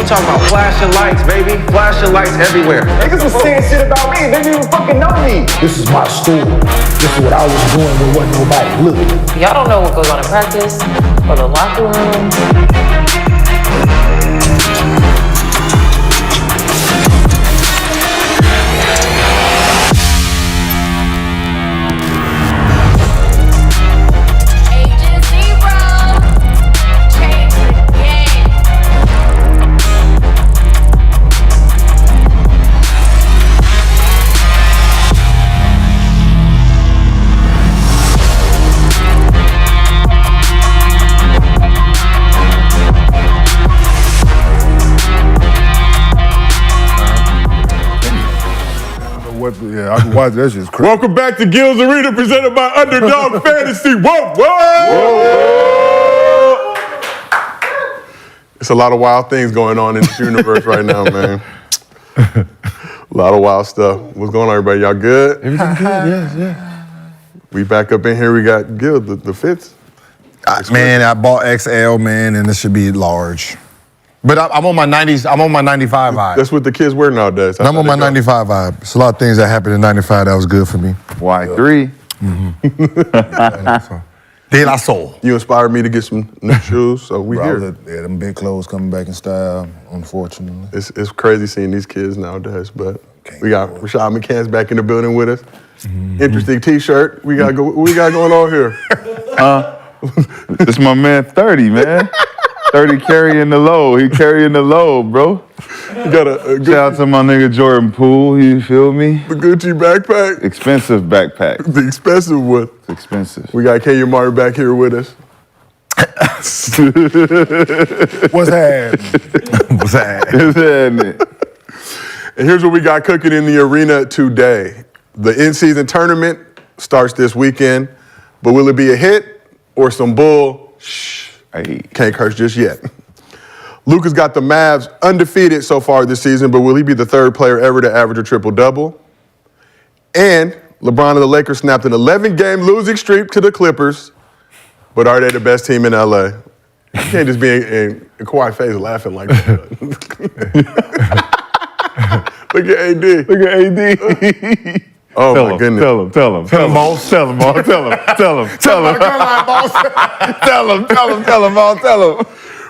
Talking about flashing lights, baby. Flashing lights everywhere. Niggas was saying shit about me. They didn't even fucking know me. This is my story. This is what I was doing when wasn't nobody looking. Y'all don't know what goes on in practice or the locker room. Yeah, I can watch that shit. Welcome back to Gils Arena, presented by Underdog Fantasy. Whoa, whoa! It's a lot of wild things going on in this universe right now, man. A lot of wild stuff. What's going on, everybody? Y'all good? Everything good? Yeah. We back up in here. We got Gil, the fits. Man, I bought XL, man, and this should be large. But I'm on my 90s. I'm on my 95 vibe. That's what the kids wear nowadays. I'm on my 95 vibe. There's a lot of things that happened in 95 that was good for me. Y3. De La Soul. You inspired me to get some new shoes, so we here. Yeah, them big clothes coming back in style, unfortunately. It's crazy seeing these kids nowadays, but we got Rashad McCann's back in the building with us. Interesting T-shirt. What we got going on here? This my man 30, man. 30 carrying the load. He carrying the load, bro. You got a Shout out to my nigga Jordan Poole, you feel me? The Gucci backpack? Expensive backpack. The expensive one. It's expensive. We got Kenya Martin back here with us. What's happening? What's happening? And here's what we got cooking in the arena today. The in-season tournament starts this weekend, but will it be a hit or some bull? Shh. Hey. Can't curse just yet. Luka's got the Mavs undefeated so far this season, but will he be the third player ever to average a triple-double? And LeBron and the Lakers snapped an 11-game losing streak to the Clippers, but are they the best team in LA? You can't just be in a quiet face laughing like that. Look at AD. Look at AD. Oh, my goodness. Tell him, boss. Tell him.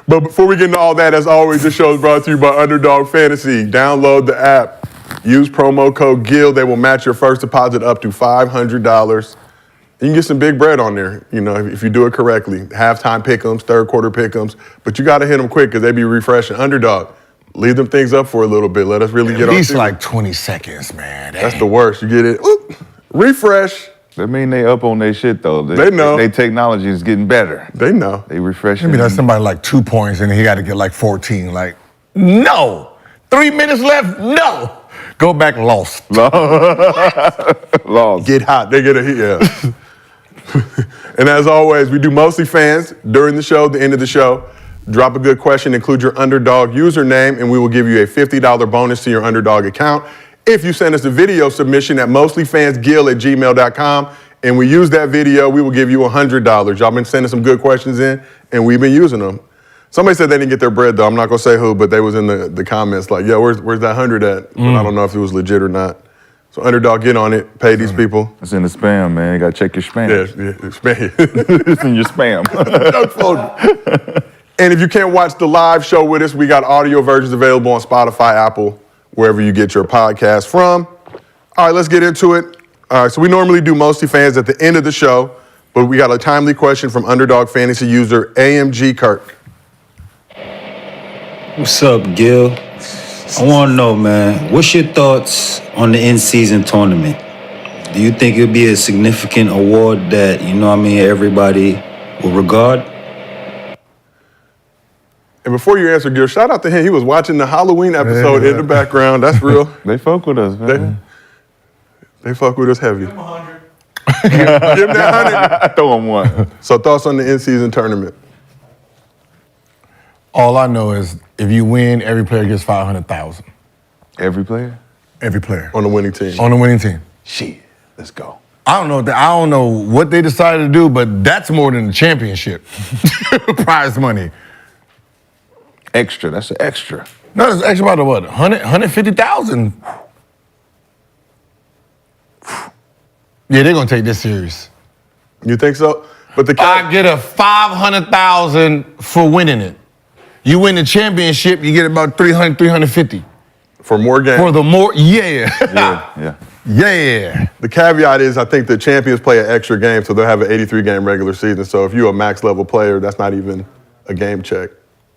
But before we get into all that, as always, this show is brought to you by Underdog Fantasy. Download the app. Use promo code GIL. They will match your first deposit up to $500. You can get some big bread on there, you know, if you do it correctly. Halftime pick'ems, third quarter pick'ems. But you got to hit them quick because they be refreshing. Underdog, leave them things up for a little bit. Let us really get on. At least like 20 seconds, man. That's the worst. You get it, whoop, refresh. That mean they up on their shit, though. They know. Their technology is getting better. They know. They refreshing. Maybe that's somebody like 2 points and he got to get like 14. Like, no. 3 minutes left? No. Go back, lost. Lost. Get hot. They get a hit, yeah. And as always, we do mostly fans during the show, the end of the show. Drop a good question, include your Underdog username, and we will give you a $50 bonus to your Underdog account. If you send us a video submission at mostlyfansgil@gmail.com, and we use that video, we will give you $100. Y'all been sending some good questions in, and we've been using them. Somebody said they didn't get their bread, though. I'm not going to say who, but they was in the comments like, yo, where's that 100 at? But I don't know if it was legit or not. So Underdog, get on it. Pay these people. It's in the spam, man. You got to check your spam. Yeah, spam. It's in your spam. And if you can't watch the live show with us, we got audio versions available on Spotify, Apple, wherever you get your podcast from. All right, let's get into it. All right, so we normally do Mostly Fans at the end of the show, but we got a timely question from Underdog Fantasy user AMG Kirk. What's up, Gil? I want to know, man, what's your thoughts on the in-season tournament? Do you think it'll be a significant award that, everybody will regard? And before you answer, Gil, shout out to him. He was watching the Halloween episode in the background. That's real. They fuck with us, man. They fuck with us heavy. Give him 100. Give him that 100. Throw him one. So thoughts on the in-season tournament? All I know is if you win, every player gets $500,000. Every player? Every player. On the winning team. On the winning team. Shit, let's go. I don't know what they decided to do, but that's more than the championship prize money. Extra, that's an extra. No, it's extra about what? 150,000. Yeah, they're gonna take this serious. You think so? But I get a $500,000 for winning it. You win the championship, you get about 350. For more games. For the more, Yeah. The caveat is I think the champions play an extra game, so they'll have an 83-game regular season. So if you're a max level player, that's not even a game check.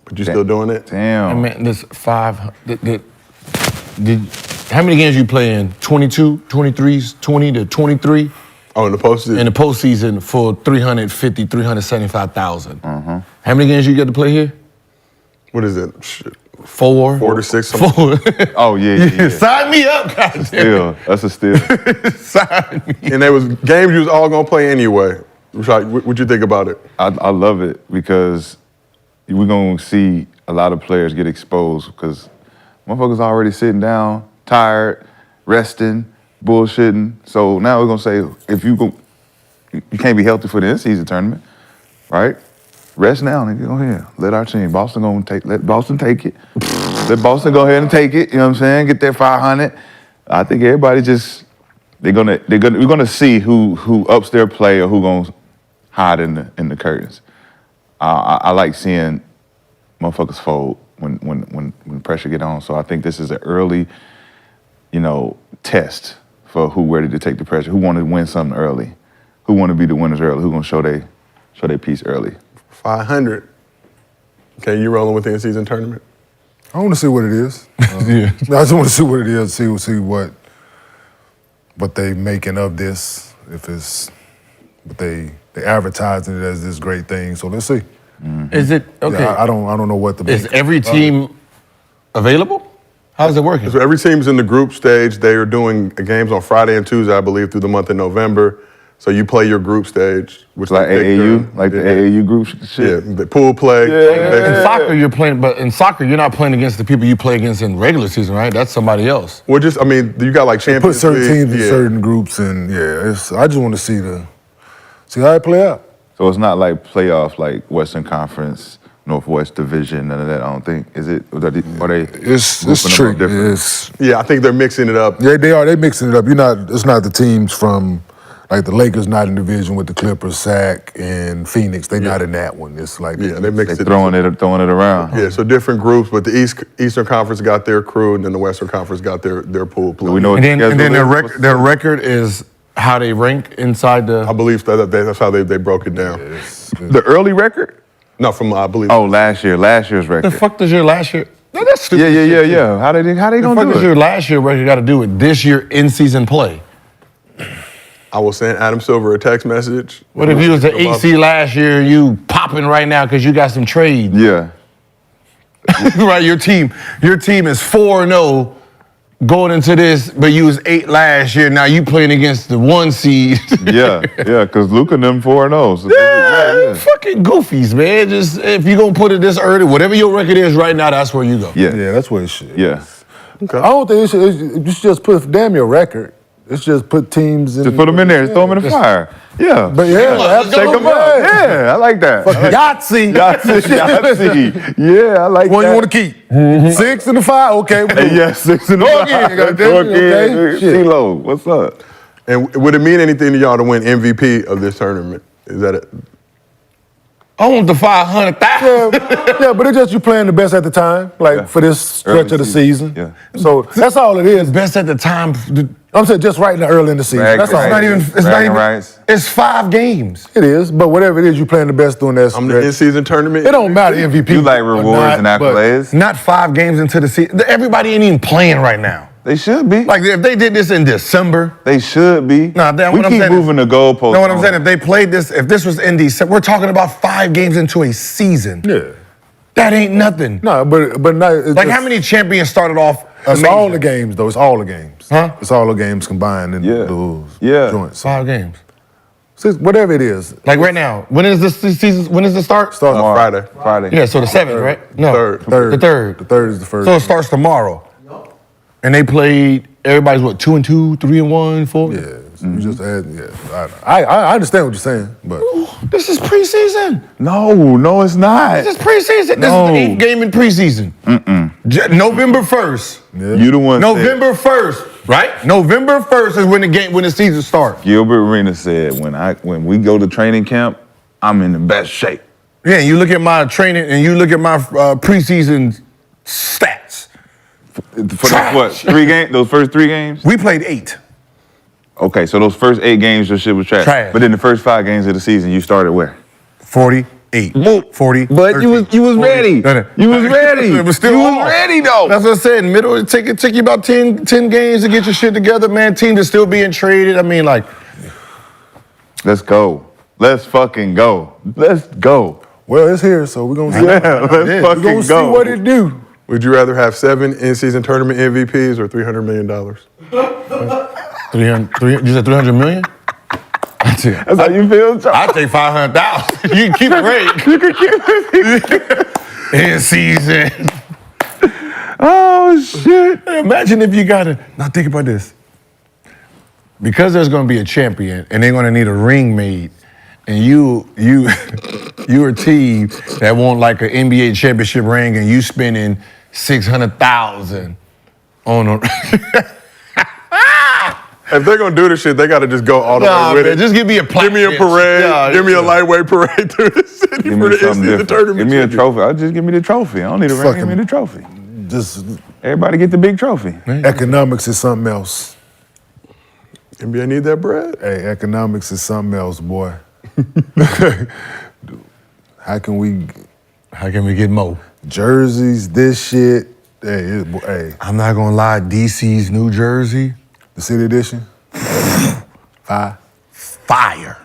But you still doing it? Damn. I mean, this how many games you play in? 22, 23s, 20 to 23? Oh, in the postseason? In the postseason for 375,000. Mm-hmm. How many games you get to play here? What is it? Shit. 4 to 6. Four. Oh, yeah. Sign me up, guys. Steal. That's a steal. Sign me. And there was games you was all gonna play anyway. What'd you think about it? I love it because we're going to see a lot of players get exposed because motherfuckers already sitting down, tired, resting, bullshitting. So now we're going to say, if you can't be healthy for the in-season tournament, right? Rest now and go ahead. Let our team, let Boston take it. Let Boston go ahead and take it, you know what I'm saying? Get that 500. I think everybody we're gonna see who ups their play or who gonna hide in the curtains. I like seeing motherfuckers fold when pressure get on. So I think this is an early, test for who ready to take the pressure, who want to win something early, who want to be the winners early, who gonna show their piece early. 500. Okay, you rolling with the in-season tournament? I want to see what it is. Yeah. I just want to see what it is, see what they making of this. If it's, but they advertising it as this great thing. So let's see. Mm-hmm. Is it okay? Yeah, I don't know what to. Is every team available? How is it working? So every team's in the group stage. They are doing games on Friday and Tuesday, I believe, through the month of November. So you play your group stage, which like AAU, the AAU group shit. Yeah, the pool play. In soccer, you're playing, but in soccer, you're not playing against the people you play against in regular season, right? That's somebody else. Well, you got like Put Champions certain League. teams in certain groups, and I just want to see how it play out. So it's not like playoff, like Western Conference, Northwest Division, none of that. I don't think. Is it? Are they? It's tricky. Yeah, I think they're mixing it up. Yeah, they are. They mixing it up. It's not the teams from. Like the Lakers not in division with the Clippers, Sac, and Phoenix. They're not in that one. It's like they mixed it. Throwing it around. Yeah, so different groups, but the Eastern Conference got their crew, and then the Western Conference got their pool play. We know. And then their record is how they rank inside the. I believe that's how they broke it down. The early record? No, from I believe. Oh, last year's record. The fuck does your last year? No, that's stupid. Yeah. How they gonna do it? The fuck does your last year record got to do with this year in season play? I will send Adam Silver a text message. What if you was the 8 seed last year and you popping right now because you got some trades? Yeah. Right, your team is 4-0 going into this, but you was 8 last year. Now you playing against the 1 seed. yeah, because Luka them 4-0. So yeah, fucking goofies, man. Just if you gonna put it this early, whatever your record is right now, that's where you go. Yeah, that's where it should. Yeah. Okay. I don't think you should just put damn your record. It's just put teams in. Just put them in there, throw them in the fire. Yeah. But take them up. Yeah, I like that. Yahtzee. Yeah, I like that. One you want to keep? 6 and the 5. Okay. Yeah, 6 and the 5. Okay. CeeLo, what's up? And would it mean anything to y'all to win MVP of this tournament? Is that it? I want the 500,000. Yeah, but it's just you playing the best at the time, for this stretch of the season. Yeah. So that's all it is. Best at the time. I'm saying just right now, early in the season. Bragging That's all. It's not even. It's not Bragging even. rights. It's 5 games. It is, but whatever it is, you playing the best during that I'm the stretch. in-season tournament. It don't matter MVP. You like or rewards not, and but accolades? Not 5 games into the season. Everybody ain't even playing right now. They should be. Like if they did this in December. They should be. Nah, we what I'm keep saying moving the goalposts. No, what I'm saying, if they played this, if this was in December, we're talking about 5 games into a season. Yeah. That ain't nothing. No, but not. It's Like just, how many champions started off? It's amazing? all the games though. It's all the games. Huh? It's all the games combined in Yeah. those Yeah. joints. 5 games. So whatever it is. Like right now, when is this season? When does it start? Start Friday. Friday. Yeah, so the 7th, right? No, Third. The 3rd. The 3rd is the first. So it starts tomorrow. And they played. Everybody's what? 2-2, 3-1, 4. Yeah. So you just add. Yeah. I understand what you're saying, but This is preseason. No, it's not. This is preseason. This No. is the 8th game in preseason. November 1st. You the one. November 1st, right? November 1st is when the season starts. Gilbert Arenas said, when we go to training camp, I'm in the best shape. Yeah, you look at my training and you look at my preseason stats. For those, what, 3 games? Those first 3 games? We played 8. Okay, so those first 8 games, your shit was trash. Trash. But then the first 5 games of the season, you started where? 48. 40. But you was 40. ready. No. You was ready. It was still you was off. ready though. That's what I said. Middle, it take you about 10 games to get your shit together, man. Teams are still being traded. I mean, like, Let's go. Let's fucking go. Let's go. well, it's here, so we're gonna see. Yeah, let's We're fucking gonna see go. what it do. Would you rather have 7 in-season tournament MVPs or $300 million? 300, you said 300 million? That's it. That's how you feel, Charles? I take 500,000. You can keep it rate. You can keep In season. Oh shit. Imagine if you got to. Now think about this. Because there's going to be a champion, and they're going to need a ring made, and you're a team that want like an NBA championship ring, and you spending $600,000 on a. If they're gonna do this shit, they gotta just go all the way with man, it. just give me a plaque. Give me a parade. Yeah, give me a yeah. lightweight parade through the city Give for me the something in-season different. tournament. Give me a champion. trophy. I'll just give me the trophy. I don't need a ring. Give me the trophy. Just Everybody get the big trophy. economics is something else. NBA need that bread. Hey, economics is something else, boy. How can we get more? jerseys? This shit. Hey, I'm not gonna lie. DC's New Jersey, the city edition. Fire.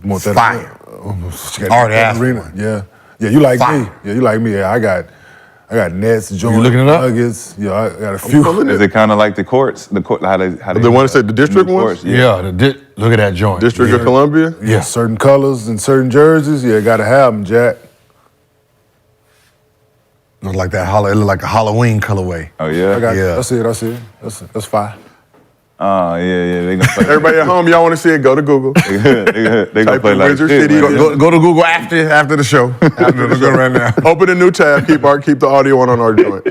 You want that Fire. Already asked for one. Yeah. You like Fire. me. Yeah, you like me. Yeah, I got Nets, joints, looking it up? Nuggets. Yeah, I got a few. Is it kind of like the courts? The court? How they? The one that said the district ones? Yeah, look at that joint. District of Columbia? Yeah, certain colors and certain jerseys. Yeah, gotta have them, Jack. Look like that. It look like a Halloween colorway. Oh yeah. I got. Yeah. I see it. That's fire. Oh yeah. They gonna play. Everybody at home, y'all want to see it? Go to Google. they gonna Type play in like Wizard shit, City. man. Go to Google after the show. After the show right now. Open a new tab. Keep the audio on our joint.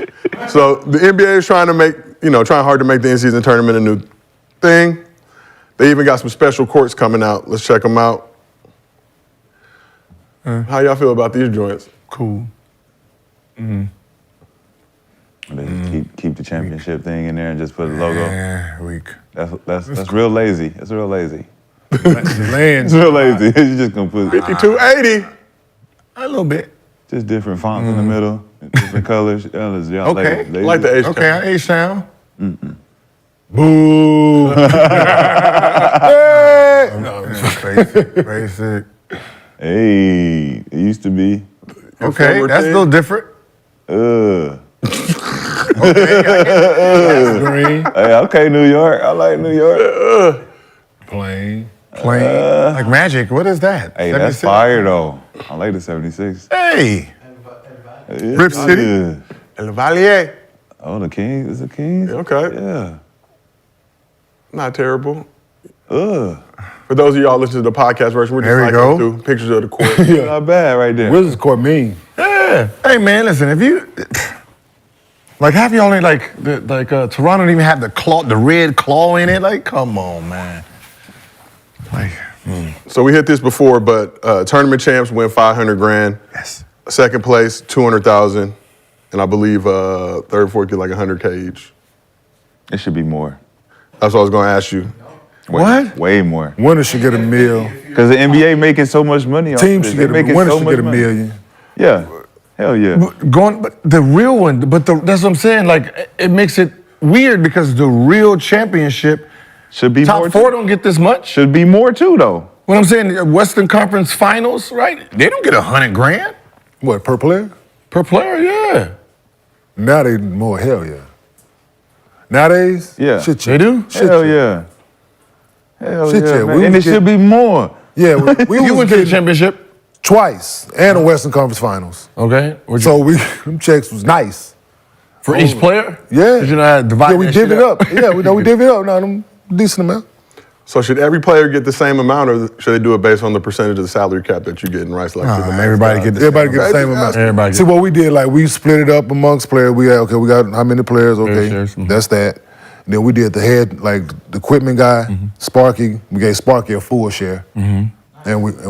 So the NBA is trying hard to make the in-season tournament a new thing. They even got some special courts coming out. Let's check them out. How y'all feel about these joints? Cool. They just keep the championship thing in there and just put a logo. Yeah, weak. That's real lazy. That's real lazy. The lands. It's real lazy. You just gonna put 5280. A little bit. just different fonts in the middle, different colors. Y'all Okay. lazy. Like the H. Okay, I H-Town. Boo. No, basic. Hey, it used to be. Okay, former that's a team? little different. Green. Hey, okay, New York. I like New York. Plain. Plain. Like Magic, what is that? Hey, that's 76? fire though. I like the 76. Hey. Rip City? El Valier. Oh, the Kings. Is it Kings? Okay. Yeah. Not terrible. Ugh. For those of y'all listening to the podcast version, we're just There we cycling go. through pictures of the court. Not bad right there. Wizards court mean. Yeah. Hey man, listen, if you like half y'all ain't like Toronto don't even have the red claw in it. Like, come on, man. Like, So we hit this before, but tournament champs win $500,000. yes. Second place, $200,000, and I believe third, fourth get like $100K each. It should be more. That's what I was going to ask you. What? Way more. Winners should get $1 million. Because the NBA making so much money. off Teams this. should They get making winners so should much get $1 money. million. Yeah. Hell yeah. But the real one, that's what I'm saying. Like, it makes it weird because the real championship Should be more top four too. don't get this much. Should be more too though. What I'm saying, Western Conference Finals, right? They don't get $100,000 What, per player? per player. Yeah, Now they more, hell yeah. Nowadays, Yeah. shit, they do. Hell yeah. Hell Shit, yeah, yeah, man. we And was it should be more. Yeah, we You was went to the getting championship, twice and the Western Conference Finals. okay? So them checks was nice. for each player, Yeah. did you know how to divide? Yeah, we that shit divvied up. Yeah, we divvied up. Now them decent amount. So should every player get the same amount, or should they do it based on the percentage of the salary cap that you're getting, right? So like to the max everybody guys. get the Everybody get the same amount. Everybody See get- what we did, like we split it up amongst players. We got how many players? Okay, shares, mhm. that's that. And then we did the head, like the equipment guy, Sparky. We gave Sparky a full share, and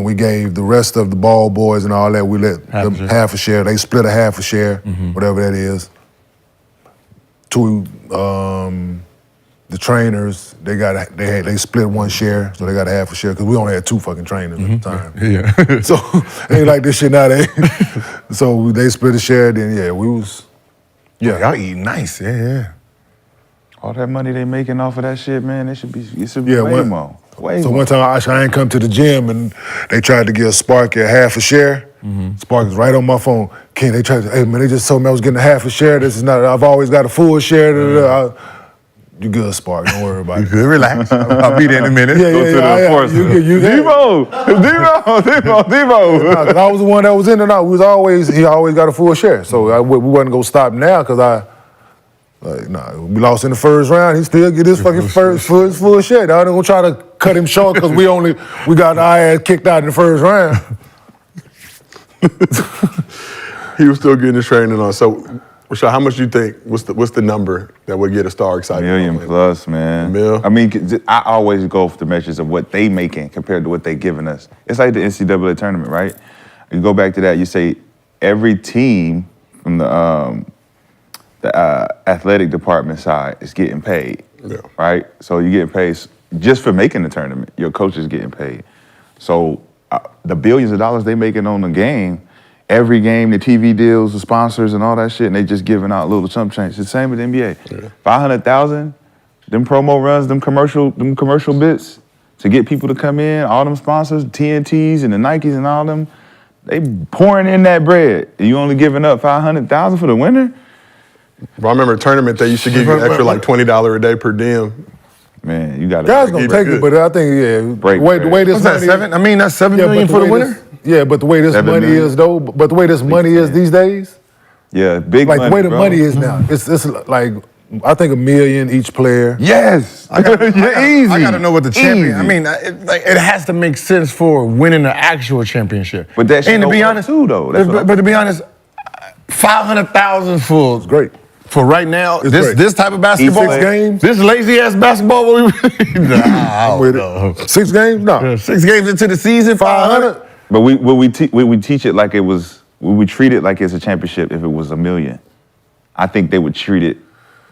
we gave the rest of the ball boys and all that. We let Half them a share. half a share. They split a half a share, whatever that is. To the trainers, they split one share, so they got a half a share because we only had 2 fucking trainers at the time. Yeah. So ain't like this shit nowadays. So they split a share. Then we was Y'all eat nice. Yeah. All that money they making off of that shit, man, it should be Yeah, way one- more. Way So more. one time I ain't come to the gym and they tried to give Sparky a half a share. Sparky's right on my phone. Ken, they tried to, hey man, they just told me I was getting a half a share. This is not, I've always got a full share. You good, Spark, don't worry about it. Good, relax. I'll be there in a minute. Yeah, Go yeah, to the yeah. enforcement. You Devo! Nah, 'cause I was the one that was in and out. He always got a full share. So we wasn't gonna stop now because we lost in the first round. He still get his fucking full share. I ain't gonna try to cut him short because we got our ass kicked out in the first round. He was still getting his training on. So, Rashad, how much do you think? What's the number that would get a star excited? Million plus, man. Mil? I mean, I always go for the measures of what they making compared to what they giving us. It's like the NCAA tournament, right? You go back to that, you say every team from the athletic department side is getting paid, right? So you're getting paid just for making the tournament. Your coach is getting paid. So the billions of dollars they making on the game, every game, the TV deals, the sponsors and all that shit, and they just giving out little chump change. It's the same with the NBA. 500,000, them promo runs, them commercial bits to get people to come in, all them sponsors, TNTs and the Nikes and all them, they pouring in that bread. And you only giving up 500,000 for the winner? Bro, I remember a tournament they used to give you an extra like $20 a day per diem. Man, you gotta. Guys gonna take it, but I think Break the way this What's that, money, 7? I mean, that's $7 but million for the way winner? this- Yeah, but the way this 7 money million. is though, but the way this money is these days, Yeah, big like money, the way the bro. money is now, it's like I think $1 million each player. Yes, I gotta easy. know what the champion. Easy. I mean, it has to make sense for winning the actual championship. But that shit and to be go up honest, too, though. That's what I'm- but to be honest, 500,000 for Great. for right now. It's This great. this type of basketball, 6 games? this lazy ass basketball. I don't With know. it. 6 games? No. 6 games into the season, 500. But we teach it like it was. We treat it like it's a championship. If it was $1 million, I think they would treat it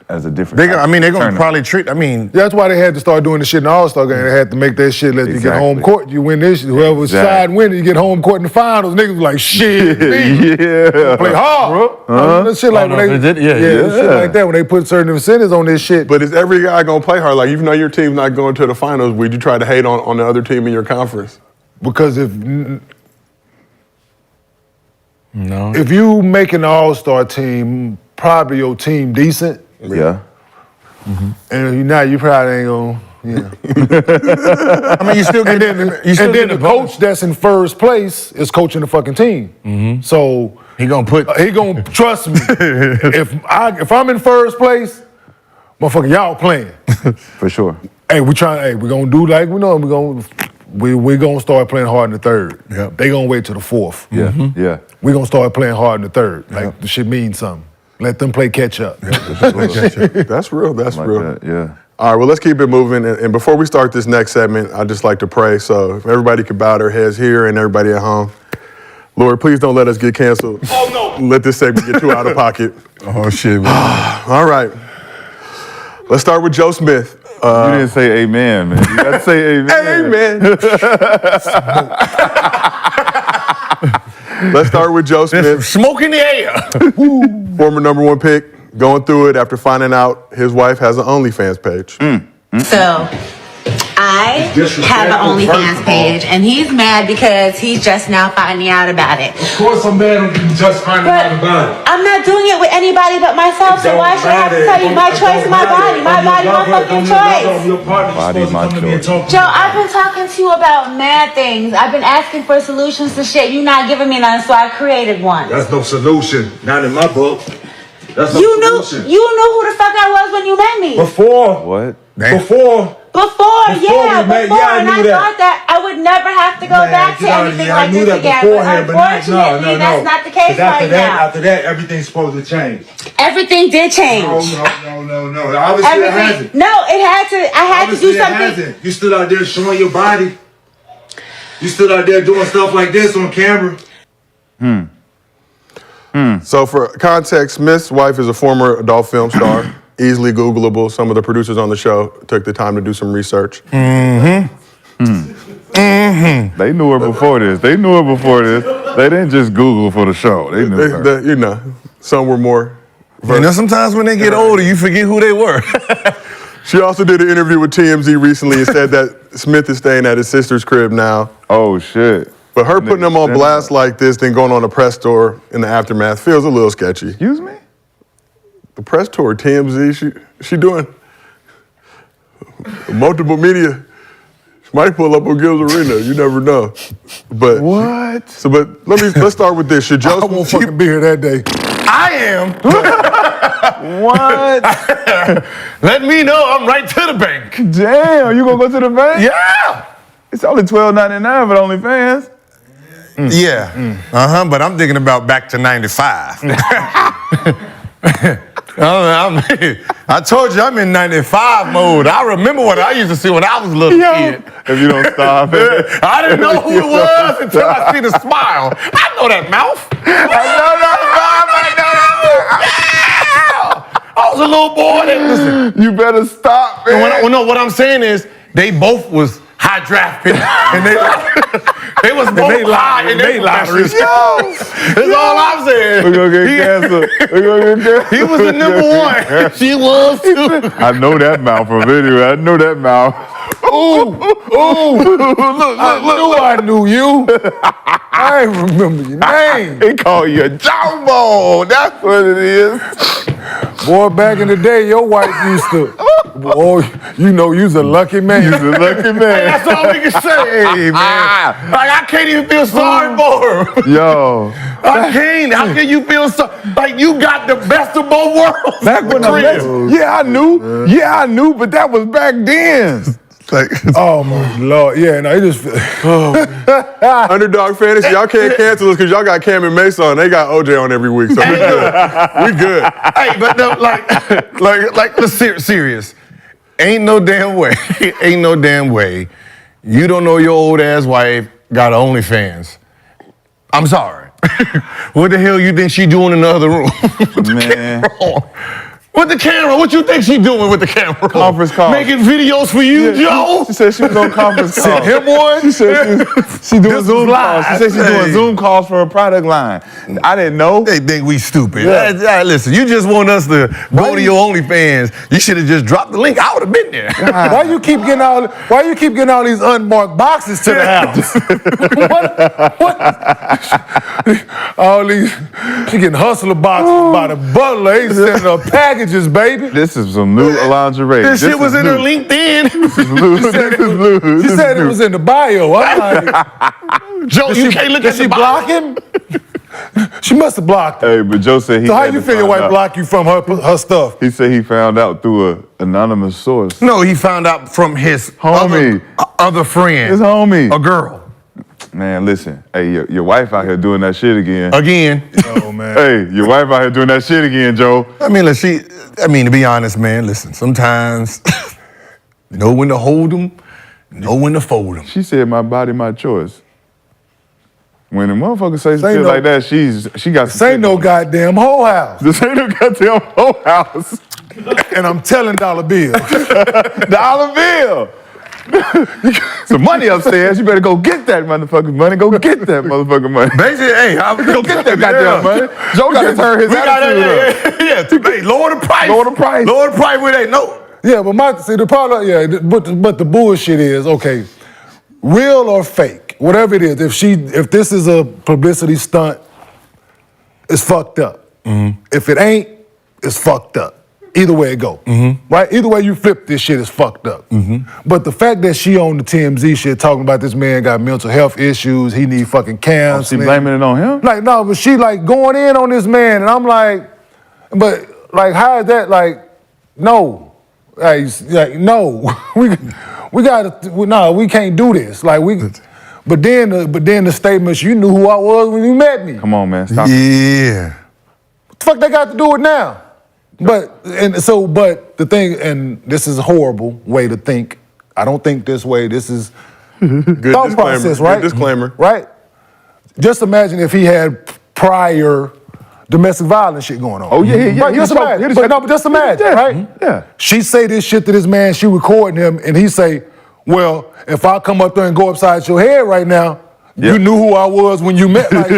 as a different. They're gonna tournament. probably treat. I mean, That's why they had to start doing the shit in the All-Star game. They had to make that shit let you get home Exactly. court. You win this, whoever side win, you get home court in the finals. Niggas was like, shit, me. Yeah. Play hard, bro. That shit like when they, they did? Yeah. shit like that when they put certain incentives on this shit. But is every guy gonna play hard? Like, even though your team's not going to the finals, would you try to hate on the other team in your conference? Because No. if you make an All-Star team, probably your team decent, Yeah. and you probably ain't gonna. Yeah. I mean, you still get the coach that's in first place is coaching the fucking team. So He gonna trust me. if I'm in first place, motherfucker, y'all playing. For sure. Hey, we gonna do like we know. We gonna start playing hard in the third. Yep. They gonna wait till the fourth. Yeah. Yeah. We gonna start playing hard in the third. Like the shit means something. Let them play catch up. That's real. That's Like real. that, yeah. All right, well, let's keep it moving. And before we start this next segment, I'd just like to pray. So if everybody could bow their heads here and everybody at home. Lord, please don't let us get canceled. Oh, no. Let this segment get too out of pocket. Oh shit. All right. Let's start with Joe Smith. You didn't say amen, man. You got to say amen. Amen. Let's start with Joe Smith. Smoke in the air. Former #1 pick, going through it after finding out his wife has an OnlyFans page. So, I have an OnlyFans page, and he's mad because he's just now finding out about it. Of course I'm mad when you just finding out about it. I'm not doing it with anybody but myself, so why should I have to tell you my choice, my body, my fucking choice? Body, my choice. Joe, I've been talking to you about mad things. I've been asking for solutions to shit. You not giving me none, so I created one. That's no solution. Not in my book. That's no You knew solution. who the fuck I was when you met me. Before. What? Before. Before, we met, and I thought that I would never have to go back to anything like this again. But unfortunately, that's not the case right now. After that, everything's supposed to change. Everything did change. No. Obviously it hasn't. No, it had to. I had to do something. It hasn't. You still out there showing your body. You still out there doing stuff like this on camera. So for context, Smith's wife is a former adult film star, easily Googleable. Some of the producers on the show took the time to do some research. They knew her before this. They didn't just Google for the show. They knew her. Some were more. You know, sometimes when they get older, you forget who they were. She also did an interview with TMZ recently and said that Smith is staying at his sister's crib now. Oh, shit. But her putting him on blast like this, then going on a press tour in the aftermath feels a little sketchy. Excuse me? The press tour, TMZ, she doing multiple media. She might pull up on Gils Arena. You never know. But what? Let's start with this. Should Joe? I won't fucking be here that day. I am. What? Let me know. I'm right to the bank. Damn, you gonna go to the bank? Yeah. It's only $12.99 for OnlyFans. Yeah. But I'm thinking about back to 95. I told you I'm in 95 mode. I remember what I used to see when I was a little kid. If you don't stop it. I didn't know who it was until I see the smile. I know that mouth. I know that mouth. I was a little boy. Listen, you better stop, man. What I'm saying is they both was high draft picks. And they was both high in their lotteries. That's all I'm saying. We're gonna get canceled. He was the #1. She was too. I know that mouth from video. I know that mouth. Look. I knew you. I ain't remember your name. They call you a jawbone. That's what it is. Boy, back in the day, your wife used to. Boy, you know, you's a lucky man. You's a lucky man. That's all we can say, man. Like, I can't even feel sorry for her. Yo. I can't. How can you feel so? Like, you got the best of both worlds. Back when I knew, but that was back then. Like, oh my Lord, yeah, no, it just. Underdog Fantasy, y'all can't cancel us because y'all got Cam and Mason on. They got OJ on every week, so we good. We good. Hey, but no, like, let's serious. Ain't no damn way. Ain't no damn way. You don't know your old ass wife got OnlyFans. I'm sorry. What the hell you think she doing in the other room? Man. With the camera, what you think she doing with the camera? Conference call. Making videos for you, Joe? She said she was on conference call. Sent him one? She said she doing Zoom calls. She said she's doing Hey. Zoom calls for her product line. I didn't know. They think we stupid. Yeah. Listen, you just want us to go to your OnlyFans. You should have just dropped the link. I would have been there. Why you keep getting all these unmarked boxes to the house? what? All these, she getting hustler boxes by the butler. They sending her packages, baby. This is some new lingerie. This shit was in her LinkedIn. She said it was in the bio. I'm like, Joe, you can't look at did she the block him? She must have blocked him. Hey, but Joe said he. So how had you to feel your find wife out. block you from her stuff? He said he found out through an anonymous source. No, he found out from his Homie. other friend. His homie. A girl. Man, listen. Hey, your wife out here doing that shit again. Again. Oh, man. Hey, your wife out here doing that shit again, Joe. I mean, to be honest, man, listen, sometimes know when to hold them, know when to fold them. She said, "My body, my choice." When the motherfucker say This ain't shit no- like that, she got. This ain't no goddamn whole house. This ain't no goddamn whole house. and I'm telling Dollar Bill. $1 bill. Some money upstairs. You better go get that motherfucking money. Go get that motherfucking money. Basically, hey, Go get that goddamn money. Joe got to turn his attitude up. Hey, lower the price. Lower the price. Lower the price with no. Yeah, but the problem, but the bullshit is, okay, real or fake, whatever it is, if this is a publicity stunt, it's fucked up. If it ain't, it's fucked up. Either way it go, right? Either way you flip this shit is fucked up. But the fact that she on the TMZ shit talking about this man got mental health issues, he need fucking counseling. She blaming it on him? Like, no, but she like going in on this man, and I'm like, but like, how is that like, no. Like no, we can't do this. Like but then the statements, you knew who I was when you met me. Come on, man, stop. Yeah. What the fuck they got to do it now? But the thing, and this is a horrible way to think. I don't think this way. This is Good thought disclaimer. process, right? Good disclaimer. Right. Just imagine if he had prior domestic violence shit going on. Oh, yeah. Right, just imagine. But just imagine, right? Yeah. She say this shit to this man, she recording him, and he say, well, if I come up there and go upside your head right now, you knew who I was when you met. Like,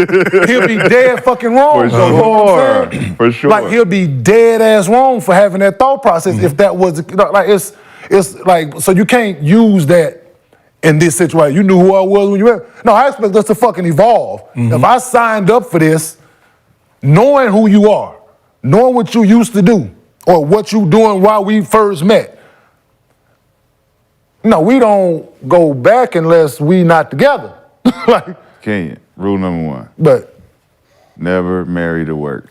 he'll be dead fucking wrong. For You know what I'm sure. saying? For sure. Like, he'll be dead ass wrong for having that thought process if that was, like, it's like, so you can't use that in this situation. You knew who I was when you met. No, I expect us to fucking evolve. If I signed up for this, knowing who you are, knowing what you used to do, or what you doing while we first met. No, we don't go back unless we not together. Like, Kenya, rule number 1. but Never marry to work.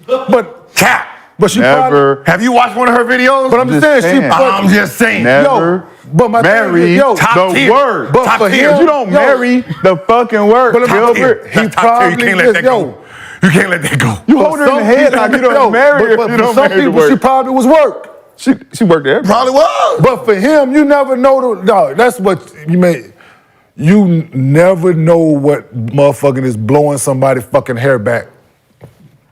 but she Never. probably, Have you watched one of her videos? but I'm just saying, I'm just saying. Never but my thing marry is, the tier. work. but Top for tier. him, You don't marry the fucking work, but Gilbert. he That's top tier. probably You can't let that yo, go. You can't let that go. You hold her in the head like you don't marry her. But You for don't some marry the people, she work. probably was work. She worked there. Probably was. But for him, you never know. No, that's what you may. You never know what motherfucking is blowing somebody's fucking hair back.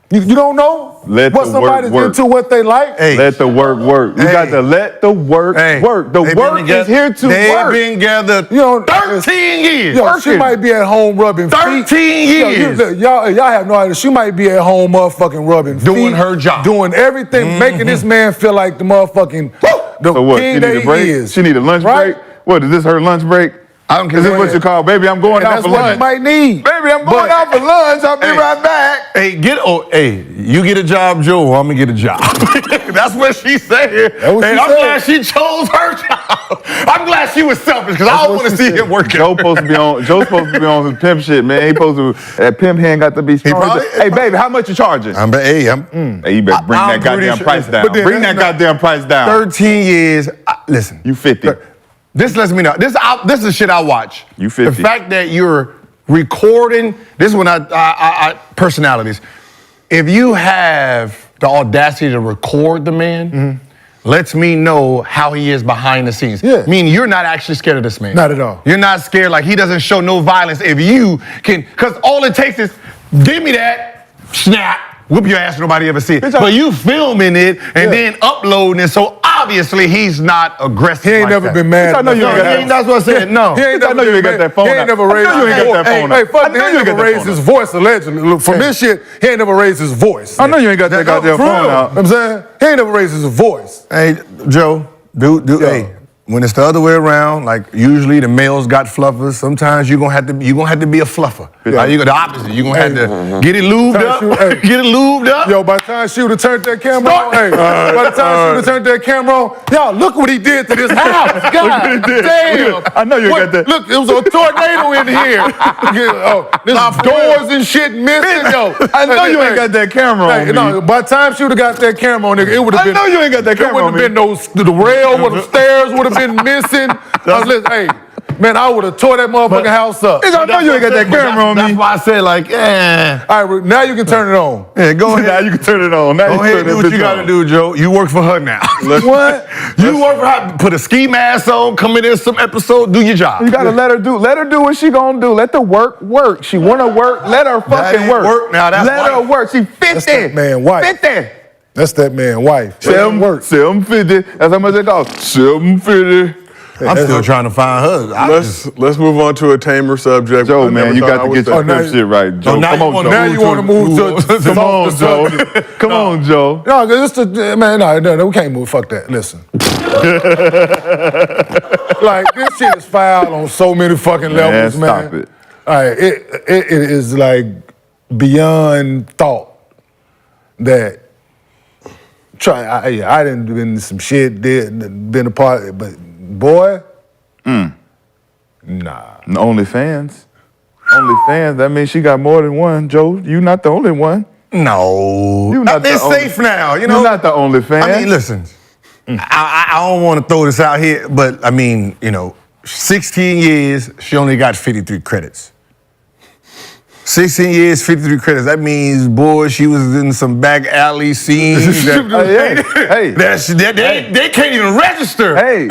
You don't know Let what the somebody's work work. into, what they like. Hey. Let the work work. You got to let the work work. The They've work been together- is here to They've work. been together You know, 13 years. Yo, she might be at home rubbing 13 feet. years. Yo, y'all have no idea. She might be at home motherfucking rubbing Doing feet, her job. doing everything, making this man feel like the motherfucking the So what? king She that need a he break? is. She need a lunch Right? break? What, is this her lunch break? I don't care. Is this what you call, baby, I'm going And out that's for what lunch? you might need. Baby, I'm going out for lunch. I'll be right back. Hey, you get a job, Joe, or I'm gonna get a job. That's what she said. what And she I'm said. glad she chose her job. I'm glad she was selfish because I don't want to see him working. Joe's supposed to be on his pimp shit, man. He supposed to, that pimp hand got to be strong. probably- Hey, baby, how much you charging? Hey, Hey, you better bring I'm that goddamn pretty sure- price down. but then Bring that's that goddamn price down. 13 years. Listen, You 50. this lets me know. This is the shit I watch. You 50. The fact that you're recording. This is when I personalities. If you have the audacity to record the man, lets me know how he is behind the scenes. Yeah. Meaning you're not actually scared of this man. Not at all. You're not scared. Like he doesn't show no violence. If you can, because all it takes is give me that snap. Whoop your ass, nobody ever see it. But you filming it and then uploading it, so obviously he's not aggressive. He ain't like never that. been mad. I know you ain't got that. That's what I said. No. He ain't I know you ain't got that phone He ain't out. never I raised. know you ain't got that phone Hey, out. fuck, I know he ain't you ain't never got that raised phone his voice allegedly. Look, from this shit, he ain't never raised his voice. I know you ain't got that goddamn For phone real. out. I'm saying he ain't never raised his voice. Hey, Joe, hey, when it's the other way around, like usually the males got fluffers. Sometimes you're gonna have to be a fluffer. Like, you're the opposite. You're gonna have to get it lubed up. Get it lubed up. Yo, by the time she would have turned that camera on, by the time she would have turned that camera on, y'all, look what he did to this house. God damn. I know you ain't got that. Look, it was a tornado in here. There's doors and shit missing, yo. I know you ain't got that camera on me. No, by the time she would have got that camera on, nigga, it would have been. I know you ain't got that There camera on wouldn't me. have been the rail, the stairs would have been missing. Listen, hey, man, I would have tore that motherfucking house up. Nigga, I know you ain't got that camera on me. That's why I said like, All right, now you can turn it on. Yeah, go ahead. Now you can turn it on. Now Go you ahead turn and do that what you bitch gotta on. do, Joe. You work for her now. What? You work for her. Put a ski mask on, come in there some episode, do your job. You gotta let her do what she gonna do. Let the work work. She wanna work, let her fucking ain't work. work now, that's let her wife. work. She 50. That's that man wife. 50. That's that man's wife. 750. That's how much it costs. 750. I'm still trying to find her. Let's move on to a tamer subject. Joe, man, you got to get your crib shit right, Joe. Come on, Joe. Now you want to move to Come on, Joe. Come on, Joe. No, because no, we can't move. Fuck that. Listen. Like, this shit is foul on so many fucking levels, man. Stop it. All right, it is like beyond thought that I didn't been some shit, been a part, but boy, nah. OnlyFans. OnlyFans, that means she got more than one, Joe. You not the only one. No. It's safe now, you know? You're not the OnlyFans. I mean, listen, I don't want to throw this out here, but I mean, 16 years, she only got 53 credits. 16 years, 53 credits. That means, boy, she was in some back alley scenes. They can't even register. Hey.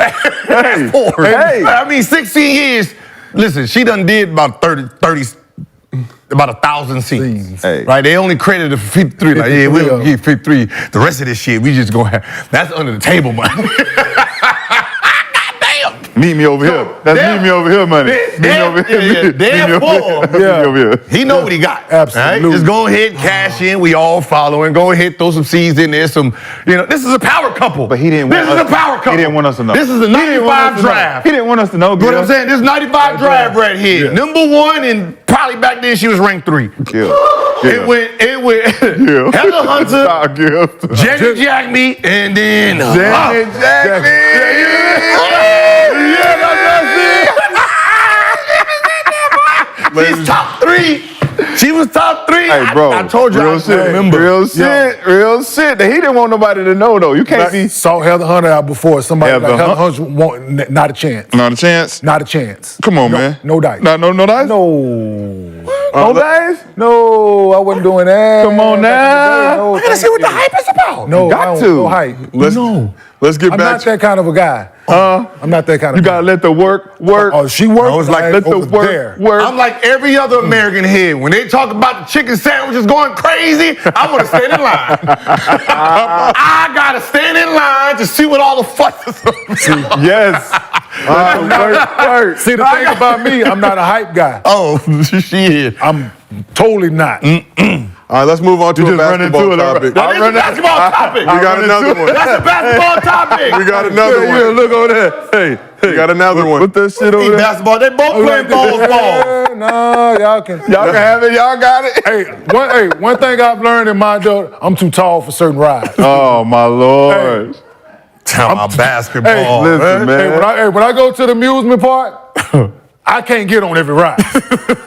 I mean, 16 years. Listen, she done did about about 1,000 scenes. Hey. Right? They only credited for 53. Like, yeah, we're gonna give 53. The rest of this shit, we just gonna have. That's under the table money. Meet me over here. That's meet me over here money. Meet me over here. Therefore, he know what he got. Absolutely. Right? Just go ahead, cash in. We all following. Go ahead, throw some seeds in there. This is a power couple. But he didn't want This is a power couple. He didn't want us to know. This is a 95 draft. He didn't want us to know. You know what I'm saying? This 95 draft right here. Yeah. Number one, and probably back then she was ranked 3. Yeah. It went Heather Hunter, Janet Jack Me, and then Janet Jack Me. She's top 3. She was top 3. Hey, bro. I told you. Real shit. Real shit. Real shit. He didn't want nobody to know, though. You can't be. Saw Heather Hunter out before. Somebody like Heather Hunter not a chance. Not a chance? Not a chance. Come on, man. No dice. No dice? No. No dice? No, I wasn't doing that. Come on now. No, I gotta see what the hype is about. No, Got to. No hype. Let's get I'm back. not that kind of a guy. I'm not that kind of You guy. gotta let the work work. Oh, she works. I was like, Let the over there. work. I'm like every other American here. When they talk about the chicken sandwiches going crazy, I want to stand in line. I gotta stand in line to see what all the fuss is about. Yes. Work. See, the thing about me, I'm not a hype guy. Oh, shit. I'm totally not. All right, let's move on to a basketball topic. That is a basketball topic. We got another one. That's a basketball topic. We got another one. Yeah, look over there. Hey, We got another one. Put that shit over there. Basketball. They both playing ball. No, y'all can. Y'all can have it. Y'all got it. One thing I've learned in my adult, I'm too tall for certain rides. Oh my Lord. Tell my basketball. Hey, listen, man. When I go to the amusement park, I can't get on every ride.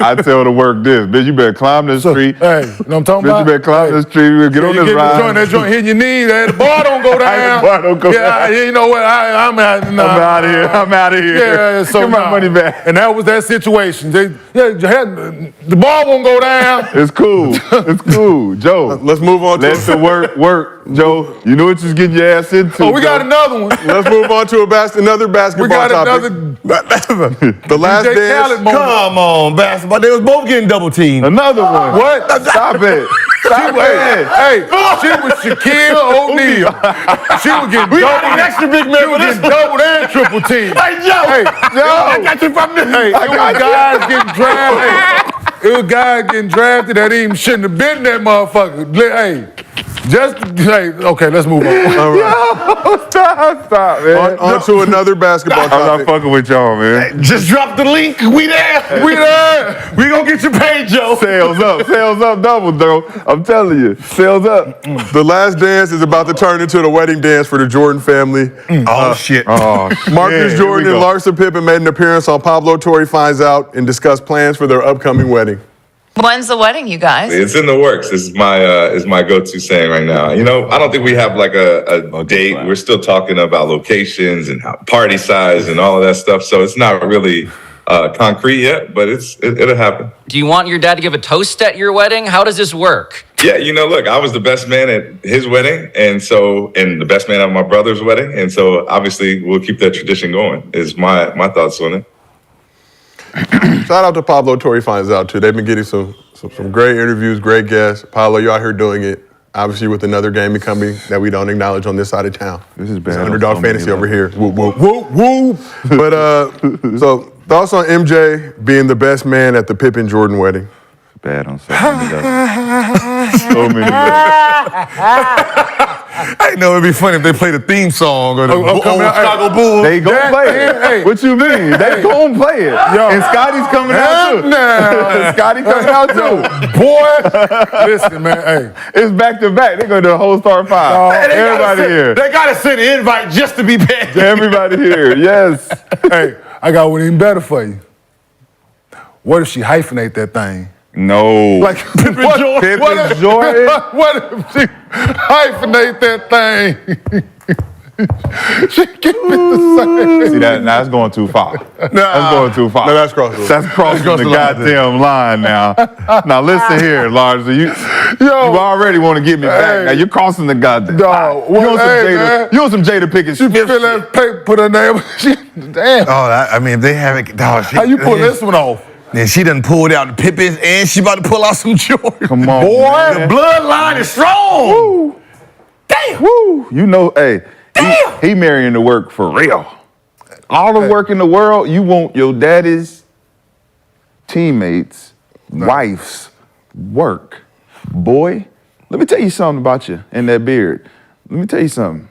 I tell her to work this. Bitch, you better climb this tree. Hey, you know what I'm talking Bitch, about? you better climb this tree. We'll get on this ride. That joint hitting your knees. The bar don't go down. The bar don't go down. You know what? I'm out of here. I'm out of here. Yeah, so Give my money back. And that was that situation. The bar won't go down. It's cool. It's cool. Joe. Let's move on to Let the work. Joe, you know what you're getting your ass into. Oh, we got another one. Let's move on to another basketball We got topic. another The last DJ dance. Khaled moment. Come on, basketball. They was both getting double teamed. Another one. What? Stop it. Stop it. Hey, she was Shaquille O'Neal. She was getting We got double. an extra big man She was for this getting double and triple team. Hey, Joe. Hey, I got you from this. Hey, it was guys getting drafted. It was guys getting drafted that even shouldn't have been that motherfucker. Okay, let's move on. All right. Yo, stop, man. On to another basketball I'm not topic. fucking with y'all, man. Just drop the link. We there. We there. We gonna get you paid, Joe. Sales up double, though. I'm telling you, sales up. The last dance is about to turn into the wedding dance for the Jordan family. Oh, shit. Marcus here Jordan we and go. Larsa Pippen made an appearance on Pablo Torre Finds Out and discussed plans for their upcoming wedding. When's the wedding, you guys? It's in the works. This is my go-to saying right now. You know, I don't think we have like a date. We're still talking about locations and how party size and all of that stuff. So it's not really concrete yet, but it'll happen. Do you want your dad to give a toast at your wedding? How does this work? Yeah, you know, look, I was the best man at his wedding, and the best man at my brother's wedding, and so obviously we'll keep that tradition going. Is my thoughts on it. Shout out to Pablo Torre Finds Out too. They've been getting some great interviews, great guests. Pablo, you out here doing it. obviously with another gaming company that we don't acknowledge on this side of town. This is It's bad. Underdog Fantasy over here. Whoop, whoop, whoop, whoop. But so thoughts on MJ being the best man at the Pippen Jordan wedding? Bad on so many levels. So many levels. I know it'd be funny if they played a theme song or the old Chicago Bulls. They gon' play it. Hey, What you mean? They gon' play it. And Scotty's coming out too. now. Scotty coming out too. Boy, listen, man. Hey, It's back to back. They're gonna do a whole star five. Everybody here. They gotta send an invite just to be bad. Everybody here. Yes. Hey, I got one even better for you. What if she hyphenate that thing? No. Like Pippen Jordan. Pippen Jordan? What if she hyphenate that thing? She keep it the same. See that? Now that's going too far. That's going too far. No, that's crossing. That's crossing the goddamn line now. Now listen here, Lars. You already want to get me back. Now you're crossing the goddamn line. You want some Jada Pickett? She fill that paper, put her name. Damn. Oh, I mean, they have it. Oh, How you pull this one off? And she done pulled out the Pippins, and she about to pull out some Jordan. Come on, boy. man. The bloodline is strong. Woo. Damn. Woo. You know, hey, he marrying the work for real. All the work in the world, you want your daddy's teammates, wife's work. Boy, let me tell you something about you and that beard. Let me tell you something.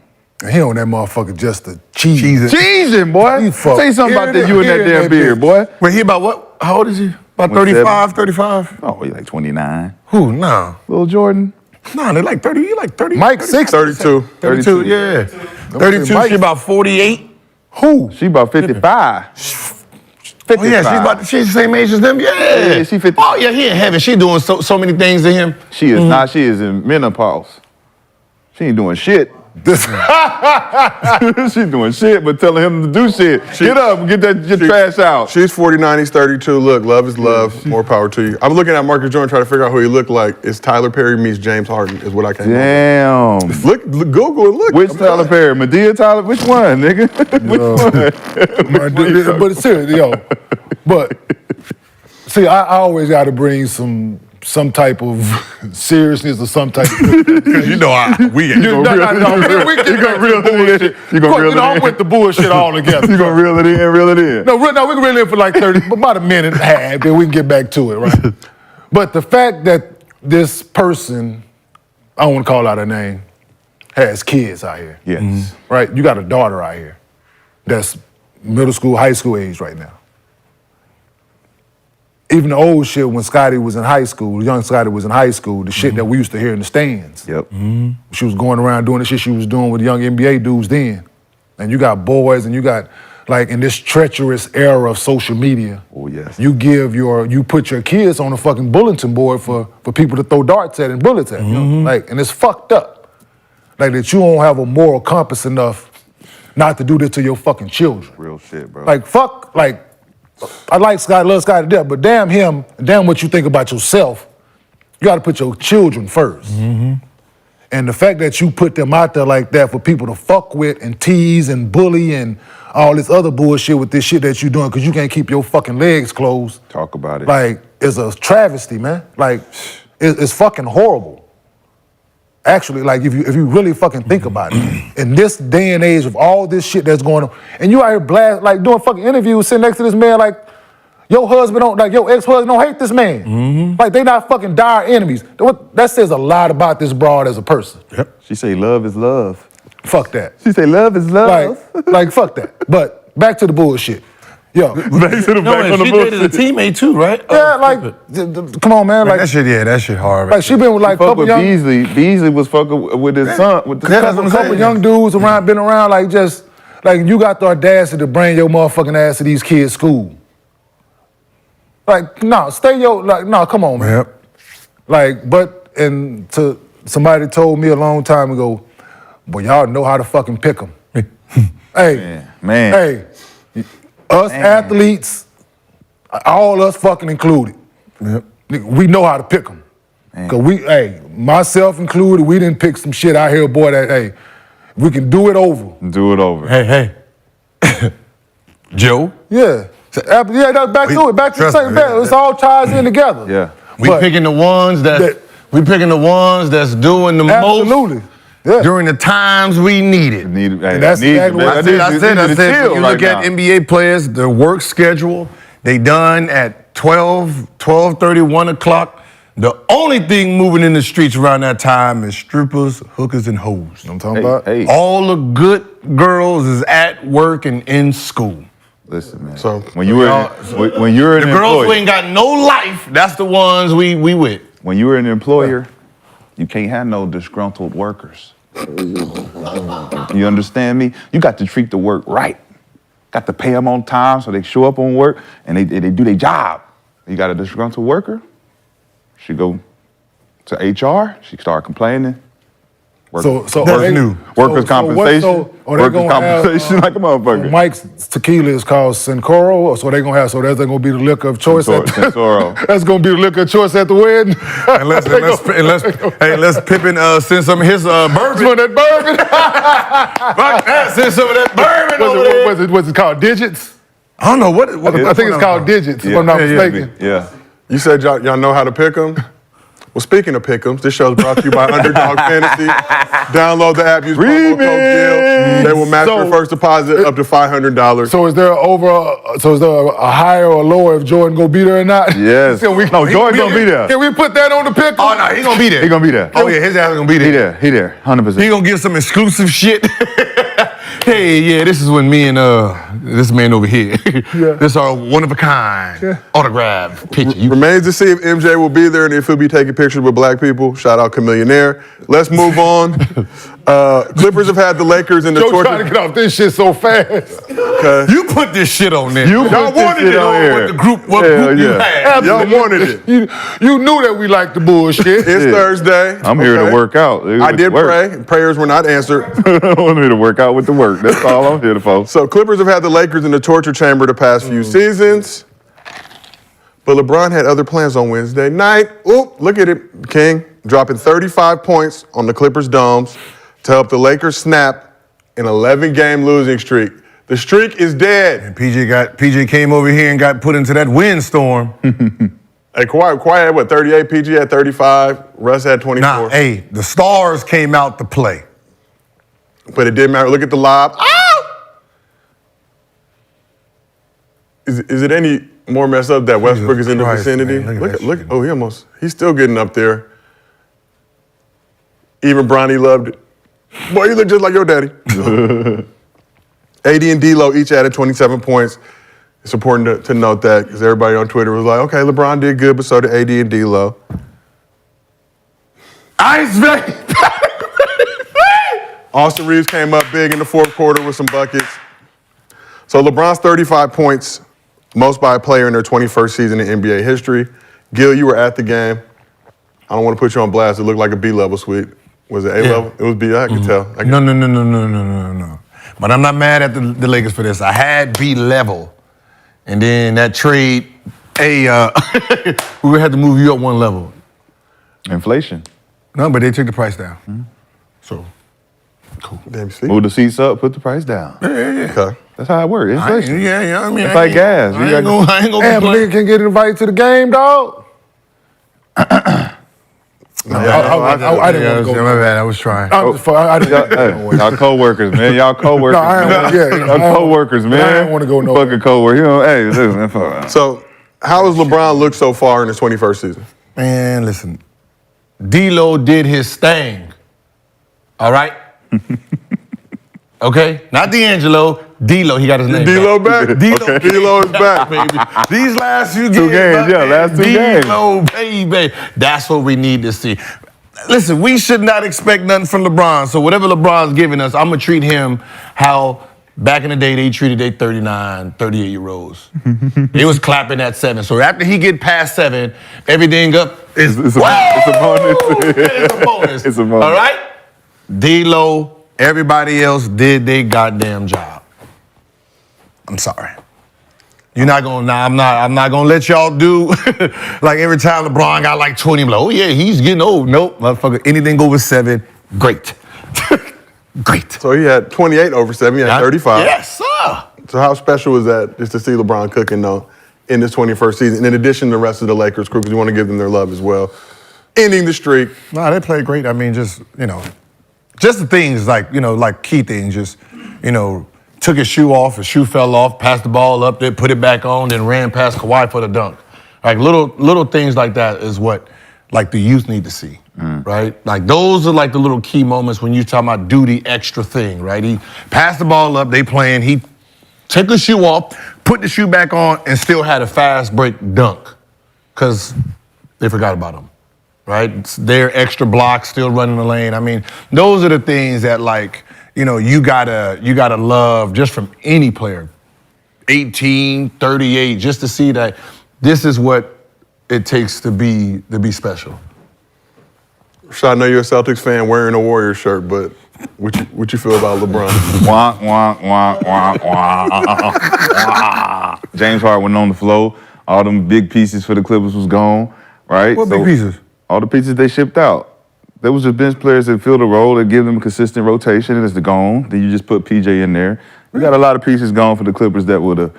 He on that motherfucker just to cheese. Cheesing, boy. Tell you something about that you and that damn beard, boy. Wait, he about what? How old is he? About 35, 35? Oh, he like 29. Who? No. Little Jordan. No, they like 30. He like 30. Mike 60. 32. 32, yeah. 32, Mike- she about 48. Who? She about 55. 55. Oh, yeah, she's the same age as them? Yeah. she 50. Oh, yeah, he in heaven. She doing so many things to him. She is not. She is in menopause. She ain't doing shit. She's doing shit, but telling him to do shit. Get up and get your trash out. She's 49, he's 32. Look, love is love. More power to you. I'm looking at Marcus Jordan trying to figure out who he looked like. It's Tyler Perry meets James Harden is what I came Damn. up with. Look, Google and look. Which Tyler Perry? Medea Tyler? Which one, nigga? Which one? But it's serious, yo. But see, I always got to bring some type of seriousness or some type of. Because you know we ain't You gonna reel it in. You gonna reel it in? I'm with the bullshit all together. You gonna reel it in? No, we can reel it in for like 30, about a minute and a half, then we can get back to it, right? But the fact that this person, I don't want to call out her name, has kids out here. Yes. Right? You got a daughter out here that's middle school, high school age right now. Even the old shit when Scotty was in high school, young Scotty was in high school, the shit that we used to hear in the stands. Yep. She was going around doing the shit she was doing with the young NBA dudes then. And you got boys and you got, like, in this treacherous era of social media. Oh, yes. You put your kids on a fucking bulletin board for people to throw darts at and bullets at. You know? Like, and it's fucked up. Like, that you don't have a moral compass enough not to do this to your fucking children. Real shit, bro. Like, fuck, like, I like Scott, love Scott to death, but damn him, damn what you think about yourself. You gotta put your children first. And the fact that you put them out there like that for people to fuck with and tease and bully and all this other bullshit with this shit that you doing because you can't keep your fucking legs closed. Talk about it. Like, it's a travesty, man. Like, it's fucking horrible. Actually, like, if you really fucking think about it, in this day and age of all this shit that's going on, and you out here doing fucking interviews, sitting next to this man, like, your ex-husband don't hate this man. Like, they not fucking dire enemies. That says a lot about this broad as a person. Yep. She say love is love. Fuck that. She say love is love. Like fuck that. But back to the bullshit. Yo. Back to the back on the she bullshit. dated a teammate too, right? Yeah, like, come on, man. Like, that shit hard. Like, she been with like a Fuck couple with young... Beasley. Beasley was fucking with his son. With the couple young dudes been around, like, just, like, you got the audacity to bring your motherfucking ass to these kids' school. Like, no, come on, man. Yep. Like, and somebody told me a long time ago, boy, y'all know how to fucking pick them. Hey, man. Hey, us athletes, all us fucking included, we know how to pick them. Cause myself included, we didn't pick some shit out here, boy, that, hey, we can do it over. Do it over. Hey. Joe? Yeah. That's back to it. Back to the same bed. It's all ties in together. Yeah. We picking the ones that We picking the ones that's doing the Absolutely. most Yeah. during the times we need it. That's exactly what I said, when you look at NBA players, their work schedule, they done at 12:30, 1 o'clock. The only thing moving in the streets around that time is strippers, hookers, and hoes. I'm talking about. All the good girls is at work and in school. Listen, man. So when you're the girls who ain't got no life, that's the ones we with. When you're an employer, you can't have no disgruntled workers. You understand me? You got to treat the work right. Got to pay them on time so they show up on work and they do their job. You got a disgruntled worker, she go to HR, she start complaining. Workers' compensation. Workers' compensation like a motherfucker. Mike's tequila is called Sincoro, so they're gonna be the liquor of choice. That's gonna be the liquor of choice at the wedding. Unless Pippen send some of his bourbon. Some of that bourbon. Fuck that, send some of that bourbon over there. What's it called? Digits? I don't know what. I think it's called Digits, if I'm not mistaken. Yeah. You said y'all know how to pick them? Well, speaking of pick'ems, this show is brought to you by Underdog Fantasy. Download the app, use promo code Gils. They will match your first deposit up to $500. So is there a higher or lower if Jordan gonna be there or not? Yes. Jordan's gonna be there. Can we put that on the pick? Oh no, he gonna be there. He gonna be there. Oh yeah, his ass gonna be there. He there, 100%. He gonna give some exclusive shit. Hey, yeah, this is when me and this man over here, this is our one-of-a-kind autograph picture. Remains to see if MJ will be there and if he'll be taking pictures with black people. Shout out Chameleonaire. Let's move on. Clippers have had the Lakers in the torture. Trying to get off this shit so fast. You put this shit on there. Y'all wanted it on here. What group you had. Y'all wanted it. You knew that we liked the bullshit. It's Thursday. I'm here to work out. I did pray. Prayers were not answered. I'm here to work out with the work. That's all I'm here for. So Clippers have had the Lakers in the torture chamber the past few seasons. But LeBron had other plans on Wednesday night. Oop, look at it, King. Dropping 35 points on the Clippers' domes to help the Lakers snap an 11-game losing streak. The streak is dead. And PJ came over here and got put into that windstorm. Hey, Kawhi had what, 38? PG had 35. Russ had 24. Nah, hey, the stars came out to play. But it didn't matter. Look at the lob. Ow! Is it any more messed up that Westbrook is in the vicinity? Man, Look, he's still getting up there. Even Bronny loved it. Boy, you look just like your daddy. AD and D-Lo each added 27 points. It's important to note that because everybody on Twitter was like, okay, LeBron did good, but so did AD and D-Lo. Ice baby. Austin Reeves came up big in the fourth quarter with some buckets. So LeBron's 35 points, most by a player in their 21st season in NBA history. Gil, you were at the game. I don't want to put you on blast. It looked like a B-level suite. Was it A-level? It was B, I could tell. No. But I'm not mad at the Lakers for this. I had B-level. And then that trade, we had to move you up one level. Inflation. No, but they took the price down. Mm-hmm. So, cool. Damn, see? Move the seats up, put the price down. Yeah. Okay. That's how it works. Inflation. I mean, it's like gas. I ain't gonna Damn, nigga can get invited to the game, dog. I didn't want to go. My bad, I was trying. I didn't. Y'all co-workers, man. Y'all co-workers. No, I ain't want. Y'all co-workers, man. I didn't want to go nowhere. Fucking co-worker. You know, hey, listen. So, how has LeBron looked so far in his 21st season? Man, listen. D-Lo did his thing. All right? Okay? Not D'Angelo. D-Lo, he got his name D-Lo back? D-Lo is back. baby. These last few Two games, last two games. D-Lo, baby. That's what we need to see. Listen, we should not expect nothing from LeBron. So whatever LeBron's giving us, I'm going to treat him how back in the day they treated their 39, 38-year-olds. They was clapping at 7. So after he get past 7, everything up is it's a bonus. It's a bonus. It's a bonus. All right? D-Lo, everybody else did their goddamn job. I'm sorry. You're not gonna. Nah, I'm not gonna let y'all do like every time LeBron got like 20. I'm like, oh yeah, he's getting old. Nope, motherfucker. Anything over 7, great, great. So he had 28 over 7. He had 35. Yes, sir. So how special is that just to see LeBron cooking though in his 21st season? And in addition to the rest of the Lakers crew, because you want to give them their love as well. ending the streak. No, they played great. I mean, just the things like key things. Just took his shoe off, his shoe fell off, passed the ball up there, put it back on, then ran past Kawhi for the dunk. Like little things like that is what like the youth need to see, right? Like those are like the little key moments when you're talking about do the extra thing, right? He passed the ball up, they playing, he took the shoe off, put the shoe back on, and still had a fast break dunk because they forgot about him, right? It's their extra block, still running the lane. I mean, those are the things that like, you gotta love just from any player, 18, 38, just to see that this is what it takes to be special. So I know you're a Celtics fan wearing a Warriors shirt, but what you feel about LeBron? Wonk, wonk, wonk, wonk, wonk. James Harden went on the floor. All them big pieces for the Clippers was gone, right? What big pieces? All the pieces they shipped out. There was just bench players that fill the role that give them consistent rotation, and it's gone. Then you just put PJ in there. We got a lot of pieces gone for the Clippers that would have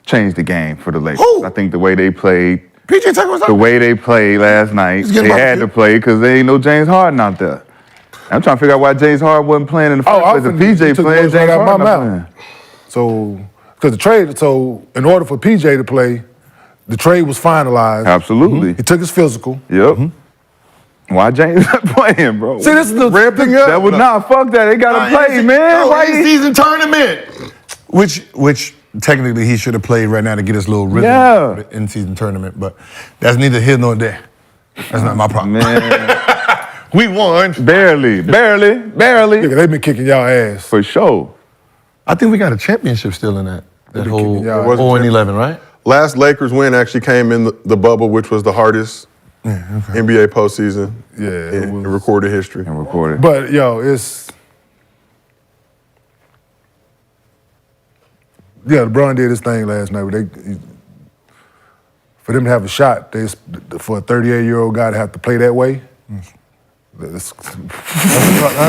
changed the game for the Lakers. Who? I think the way they played, PJ Tucker was the way they played last night, they had to play because there ain't no James Harden out there. I'm trying to figure out why James Harden wasn't playing in the first place. If PJ playing, James Harden not playing. So, because the trade, in order for PJ to play, the trade was finalized. Absolutely. He took his physical. Yep. Why James not playing, bro? See, this is the ramping up. That would not fuck that. They gotta play, man. Why season tournament? Which technically he should have played right now to get his little rhythm in season tournament, but that's neither here nor there. That's not my problem. Man. We won. Barely. Look, they've been kicking y'all ass. For sure. I think we got a championship still in that whole 4-11, right? Last Lakers win actually came in the bubble, which was the hardest NBA postseason in recorded history. But, it's... Yeah, LeBron did his thing last night. For them to have a shot, for a 38-year-old guy to have to play that way, that's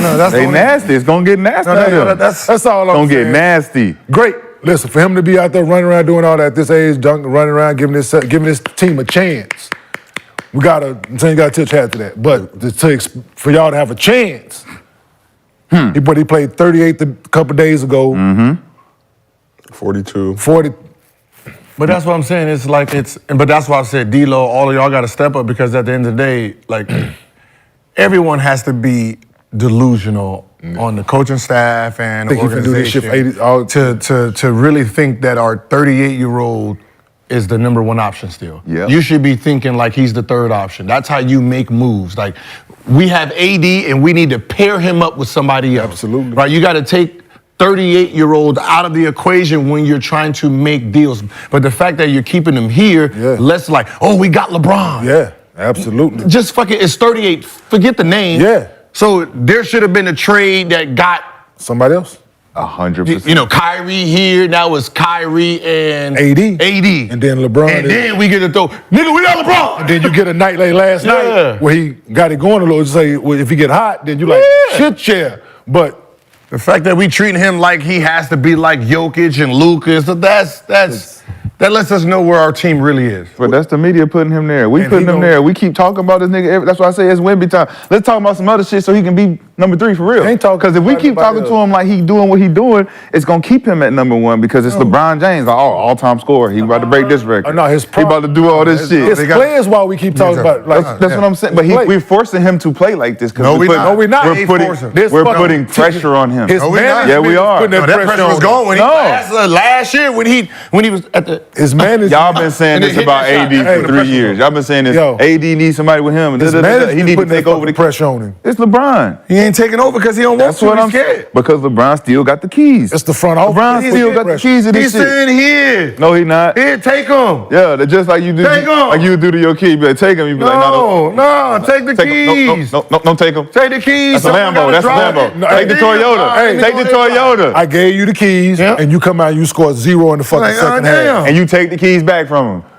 nasty. It's gonna get nasty. That's all I'm saying. Gonna get nasty. Great. Listen, for him to be out there running around doing all that at this age, dunking, running around, giving this team a chance, I'm saying you gotta touch hat to that. But for y'all to have a chance, he played 38 a couple days ago. 42. 40. But that's what I'm saying. But that's why I said, D-Lo, all of y'all got to step up because at the end of the day, like, everyone has to be delusional on the coaching staff and the organization to really think that our 38-year-old is the number one option still. Yeah. You should be thinking like he's the third option. That's how you make moves. Like, we have AD and we need to pair him up with somebody else. Absolutely. Right? You got to take 38-year-old out of the equation when you're trying to make deals. But the fact that you're keeping him here, less like, oh, we got LeBron. Yeah, absolutely. Just it's 38. Forget the name. Yeah. So there should have been a trade that got somebody else. 100%. Kyrie here. Now it's Kyrie and AD. And then LeBron. And then we get to throw, nigga, we got LeBron. And then you get a night like last night where he got it going a little. Say, well, if he get hot, then you like, shit, But the fact that we treating him like he has to be like Jokic and Luka, so that lets us know where our team really is. But that's the media putting him there. We putting him there. We keep talking about this nigga. That's why I say it's Wemby time. Let's talk about some other shit so he can be number 3 for real. Because if we keep talking to him like he doing what he doing, it's gonna keep him at number 1 because it's LeBron James, all-time scorer. He about to break this record. No, he about to do all this shit. His play is why we keep talking about. Like, that's what I'm saying. But we're forcing him to play like this. No, we're not. We're putting pressure on him. Yeah, we are. That pressure was gone when last year when he was at the. His management. Y'all been saying this about AD for 3 years. Y'all been saying this. AD needs somebody with him. He need to take over the pressure on him. It's LeBron. He ain't taking over because he don't want to. He's scared. Because LeBron still got the keys. It's the front office. LeBron still got the keys to this shit. He's saying here. No, he not. Here, take him. Yeah, they're just like you do. Take him. Like you do to your kid. You be like, take him. You be like, no, take the keys. No, take him. Take the keys. That's a Lambo. That's a Lambo. Take the Toyota. Take the Toyota. I gave you the keys, and you come out and you score 0 in the fucking second half. And you take the keys back from him.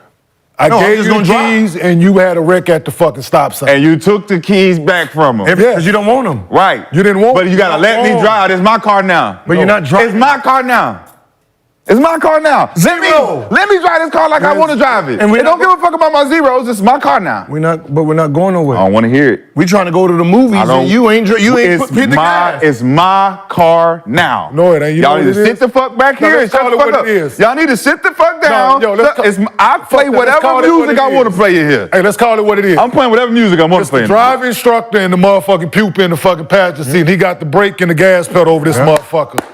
I gave you the keys, and you had a wreck at the fucking stop sign. And you took the keys back from him. Because you don't want them. Right. You didn't want them. But you got to let me drive. It's my car now. But you're not driving. It's my car now. It's my car now. Zero. Let me drive this car like I want to drive it. And we don't give a fuck about my zeros. It's my car now. We're not going nowhere. I don't want to hear it. We trying to go to the movies and you ain't hit the gas. It's my car now. No, it ain't. Y'all need to sit the fuck back here and shut the fuck up. Y'all need to sit the fuck down. I play whatever music I want to play in here. Hey, let's call it what it is. I'm playing whatever music I want to play. The driver instructor and the motherfucking pupa in the fucking passenger seat. He got the brake and the gas pedal over this motherfucker.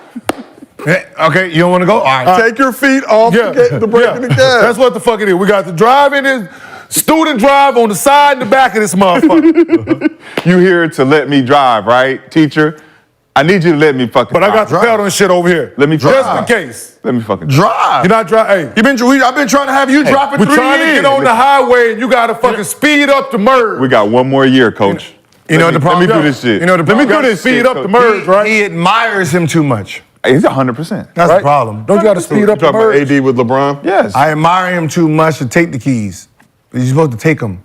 Okay, you don't want to go? All right. Take your feet off the brake and the gas. That's what the fuck it is. We got the driving and student drive on the side and the back of this motherfucker. You here to let me drive, right, teacher? I need you to let me fucking But I got the pedal and shit over here. Let me drive. Just in case. Let me fucking drive. You're not driving. Hey, I've been trying to have you drop it 3 years. We're trying to get on the highway and you got to fucking speed up the merge. We got one more year, coach. You know what the problem? Let me do this shit. You know the problem? Let me do this speed up the merge, right? He admires him too much. He's 100%. That's the problem. Don't you got to speed up the Talking about merge? AD with LeBron? Yes. I admire him too much to take the keys. You're supposed to take them.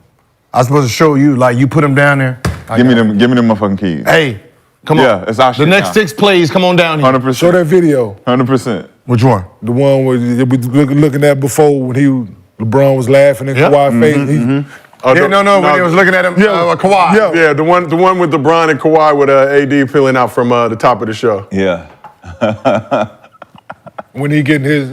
I'm supposed to show you, like, you put them down there. Give me them motherfucking keys. Hey, come on. Yeah, it's our shit The next now. 6 plays, come on down here. 100%. Show that video. 100%. Which one? The one where we looking at before when LeBron was laughing in Kawhi's face. Oh, when he was looking at him, Kawhi. Yeah, the one with LeBron and Kawhi with AD peeling out from the top of the show. Yeah. When he getting his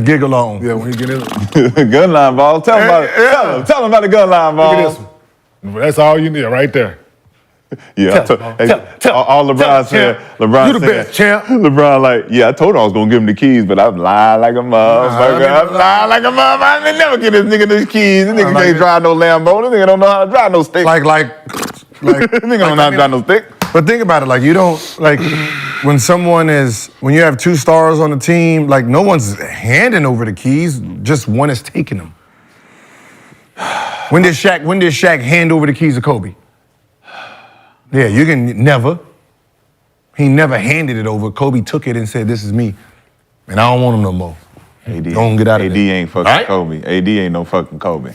giggle on. Yeah, when he getting his gun line ball. Tell him about it. Tell him about the gun line ball. Look at this one. That's all you need right there. Yeah, all LeBron said. LeBron You the best, champ. LeBron I told him I was gonna give him the keys, but I'm lying like a motherfucker. I'm lying like a motherfucker. I never get this nigga these keys. This nigga can't drive no Lambo. This nigga don't know how to drive no stick. Like, This nigga don't know how to drive no stick. But think about it, you don't, when you have 2 stars on the team, no one's handing over the keys, just one is taking them. When did Shaq hand over the keys to Kobe? Yeah, you can never. He never handed it over. Kobe took it and said, "This is me, and I don't want him no more." Don't get out of AD there. ain't fucking Kobe. AD ain't no fucking Kobe.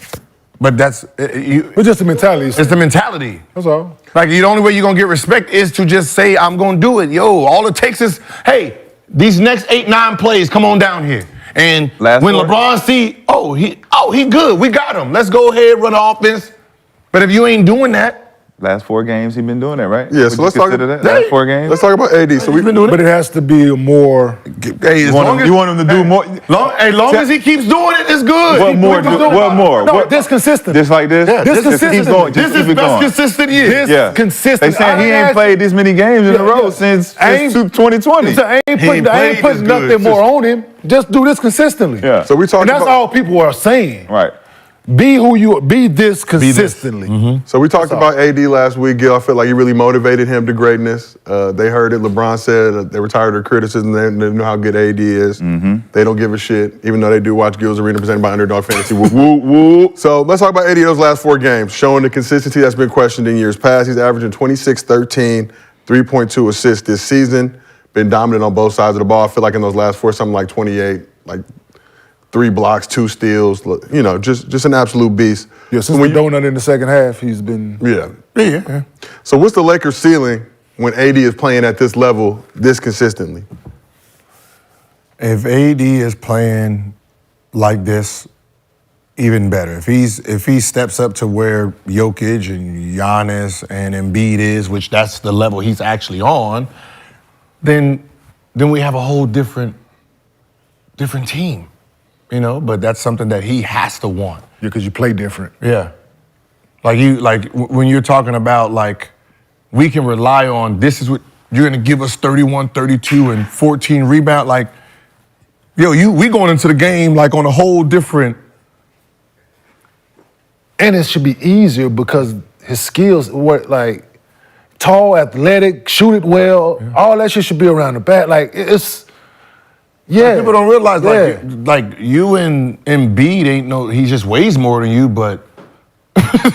But that's it's just the mentality. It's the mentality. That's all. The only way you're gonna get respect is to just say, "I'm gonna do it." Yo, all it takes is, hey, these next 8-9 plays, come on down here. And when LeBron see, he good, we got him. Let's go ahead, run the offense. But if you ain't doing that. Last 4 games, he been doing that, right? Yeah, so let's talk about that. Last 4 games. Let's talk about AD. So we've been doing it. But it has to be a more. Hey, you want him to do more? Long as he keeps doing it, it's good. What more? What more? No, this consistent. Just like this? Yeah, this consistent. Keep going. This is best consistent year. This consistent. They saying he ain't played this many games in a row since 2020. I ain't putting nothing more on him. Just do this consistently. Yeah. So we talking And that's all people are saying. Right. Be who you are. Be this consistently. So we talked about AD last week, Gil. I feel like he really motivated him to greatness. They heard it. LeBron said they were tired of criticism. They know how good AD is. They don't give a shit, even though they do watch Gil's Arena presented by Underdog Fantasy. Woo, woo, woo. So let's talk about AD those last 4 games, showing the consistency that's been questioned in years past. He's averaging 26, 13, 3.2 assists this season. Been dominant on both sides of the ball. I feel like in those last 4, something like 28, 3 blocks, 2 steals, just an absolute beast. Yeah, since the donut in the second half, he's been. Yeah. So what's the Lakers' ceiling when AD is playing at this level this consistently? If AD is playing like this, even better. If he steps up to where Jokic and Giannis and Embiid is, which that's the level he's actually on, then we have a whole different team. But that's something that he has to want. Yeah, because you play different. Yeah. When you're talking about, we can rely on this is what you're going to give us 31, 32, and 14 rebound. We going into the game, on a whole different. And it should be easier because his skills were, tall, athletic, shoot it well. Yeah. All that shit should be around the back. It's. Yeah. People don't realize, you and Embiid ain't he just weighs more than you, but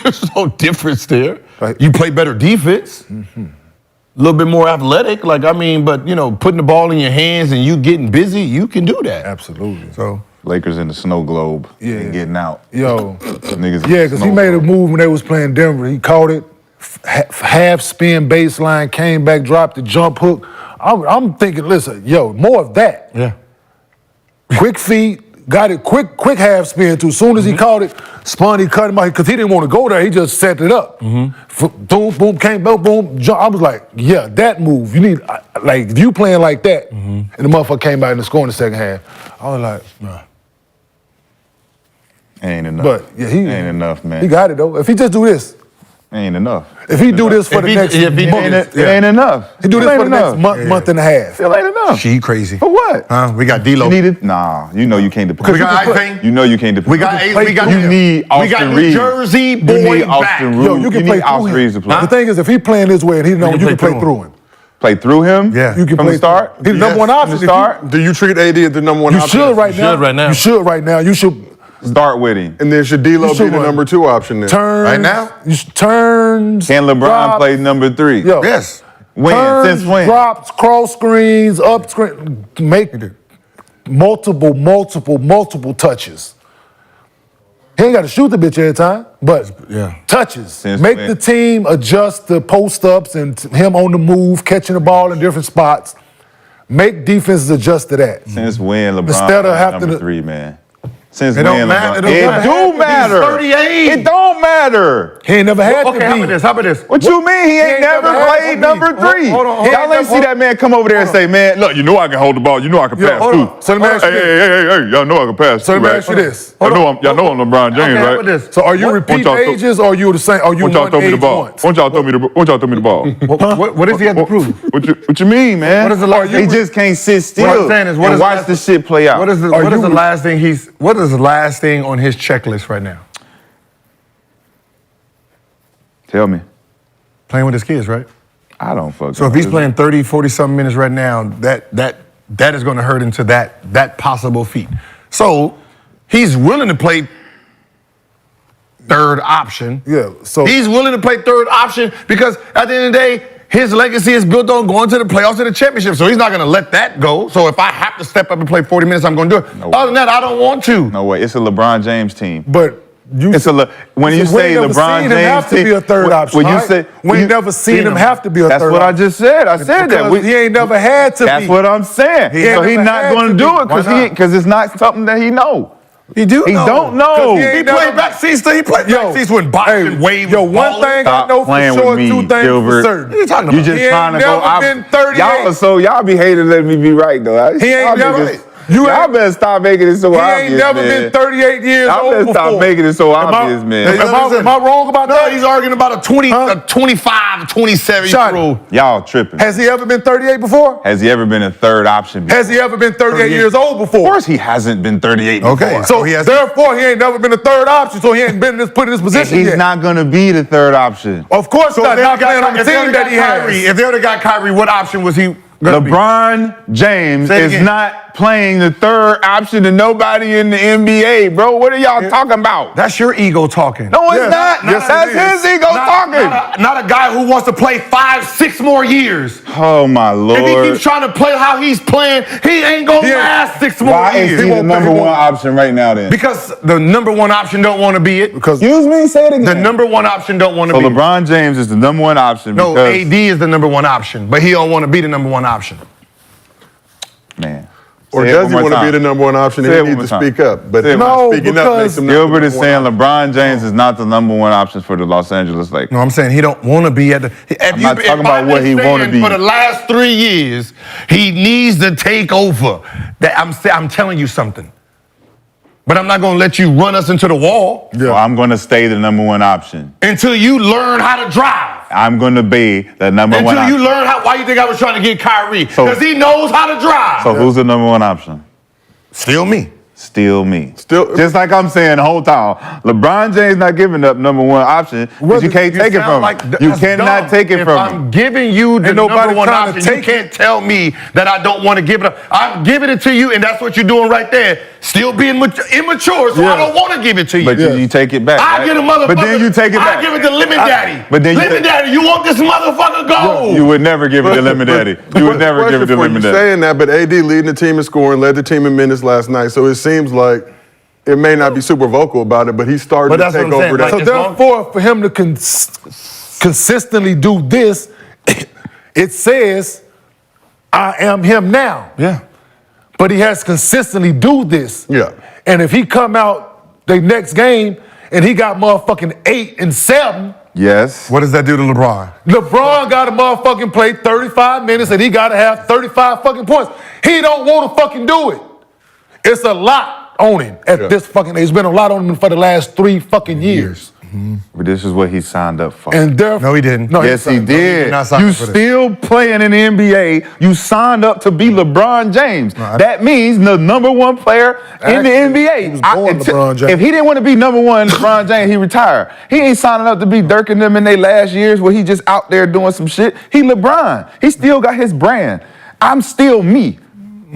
there's no difference there. Right. You play better defense, a little bit more athletic. But putting the ball in your hands and you getting busy, you can do that. Absolutely. So Lakers in the snow globe and getting out. Yo. Niggas because he made a move when they was playing Denver. He caught it, half spin baseline, came back, dropped the jump hook. I'm thinking, listen, more of that. Yeah. quick feet, got it quick half spin too. As soon as he caught it, spun, he cut him out because he didn't want to go there. He just set it up. Boom, boom, came, boom, jump. I was like, yeah, that move. You need, like, if you playing like that, and the motherfucker came out and scored in the second half, I was like, nah. Ain't enough. But yeah, ain't enough, man. He got it though. If he just do this, ain't enough. If he do this for the next month, it ain't enough. He do this for the next month and a half. Still ain't enough. She crazy. For what? Huh? We got D-Lo. You need it? Nah, you know you can't depend. We got Ithing. You know you can't depend. We got you need Austin we got New Reeves. Jersey You boy need back. Austin Yo, Reeves. you can need play Austin through Reeves to him. play. The thing is, if he playing this way and he know you can play through him. Play through him? Yeah. You can From play the start? He's the number one option. From the start? Do you treat AD as the number one You option? should right now. You should right now. You should start with him. And then should D-Lo You be should the run. number 2 option then? turns. Right now? Turns. Can LeBron drops, play number 3? Yo. Yes. When? Turns, Since when? drops, cross screens, up screen, make multiple touches. He ain't got to shoot the bitch every time, but touches. Since make when? the team adjust the post-ups and him on the move, catching the ball in different spots. Make defenses adjust to that. Since when LeBron Instead of played having number to- 3, man? Since It when don't matter. LeBron? It do matter. He's 38. It don't matter. He ain't never had Okay, to how be. about this? How about this? What you mean? He ain't never never had played to number be. 3. Hold on. Y'all ain't see that man come over there and say, man, look, you know I can hold the ball. You know I can pass hold too. on. So let me ask you Hey, y'all know I can pass So too, let me right? ask you this. Y'all know I'm LeBron James, Okay, how right? about this? So are you repeat y'all throw- ages or are you the same? Are you Won't y'all one throw me the age ball? once? Won't y'all throw me the ball? What does he have to prove? What you mean, man? What is the last- He just can't sit still What I'm saying is, what and is watch the- the shit play out. What is the last thing what is the last thing on his checklist right now? Tell me. Playing with his kids, right? I don't fucking So if he's playing 30, 40-something minutes right now, that is going to hurt into that possible feat. So he's willing to play third option. Yeah, so He's willing to play third option because at the end of the day, his legacy is built on going to the playoffs and the championship. So he's not going to let that go. So if I have to step up and play 40 minutes, I'm going to do it. Other than that, I don't want to. No way. It's a LeBron James team. But you when you say never LeBron seen James him have to be a third option. when you right? say we ain't never seen him have to be a That's third what I option. just said. I said that. Because he ain't never had to That's be. what I'm saying. He So ain't he's never not had going to to do be. it Why not? because it's not something that he know. He don't know. He He ain't played never- back seats. He played back seats when boxing wave. Yo, one thing I know for playing sure, with me, two things Gilbert. for certain. What are you talking You about? just He ain't trying to go. never been 38. Y'all be hating letting me be right though. He ain't Y'all never- niggas- you y'all ain't- better stop making it so He obvious, ain't never man. been 38 years Y'all old better before. stop making it so Am I- obvious, man. Am I wrong about No, that? he's arguing about a 25, 27-year-old. Y'all tripping. Has he ever been 38 before? Has he ever been a third option before? Has he ever been 38 years old before? Of course he hasn't been 38 before. Okay, So he has- therefore, he ain't never been a third option, so he ain't been put in this position He's yet. not going to be the third option. Of course not. Not playing on the team that he Kyrie, has. if they would have got Kyrie, what option was he gonna be? LeBron James Say it is again. not playing the third option to nobody in the NBA, bro. What are y'all talking about? That's your ego talking. No, it's Yeah. not. Yes, That's it is. his ego talking. Not a guy who wants to play 5-6 more years. Oh, my Lord. If he keeps trying to play how he's playing, he ain't gonna last 6 more Why is years. he the number one option right now then? Because the number one option don't want to be it. Excuse me, say it again. The number one option don't want to So be it. LeBron James is the number one option No, because, AD is the number one option, but he don't want to be the number one option. man. Or Say it does one he more want to be time. the number one option Say and it he one needs to more time. speak up? But Say it No, speaking up because makes him not Gilbert the is number saying one LeBron James is not the number one option for the Los Angeles Lakers. No, I'm saying he don't want to be at the. I'm not talking about what he want to be. For the last 3 years, he needs to take over. That I'm telling you something. But I'm not going to let you run us into the wall So I'm going to stay the number one option. until you learn how to drive. I'm going to be the number one Until you option. learn how. Why you think I was trying to get Kyrie? So- Because he knows how to drive. So who's the number one option? Still me. Still me. Still- Just like I'm saying the whole time. LeBron James not giving up number one option because you can't take it from him. You That's cannot dumb. take it if from I'm him. giving you the Ain't nobody number one trying to option, you take can't tell me that I don't want to give it up. I'm giving it to you, and that's what you're doing right there. Still being immature, so I don't want to give it to you. But you take it back. I right? get a motherfucker. But then you take it back. I give it to Lemon Daddy. but then you Lemon take- Daddy, you want this motherfucker go? You would never give it to Lemon Daddy. You would never give it to Lemon you Daddy. saying that, but AD leading the team in scoring, led the team in minutes last night. So it seems like it may not be super vocal about it, but he's starting But to that's what take I'm over saying, that. So like, as long- therefore, for him to consistently do this, it says, I am him now. Yeah. but he has to consistently do this. Yeah. And if he come out the next game and he got motherfucking 8 and 7, Yes. What does that do to LeBron? LeBron got to motherfucking play 35 minutes and he got to have 35 fucking points. He don't want to fucking do it. It's a lot on him at this fucking age. It's been a lot on him for the last 3 fucking years. But this is what he signed up for. And No, he didn't. No, yes, he did. not signed You up for this. still playing in the NBA. You signed up to be LeBron James. That means the number 1 player in the NBA. he was born LeBron James. If he didn't want to be number 1 LeBron James, he retired. He ain't signing up to be Dirk and them in their last years where he just out there doing some shit. He LeBron. He still got his brand. I'm still me.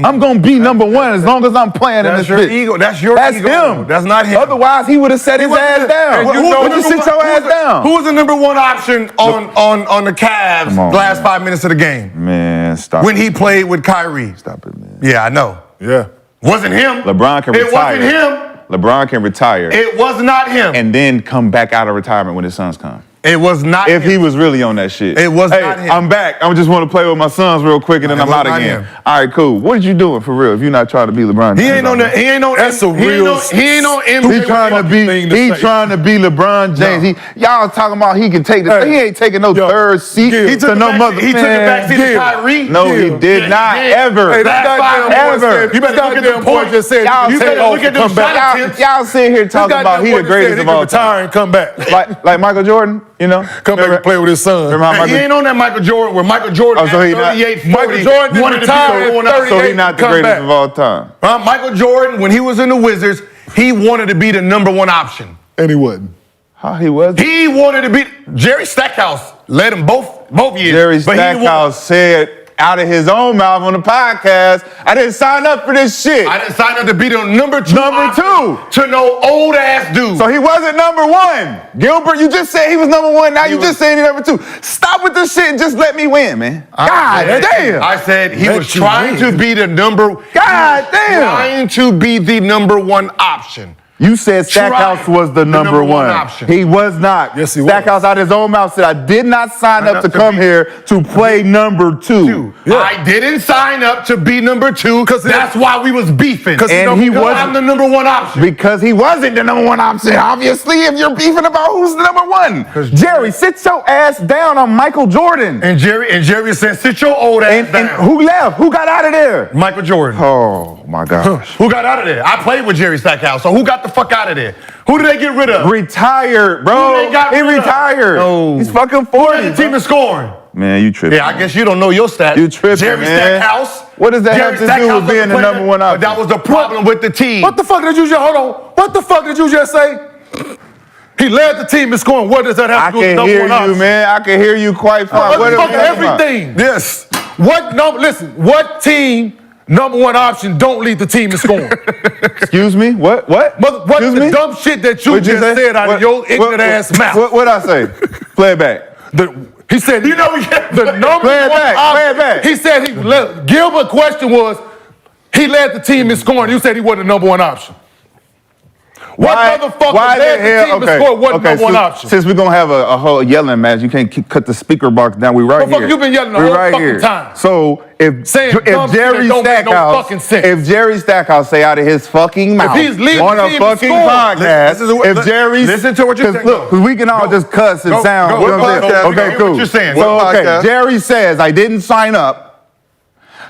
I'm gonna be number 1 as long as I'm playing in this your bitch. ego. That's your That's ego. him. That's not him. Otherwise, he would have set his ass down. And Would you sit your ass down? Who was the number 1 option on the Cavs Come on, last man. 5 minutes of the game? Man, stop When it. he played with Kyrie. Stop it, man. Yeah, I know. Yeah. Wasn't him. LeBron can It retire. wasn't him. LeBron can retire It was not him. and then come back out of retirement when his sons come. It was not If him. he was really on that shit. It was hey, not him. I'm back. I just want to play with my sons real quick and then It I'm was out not again. him. All right, cool. What are you doing for real if you're not trying to be LeBron James? He ain't on that. He ain't on. That's a he ain't real on- He ain't on He MJ. trying to be. thing to He say. trying to be LeBron James. Y'all talking about he can take the. Hey, he ain't taking no yo, third seat Gil. to He took no the mother. back- he took the back seat to Gil. Kyrie. No, he Gil. did Yeah, not he did. ever. Hey, that goddamn boy Ever. said, You better look at goddamn the boy point. just said, Y'all you take take off off look at and them come back. shot Y'all, attempts. y'all sitting here talking about he the greatest of all retire time. and come back. Like Michael Jordan, you know? Come back and play with his son. Remember how He Michael ain't on that Michael Jordan where Michael Jordan Oh, so he at not- 38, 40, Michael Jordan wanted to be retired the one at up. 38. So he not the come greatest back. of all time. Michael Jordan, when he was in the Wizards, he wanted to be the number 1 option. And he wasn't. How he was? He wanted to be Jerry Stackhouse. Led him both years. Jerry but he Stackhouse said out of his own mouth on the podcast, I didn't sign up for this shit. I didn't sign up to be the number 2 Number option 2. to no old ass dude. So he wasn't number 1. Gilbert, you just said he was number 1. Now you just saying he number 2. Stop with this shit and just let me win, man. God damn. I said he Let was you trying win. to be the number. God damn. Trying to be the number 1 option. You said Stackhouse Try was the number 1. option. He was not. Yes, he was. Stackhouse out of his own mouth said, I did not sign up to come here to play number 2. Yeah. I didn't sign up to be number 2 because that's why we was beefing. And he wasn't- I'm the number 1 option. Because he wasn't the number 1 option, obviously, if you're beefing about who's the number 1. Jerry, sit your ass down on Michael Jordan. And Jerry said, sit your old ass And down. who left? Who got out of there? Michael Jordan. Oh, my gosh. Who got out of there? I played with Jerry Stackhouse, so who got the fuck out of there? Who did they get rid of? Retired, Who bro. they got He rid of? retired. No. He's fucking Who 40. led the team in scoring? Man, you tripping. Yeah, I guess you don't know your stats. You tripping, Jerry man. Stackhouse. What does that Jerry have to do Stackhouse with being the was number 1 option? That was the problem with the team. What the fuck did you just, hold on. What the fuck did you just say? He led the team in scoring. What does that have I to do with can number hear 1 you, option? man. I can hear you quite fine. What the fuck are we talking about? everything? Yes. What team number 1 option don't lead the team in scoring? Excuse me? What? What's Excuse the me? dumb shit that you What'd just say? said out of What- your ignorant ass mouth? What'd I say? Play it back. He said, You know we get the number Play it 1 back, option. play it back. He said Gilbert's question was, he led the team in scoring. You said he wasn't the number 1 option. What motherfucker led the team in scoring wasn't number 1 option? Since we're gonna have a whole yelling match, you can't cut the speaker box down. We right Motherfucker, here. you been yelling the We whole right fucking here. time. So if Saying dumb shit Jerry that don't make no Stackhouse, fucking sense. if Jerry Stackhouse say out of his fucking mouth he's leading on the a team in fucking scoring. podcast, if Jerry, listen to what you're saying. Look, because we can all just cuss and sound. go, you know what I'm go, saying? go, Okay, go, cool. what you're saying. So What okay, podcast? Jerry says I didn't sign up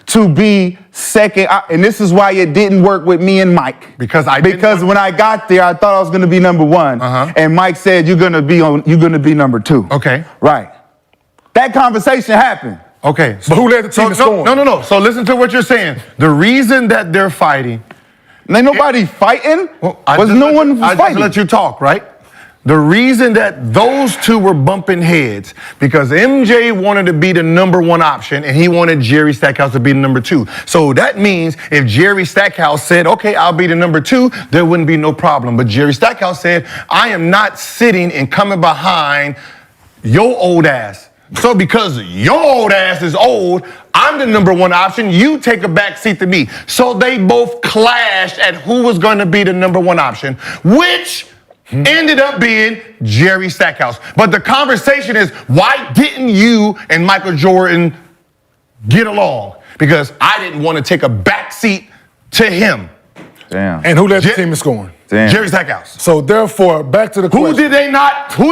to be second, and this is why it didn't work with me and Mike. Because when I got there, I thought I was going to be number 1, and Mike said you're going to be number 2. Okay. Right. That conversation happened. Okay. But who led the team in scoring? No. So listen to what you're saying. The reason that they're fighting. Ain't nobody fighting. I just let you talk, right? The reason that those two were bumping heads, because MJ wanted to be the number 1 option and he wanted Jerry Stackhouse to be the number 2. So that means if Jerry Stackhouse said, okay, I'll be the number 2, there wouldn't be no problem. But Jerry Stackhouse said, I am not sitting and coming behind your old ass. So because your old ass is old, I'm the number 1 option. You take a back seat to me. So they both clashed at who was going to be the number 1 option, which ended up being Jerry Stackhouse. But the conversation is, why didn't you and Michael Jordan get along? Because I didn't want to take a back seat to him. Damn. And who led the team in scoring? Damn. Jerry Stackhouse. So therefore, back to the question. Who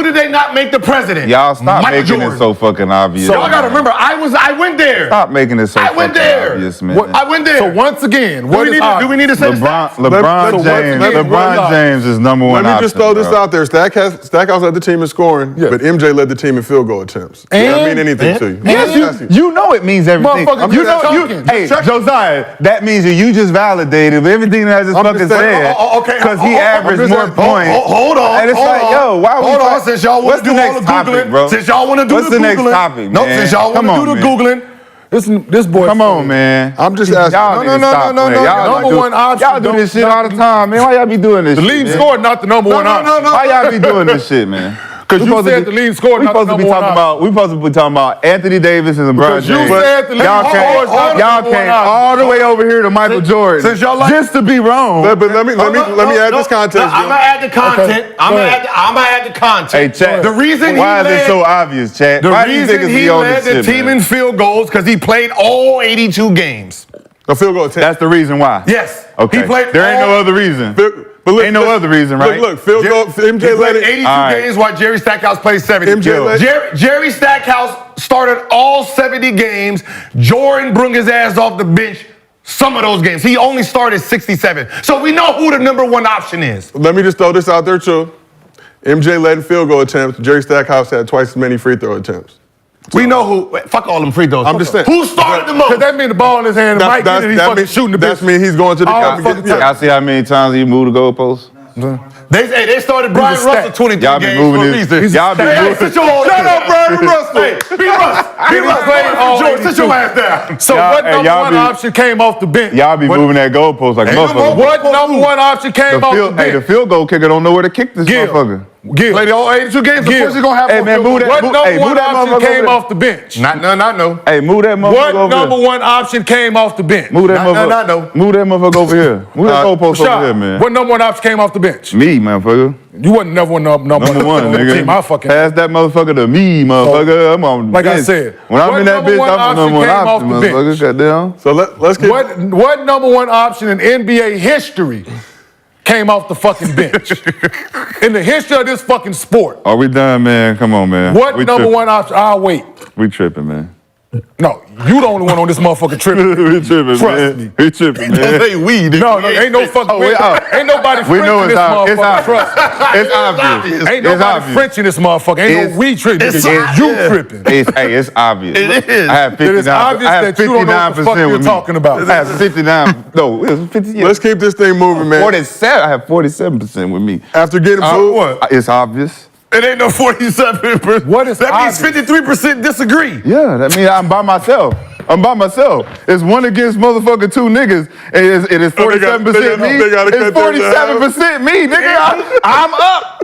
did they not make the president? Y'all stop Michael making Jordan. it so fucking obvious. So Y'all gotta remember, I went there. Stop making it so I went fucking there. obvious, man. I went there. So once again, do we need to say LeBron James is number one Let me just option, throw this bro. out there. Stackhouse led the team in scoring, but MJ led the team in field goal attempts. Does that mean anything to you? Yes, you know it means everything. Motherfucker, You know, talking. hey, Josiah, that means that you just validated everything that I just fucking said. Because he averaged more points. Hold on. And it's like, yo, why hold on, since y'all want to do all the Googling. bro? Since y'all want to do What's the the Googling. next topic, No, man? since y'all want to do the Googling. This boy. Come on, man. I'm just asking. Y'all need to stop playing. Y'all Number one option. Y'all do this shit all the time, man. Why y'all be doing this The shit, leading man? scorer, not the number one option. Why y'all be doing this shit, man? Because you said the leading scorer, We not the supposed to be number one talking option. about. We supposed to be talking about Anthony Davis and LeBron Because you James. said the leading Y'all scorer came, is not the y'all number one came option. all the way over here to Michael Jordan. Since y'all like- just to be wrong. But let me add this context. I'm gonna add the content. I'm gonna add the content. Hey, Chad. The reason why he is it led, so obvious, Chad? the Why do you think reason it's he be on led this the shit, team man? in field goals because he played all 82 games. A field goal attempt. That's the reason why. Yes. Okay. He played There ain't all- no other reason. But look, Ain't no other reason, right? Look, field goal. He MJ led played it. 82 All right. games while Jerry Stackhouse played 70. MJ led- Jerry Stackhouse started all 70 games. Jordan brung his ass off the bench some of those games. He only started 67. So we know who the number one option is. Let me just throw this out there too. MJ led in field goal attempts. Jerry Stackhouse had twice as many free throw attempts. We know who. Fuck all them free throws. I'm just saying. Who started the most? Because that mean the ball in his hand and Mike get it, he's fucking shooting the bitch. That means he's going to the All cup. fucking Yeah. Y'all see how many times he moved the goalposts? They started Brian He's a Russell stat. 23 Y'all be games moving for a this. reason. Y'all be Hey, moving. sit your old Shut up, Brian Russell. Hey, be Russ. Be Russ. played all George, sit your ass down. So Y'all- what hey, number y'all one be- option came off the bench? Y'all be moving that goalpost like a motherfucker. What number one option came off the Hey, the bench? field goal kicker don't know where to kick this Gil. motherfucker. Gil. Played all 82 games. Of Gil. course he's gonna have Hey, more man, field move goals. that- What move- number hey, one move that option motherfucker came over there. off the bench? Not none I know. Hey, move that motherfucker What over number here. one option came off the bench? Move that Not none I motherfucker. know. Move that motherfucker over here. Move that goalpost over here, Rashad, man. what number one option came off the bench? Me, motherfucker. You wasn't number one Number one, on the nigga. team. I fucking Pass that motherfucker to me, motherfucker. I'm on Like I bench. said, When I'm what in that number bitch, one I'm the option number one came off option, the bench? motherfucker. Goddamn. So let's keep. What number one option in NBA history came off the fucking bench? In the history of this fucking sport. Are we done, man? Come on, man. What We number tripping. one option? I'll wait. We tripping, man. No, you the only one on this motherfucking trip. We tripping, Trust man. me. We tripping, man. Hey, we. No, ain't no fucking. Ain't nobody We know Frenching it's this obvious. It's motherfucker. obvious. Trust me. It's obvious. Ain't It's nobody obvious. Frenching this motherfucker. Ain't It's- no we tripping. it's You obvious. tripping. It's obvious. It is. I have 59. It is obvious I have that you don't know what the fuck 59% you're with me. talking about. I have 59. No, it was 50. Let's keep this thing moving, man. 47. I have 47% with me. After getting booed, What? It's obvious. It ain't no 47%. What is that means obvious? 53% disagree. Yeah, that means I'm by myself. I'm by myself. It's one against motherfucking two niggas. And it is 47% me. they gotta It's cut theirs down. 47% me, nigga. I'm up.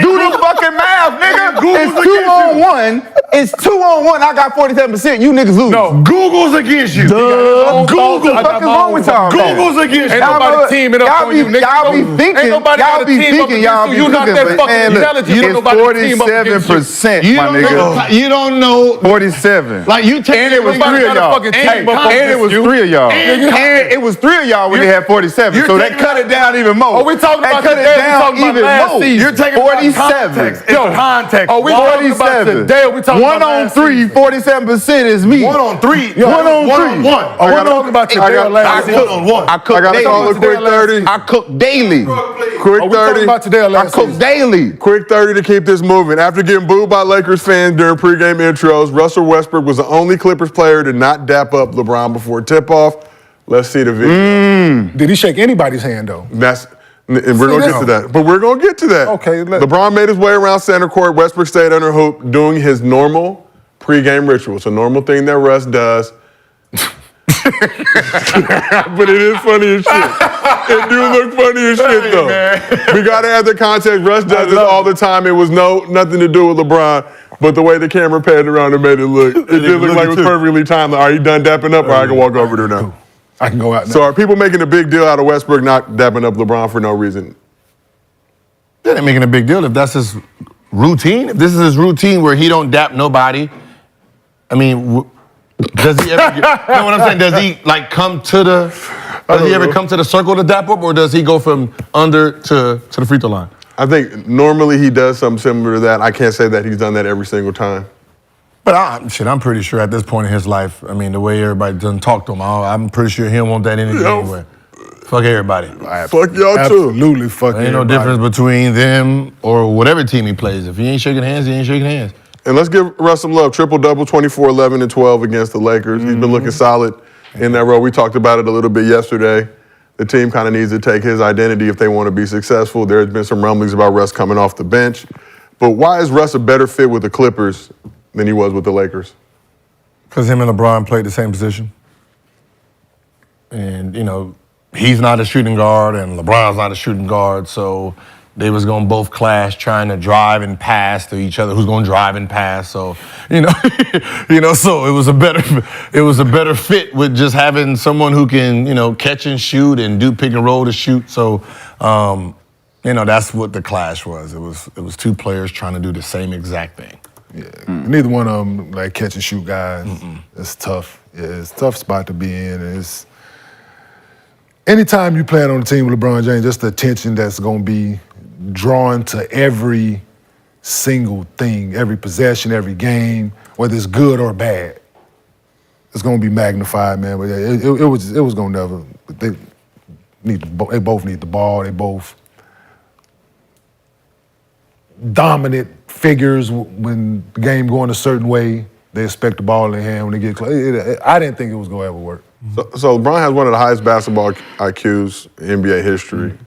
Do the fucking math, nigga. Google's It's 2 on 1. It's 2 on 1. I got 47%. You niggas lose. No. Google's against you. Google. What the fuck is wrong with y'all? man? Google's against Ain't you. nobody teaming up y'all on be, you, nigga. Y'all be Ain't thinking, nobody y'all got be a team up thinking, y'all against be you. You not thinking, that but fucking man, look, intelligent. You don't it's nobody team up against you. 47%, You my don't nigga. know. You don't know. 47. Like you take And it was Nobody 3 of got a y'all. fucking Hey, team up and it against was you. 3 of y'all. And- And it was 3 of y'all when they had 47. you're So that taking cut out- it down even more. Oh, we talking That about cut today, it we down talking about even last more. season. You're taking about 47. context. It's context. Oh, we talking about 47. today. We talking 1 about on last 3, season. 47% is me. 1 on 3. One on three. 1 on 1. Oh, we're talking about today or last season. 1 on 1. I cook I got to daily. call a quick 30. I cook daily. Quick Oh, we talking 30. about today or I last cook season. daily. Quick 30 to keep this moving. After getting booed by Lakers fans during pregame intros, Russell Westbrook was the only Clippers player to not dap up LeBron before tip-off. Let's see the video. Did he shake anybody's hand though? And we're going to get to that. But we're going to get to that. Okay, LeBron made his way around center court. Westbrook stayed under hoop doing his normal pregame ritual. It's a normal thing that Russ does. But it is funny as shit. It do look funny as shit, though. We got to add the context. Russ does this all the time. It was nothing to do with LeBron. But the way the camera panned around and made it look, it did look like it was perfectly timed. Like, are you done dapping up or I can walk over there now? I can go out now. So are people making a big deal out of Westbrook not dapping up LeBron for no reason? That ain't making a big deal if that's his routine. If this is his routine where he don't dap nobody, I mean, does he ever? You know what I'm saying? Does he like come to the Does he ever come to the circle to dap up, or does he go from under to the free throw line? I think normally he does something similar to that. I can't say that he's done that every single time. But I'm pretty sure at this point in his life, I mean, the way everybody doesn't talk to him, I'm pretty sure he don't want that energy anyway. Fuck everybody. Fuck y'all too. Absolutely fuck There ain't no difference between them or whatever team he plays. If he ain't shaking hands, he ain't shaking hands. And let's give Russ some love. Triple-double, 24, 11, and 12 against the Lakers. He's been looking solid in that role. We talked about it a little bit yesterday. The team kind of needs to take his identity if they want to be successful. There's been some rumblings about Russ coming off the bench. But why is Russ a better fit with the Clippers than he was with the Lakers? Because him and LeBron played the same position. And, you know, he's not a shooting guard and LeBron's not a shooting guard, so they was gonna both clash trying to drive and pass to each other. Who's gonna drive and pass? So, you know, so it was a better fit with just having someone who can, you know, catch and shoot and do pick and roll to shoot. So, you know, that's what the clash was. It was two players trying to do the same exact thing. Yeah, neither one of them like catch and shoot guys. It's tough. Yeah, it's a tough spot to be in. It's anytime you play on a team with LeBron James, just the attention that's gonna be drawn to every single thing, every possession, every game, whether it's good or bad. It's gonna be magnified, man. But it was gonna never. They both need the ball. They both dominant figures. When the game going a certain way, they expect the ball in their hand when they get close. I didn't think it was gonna ever work. So LeBron has one of the highest basketball IQs in NBA history.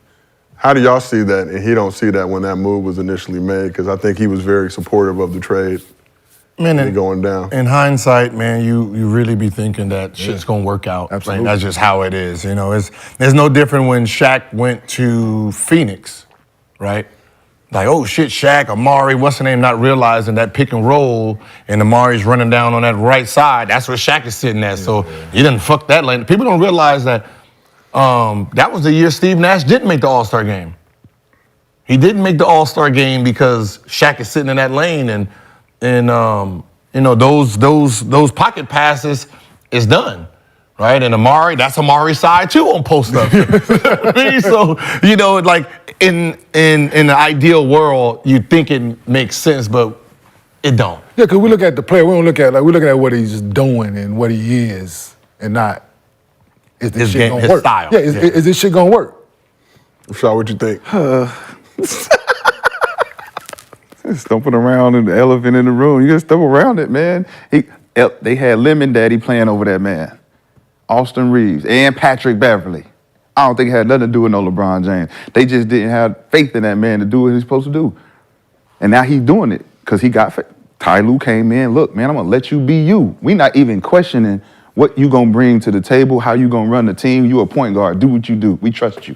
How do y'all see that? And he don't see that when that move was initially made, because I think he was very supportive of the trade. Man, going down. In hindsight, man, you really be thinking that shit's gonna work out. Absolutely. Like, that's just how it is. You know, there's no different when Shaq went to Phoenix, right? Like, oh shit, Shaq, Amari, what's the name? Not realizing that pick and roll, and Amari's running down on that right side. That's where Shaq is sitting at. So he didn't fuck that lane. People don't realize that that was the year Steve Nash didn't make the All-Star game. He didn't make the All-Star game because Shaq is sitting in that lane, and you know, those pocket passes is done, right? And Amari, that's Amari's side too on post up. So, you know, like in the ideal world, you think it makes sense, but it don't. Yeah, because we look at the player, we don't look at we're looking at what he's doing and what he is, and not is this shit gonna work? Style. Yeah, is this shit gonna work? Shaw, what you think? Stomping around in the elephant in the room. You just stomp around it, man. They had Lemon Daddy playing over that man. Austin Reeves and Patrick Beverly. I don't think it had nothing to do with no LeBron James. They just didn't have faith in that man to do what he's supposed to do. And now he's doing it because he got Ty Lue came in. Look, man, I'm going to let you be you. We not even questioning what you going to bring to the table, how you going to run the team. You a point guard. Do what you do. We trust you.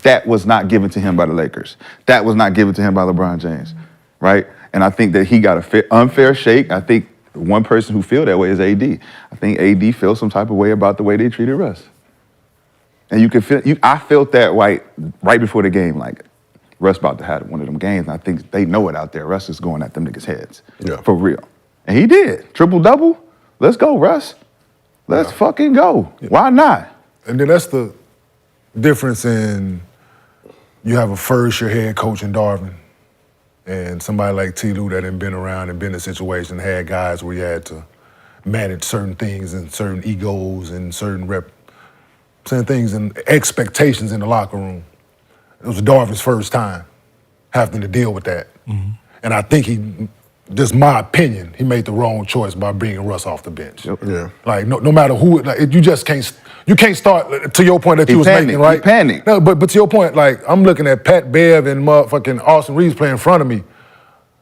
That was not given to him by the Lakers. That was not given to him by LeBron James, right? And I think that he got an unfair shake. I think one person who feel that way is AD. I think AD feels some type of way about the way they treated Russ. And you can feel, I felt that right before the game, like Russ about to have one of them games. And I think they know it out there. Russ is going at them niggas' heads, for real. And he did, triple-double. Let's go, Russ. Let's fucking go. Why not? And then that's the difference in you have a first-year head coach in Darvin and somebody like T. Lue that had been around and been in a situation, had guys where you had to manage certain things and certain egos and certain things and expectations in the locker room. It was Darvin's first time having to deal with that. And I think just my opinion, he made the wrong choice by bringing Russ off the bench. Yeah. Like no matter who, like you just can't start, to your point that you was making, right? He panicked. No, but to your point, like I'm looking at Pat Bev and motherfucking Austin Reeves playing in front of me.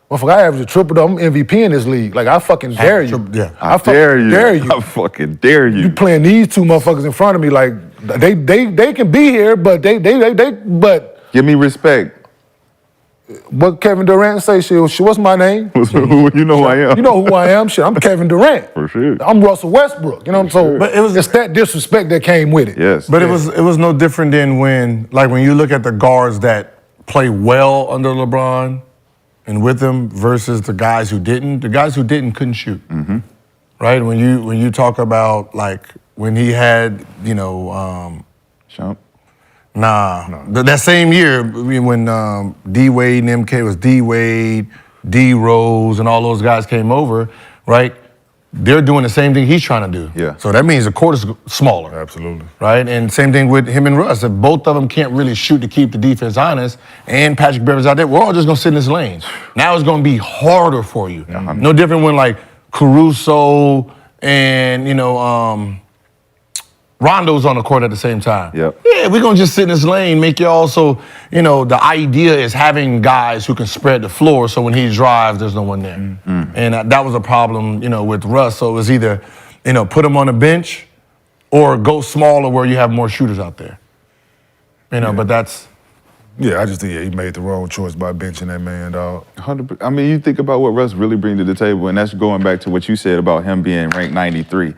Motherfucker, I average a triple-double. I'm MVP in this league. Like I fucking dare you. I dare you. I fucking dare you. You playing these two motherfuckers in front of me, like they can be here, but but give me respect. What Kevin Durant say? Shit, what's my name? You know who I am. You know who I am. Shit, I'm Kevin Durant. For sure. I'm Russell Westbrook. You know what I'm saying? But it's that disrespect that came with it. Yes. But it was no different than when you look at the guards that play well under LeBron and with him versus the guys who didn't. The guys who didn't couldn't shoot. Right? When you talk about like when he had, Shump? Nah. That same year, when D Wade and MK was D Wade, D Rose, and all those guys came over, right? They're doing the same thing he's trying to do. Yeah. So that means the court is smaller. Absolutely. Right? And same thing with him and Russ. If both of them can't really shoot to keep the defense honest, and Patrick Beverly's out there, we're all just gonna sit in this lane. Now it's gonna be harder for you. No different when like Caruso and Rondo's on the court at the same time. Yep. Yeah, we're gonna just sit in this lane, make y'all so, the idea is having guys who can spread the floor so when he drives, there's no one there. And that was a problem, with Russ. So it was either, put him on the bench or go smaller where you have more shooters out there. But that's... Yeah, I just think he made the wrong choice by benching that man, dog. 100%. I mean, you think about what Russ really brings to the table, and that's going back to what you said about him being ranked 93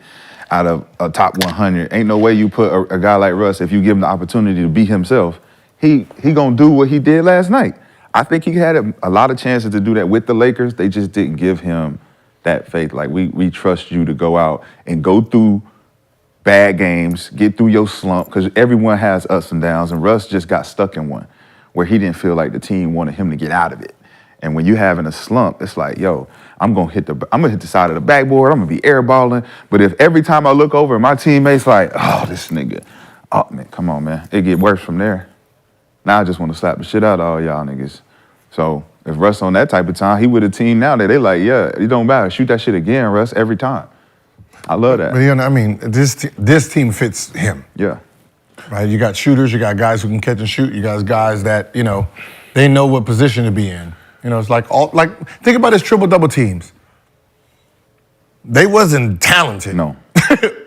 out of a top 100. Ain't no way you put a guy like Russ, if you give him the opportunity to be himself, he gonna do what he did last night. I think he had a lot of chances to do that with the Lakers. They just didn't give him that faith. Like, we trust you to go out and go through bad games, get through your slump, because everyone has ups and downs, and Russ just got stuck in one where he didn't feel like the team wanted him to get out of it. And when you having a slump, it's like, yo, I'm gonna hit the side of the backboard, I'm gonna be airballing. But if every time I look over, my teammates like, oh, this nigga, oh man, come on, man. It get worse from there. Now I just wanna slap the shit out of all y'all niggas. So if Russ on that type of time, he with a team now that they like, yeah, it don't matter. Shoot that shit again, Russ, every time. I love that. But this team fits him. Yeah. Right? You got shooters, you got guys who can catch and shoot, you got guys that, they know what position to be in. It's like think about his triple-double teams. They wasn't talented. No.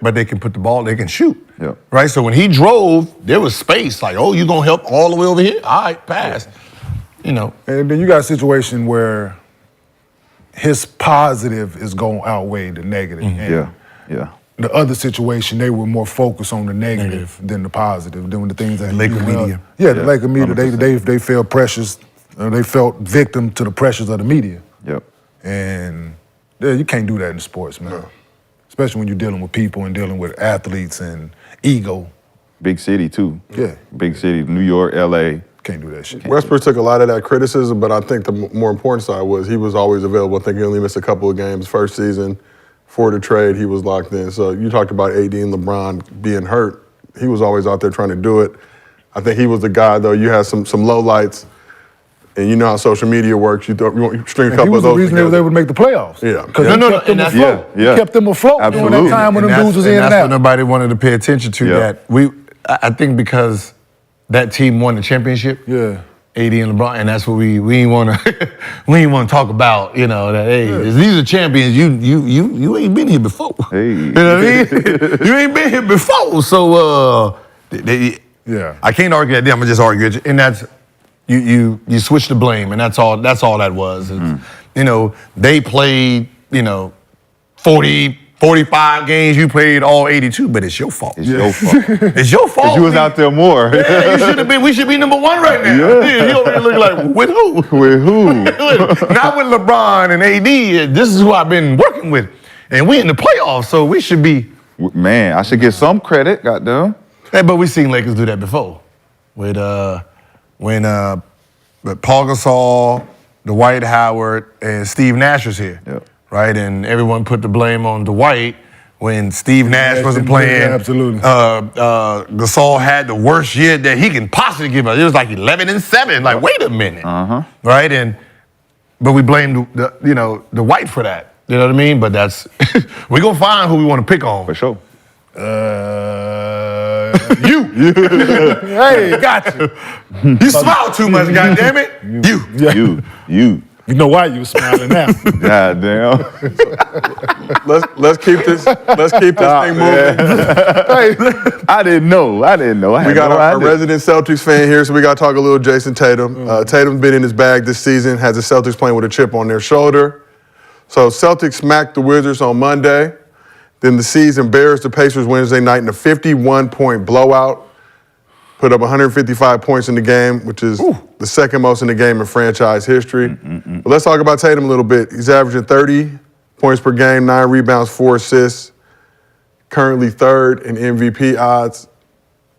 But they can put the ball, they can shoot. Yep. Right? So when he drove, there was space. Like, oh, you gonna help all the way over here? All right, pass. And then you got a situation where his positive is gonna outweigh the negative. And Yeah. the other situation, they were more focused on the negative than the positive, doing the things that Laker media. Yeah, the Laker media. They felt precious. They felt victim to the pressures of the media. Yep. And you can't do that in sports, man. No. Especially when you're dealing with people and dealing with athletes and ego. Big city too. Yeah. Big city, New York, LA. Can't do that shit. Westbrook took a lot of that criticism, but I think the more important side was he was always available. I think he only missed a couple of games first season. For the trade, he was locked in. So you talked about AD and LeBron being hurt. He was always out there trying to do it. I think he was the guy, though. You had some low lights, and you know how social media works. You string a couple of those together. He was the reason they was able to make the playoffs. Yeah. Because he kept them afloat. Yeah. He kept them afloat during that time when them dudes was in and that's out. what nobody wanted to pay attention to. Yeah. I think because that team won the championship. Yeah. AD and LeBron, and that's what we ain't want to talk about. That these are champions. You ain't been here before. Hey. You know what I mean? You ain't been here before. So I can't argue that. I'm gonna just argue it, and that's you switch the blame, and that's all that was. They played 40. 45 games, you played all 82, but it's your fault. It's your fault. It's your fault. 'Cause you was out there more. Yeah, you should have been. We should be number one right now. Yeah. He over here looking like, with who? With who? Not with LeBron and AD. This is who I've been working with. And we in the playoffs, so we should be. Man, I should get some credit, goddamn. Hey, but we've seen Lakers do that before. With when Paul Gasol, Dwight Howard, and Steve Nash was here. Yep. Right, and everyone put the blame on Dwight when Steve Nash wasn't playing. Yeah, absolutely. Gasol had the worst year that he can possibly give us. It was like 11-7. Like, wait a minute, right? But we blamed the White for that. You know what I mean? But that's we gonna find who we want to pick on for sure. You. Hey, got you. You smile too much, goddammit. You. You know why you were smiling now? God damn. Let's keep this thing moving. I didn't know. We got our resident Celtics fan here, so we got to talk a little Jason Tatum. Tatum's been in his bag this season, has the Celtics playing with a chip on their shoulder. So Celtics smacked the Wizards on Monday. Then the season bears the Pacers Wednesday night in a 51-point blowout. Put up 155 points in the game, which is the second most in the game in franchise history. But let's talk about Tatum a little bit. He's averaging 30 points per game, 9 rebounds, 4 assists. Currently third in MVP odds.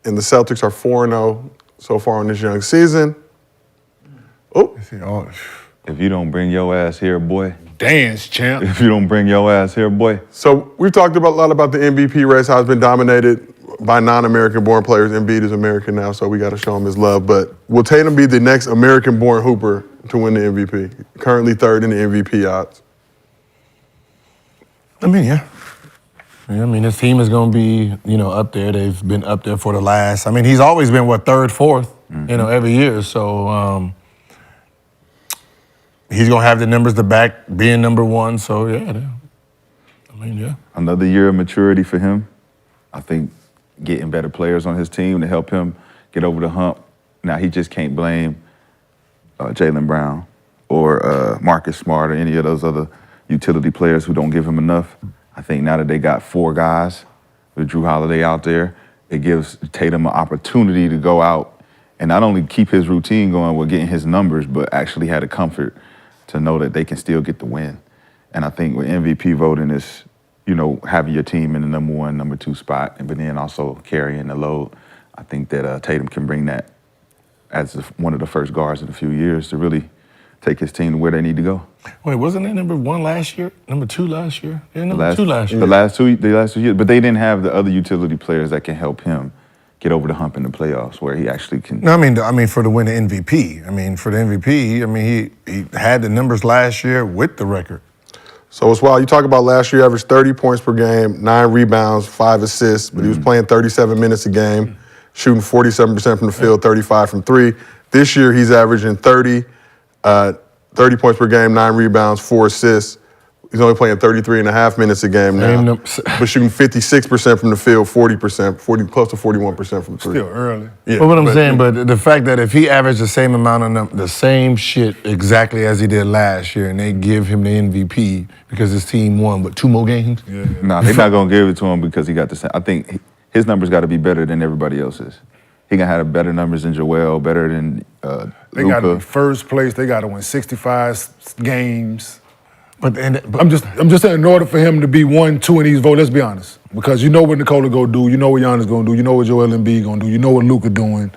and the Celtics are 4-0 so far in this young season. Oh. If you don't bring your ass here, boy. Dance, champ. If you don't bring your ass here, boy. So we've talked a lot about the MVP race, how it's been dominated by non-American-born players. Embiid is American now, so we got to show him his love. But will Tatum be the next American-born hooper to win the MVP? Currently third in the MVP odds. I mean, yeah. I mean, his team is going to be, up there. They've been up there for the last. I mean, he's always been, third, fourth, every year. So he's going to have the numbers to back being number one. So, yeah. I mean, yeah. Another year of maturity for him. I think getting better players on his team to help him get over the hump. Now, he just can't blame Jaylen Brown or Marcus Smart or any of those other utility players who don't give him enough. I think now that they got 4 guys with Drew Holiday out there, it gives Tatum an opportunity to go out and not only keep his routine going with getting his numbers, but actually have the comfort to know that they can still get the win. And I think with MVP voting is, having your team in the number 1, number 2 spot, but then also carrying the load. I think that Tatum can bring that as one of the first guards in a few years to really take his team to where they need to go. Wait, wasn't they number 1 last year? Number 2 last year? Yeah, number 2 last year. The last two years, but they didn't have the other utility players that can help him get over the hump in the playoffs, where he actually can. No, I mean for the win the MVP. I mean for the MVP. He had the numbers last year with the record. So it's wild. You talk about last year, averaged 30 points per game, 9 rebounds, 5 assists, but he was playing 37 minutes a game, shooting 47% from the field, 35 from 3. This year, he's averaging 30 points per game, 9 rebounds, 4 assists. He's only playing 33.5 minutes a game now, but shooting 56% from the field, 40%, close to 41% from 3. Still early. Yeah, but what I'm saying, but the fact that if he averaged the same amount of the same shit exactly as he did last year, and they give him the MVP because his team won, but 2 more games? Nah, they're not gonna give it to him because he got the same. I think his numbers got to be better than everybody else's. He gonna have better numbers than Joel, better than They got to be first place. They got to win 65 games. But I'm just saying, in order for him to be 1, 2 in these votes, let's be honest, because you know what Nikola gonna do, you know what Giannis gonna do, you know what Joel Embiid gonna do, you know what Luka doing.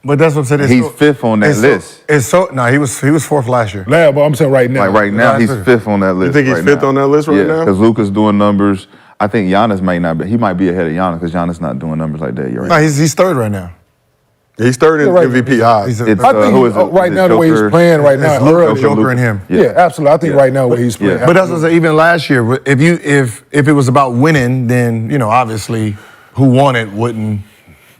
But that's what I'm saying. He's 5th on that list. He was 4th last year. But I'm saying right now. Like right now, he's 5th on that list. You think he's 5th on that list right now? Yeah, because Luka's doing numbers. I think Giannis might not be. He might be ahead of Giannis because Giannis not doing numbers like that. You're right. No, he's 3rd right now. He's 3rd in MVP odds. I think right now the way he's playing right now, It's Joker and him. Yeah, absolutely. I think right now where he's playing. But that's what I'm saying. Even last year, if it was about winning, then obviously who won it wouldn't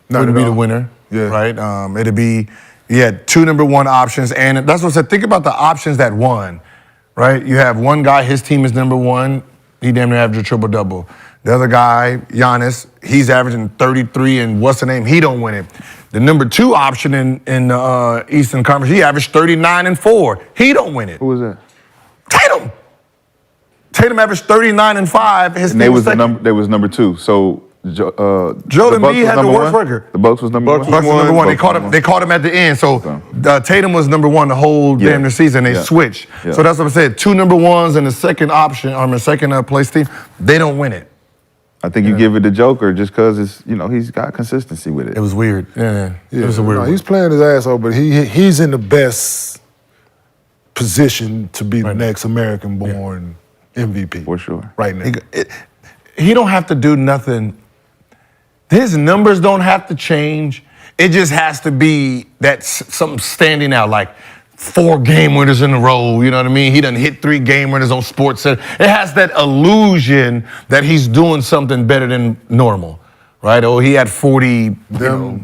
be the winner. Yeah. Right. It'd be you had 2 number 1 options, and that's what I said. Think about the options that won. Right. You have one guy. His team is number 1. He damn near averaged a triple-double. The other guy, Giannis, he's averaging 33, and what's the name? He don't win it. The number 2 option in the Eastern Conference, he averaged 39 and 4. He don't win it. Who was that? Tatum. Tatum averaged 39 and 5. His and they was number 2. So Joel Embiid had the worst record. The Bucks was number 1. Bucks was number 1. They caught him at the end. So Tatum was number 1 the whole damn near season. They switched. Yeah. So that's what I said. 2 number 1s and the second option, second place team, they don't win it. I think you give it to Joker just because it's he's got consistency with it. It was weird. Yeah. It was a weird one. He's playing his ass off, but he's in the best position to be the next American-born MVP. For sure. Right now. He don't have to do nothing. His numbers don't have to change. It just has to be that something standing out, like 4 game winners in a row, you know what I mean? He done hit 3 game winners on SportsCenter. It has that illusion that he's doing something better than normal, right? Oh, he had 40,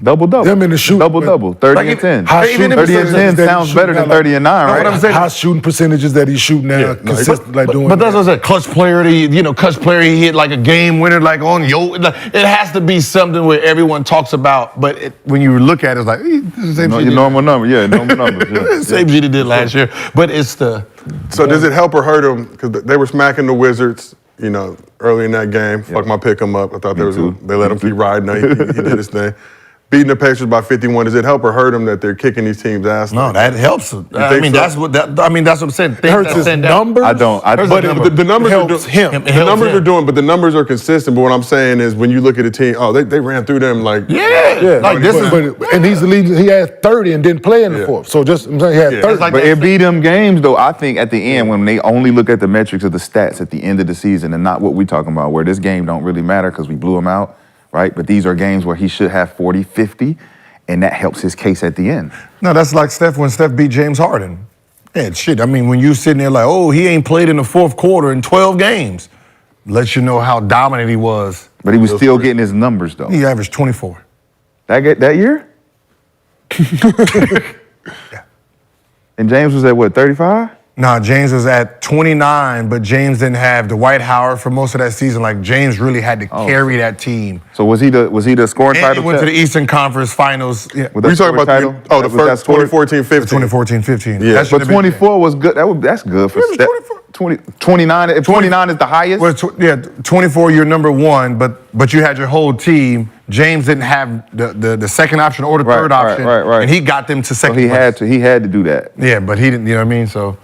double-double. Them in the shoot. Double-double, 30 and 10. 30 and 10 sounds better than 30 and 9, right? What I'm saying, high shooting percentages that he's shooting now, consistent, doing. But that's what I said. Clutch player, he hit like a game winner, like on it has to be something where everyone talks about. But when you look at it, it's like the same shit. Your normal number, normal numbers. Same shit he did last year. But it's the. So does it help or hurt him? Because they were smacking the Wizards, early in that game. Fuck my pick him up. I thought they let him keep riding. He did his thing. beating the Pacers by 51, does it help or hurt them that they're kicking these teams' ass? No, that helps. I mean, that's what I'm saying. It hurts his numbers. I don't. But the numbers helps him. The numbers are doing, but the numbers are consistent. But what I'm saying is, when you look at a team, they ran through them like like this and he's the lead. He had 30 and didn't play in the fourth. So just I'm saying he had 30. But it beat them games though. I think at the end when they only look at the metrics of the stats at the end of the season and not what we talking about, where this game don't really matter because we blew him out, right? But these are games where he should have 40, 50. And that helps his case at the end. No, that's like when Steph beat James Harden. Yeah, shit. I mean, when you sitting there like, oh, he ain't played in the fourth quarter in 12 games, lets you know how dominant he was. But he was still getting his numbers though. He averaged 24. That year? Yeah. And James was at what, 35? Nah, James was at 29, but James didn't have Dwight Howard for most of that season. Like James really had to carry that team. So was he the scoring And title? he went to the Eastern Conference Finals. Yeah. Were you talking about the first 2014-15? 2014-15. Yeah, That should But have been- 24 was good. That's good for Steph. 29. If 29 is the highest. Well, 24, you're number one, but you had your whole team. James didn't have the second option or the third option, right. and he got them to So second. he place. had to do that. Yeah, but he didn't. You know what I mean? So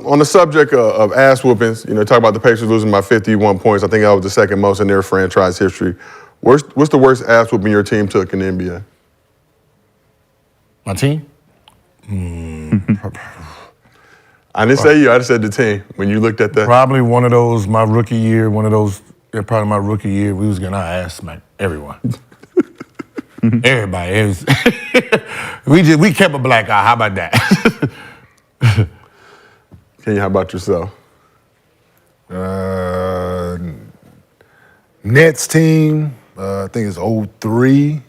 on the subject of ass whoopings, talk about the Pacers losing by 51 points. I think that was the second most in their franchise history. What's the worst ass whooping your team took in the NBA? My team? I didn't say you. I just said the team. When you looked at that, Probably one of those. My rookie year, probably my rookie year. We was getting our ass smacked. Everyone. Everybody. We kept a black eye. How about that? Kenya, how about yourself? Nets team, I think it's 03.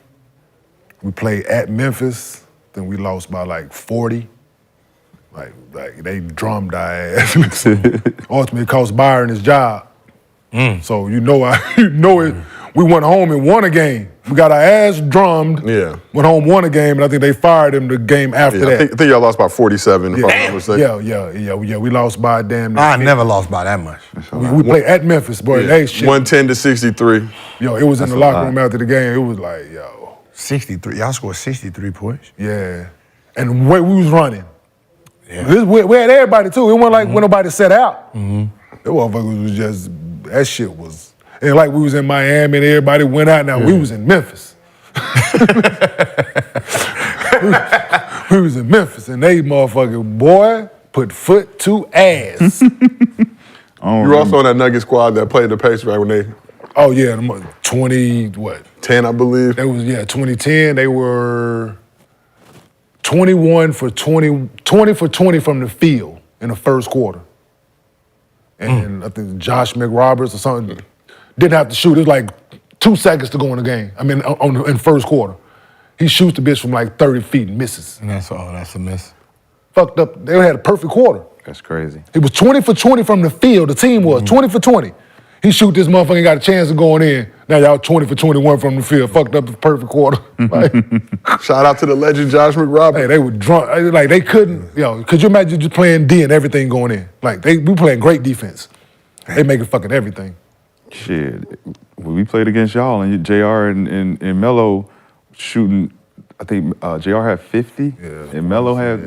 We played at Memphis. Then we lost by like 40. Like they drummed our ass. Ultimately, it cost Byron his job. So it. We went home and won a game. We got our ass drummed. Yeah. Went home, won a game, and I think they fired him the game after that. I think y'all lost by 47. If I'm not mistaken. Yeah. We lost by a damn. I never lost by that much. We played at Memphis, boy. They shit. 110-63. Yo, it was in the locker room after the game. It was like, yo. 63. Y'all scored 63 points. Yeah. And the way we was running. Yeah. We had everybody too. It wasn't like when nobody set out. The motherfuckers was just, that shit was, and like we was in Miami and everybody went out. Now we was in Memphis. we was in Memphis and they motherfucking boy put foot to ass. You were also on that Nugget squad that played the Pacers right when they. Oh yeah, 10 I believe. They was 2010. They were 20 for 20 from the field in the first quarter. And I think Josh McRoberts or something didn't have to shoot. It was like 2 seconds to go in the game. I mean, in the first quarter. He shoots the bitch from like 30 feet and misses. And that's a miss. Fucked up. They had a perfect quarter. That's crazy. He was 20 for 20 from the field. The team was 20 for 20. He shoot this motherfucker and got a chance of going in. Now y'all 20 for 21 from the field. Fucked up the perfect quarter. Like, shout out to the legend Josh McRoberts. Hey, they were drunk. Like they couldn't, could you imagine just playing D and everything going in? Like we playing great defense. They making fucking everything. Shit. When we played against y'all and JR and Melo shooting, I think JR had 50 and Melo had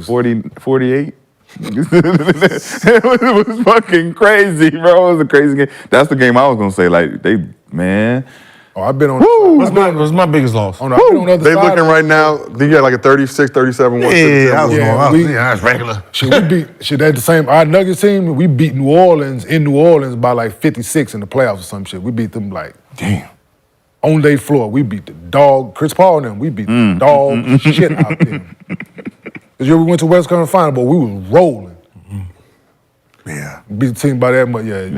48. It was fucking crazy, bro. It was a crazy game. That's the game I was gonna say. Like man. Oh, I've been on. What's my biggest loss? I've been on the other They side looking right now. They got like a 36, 37, 157. That's regular. That's the same. Our Nuggets team, we beat New Orleans in New Orleans by like 56 in the playoffs or some shit. We beat them like on their floor. We beat the dog, Chris Paul and them. We beat the dog shit out there. Cause we went to West Conference Final, but we was rolling. Yeah. Beat the team by that much. In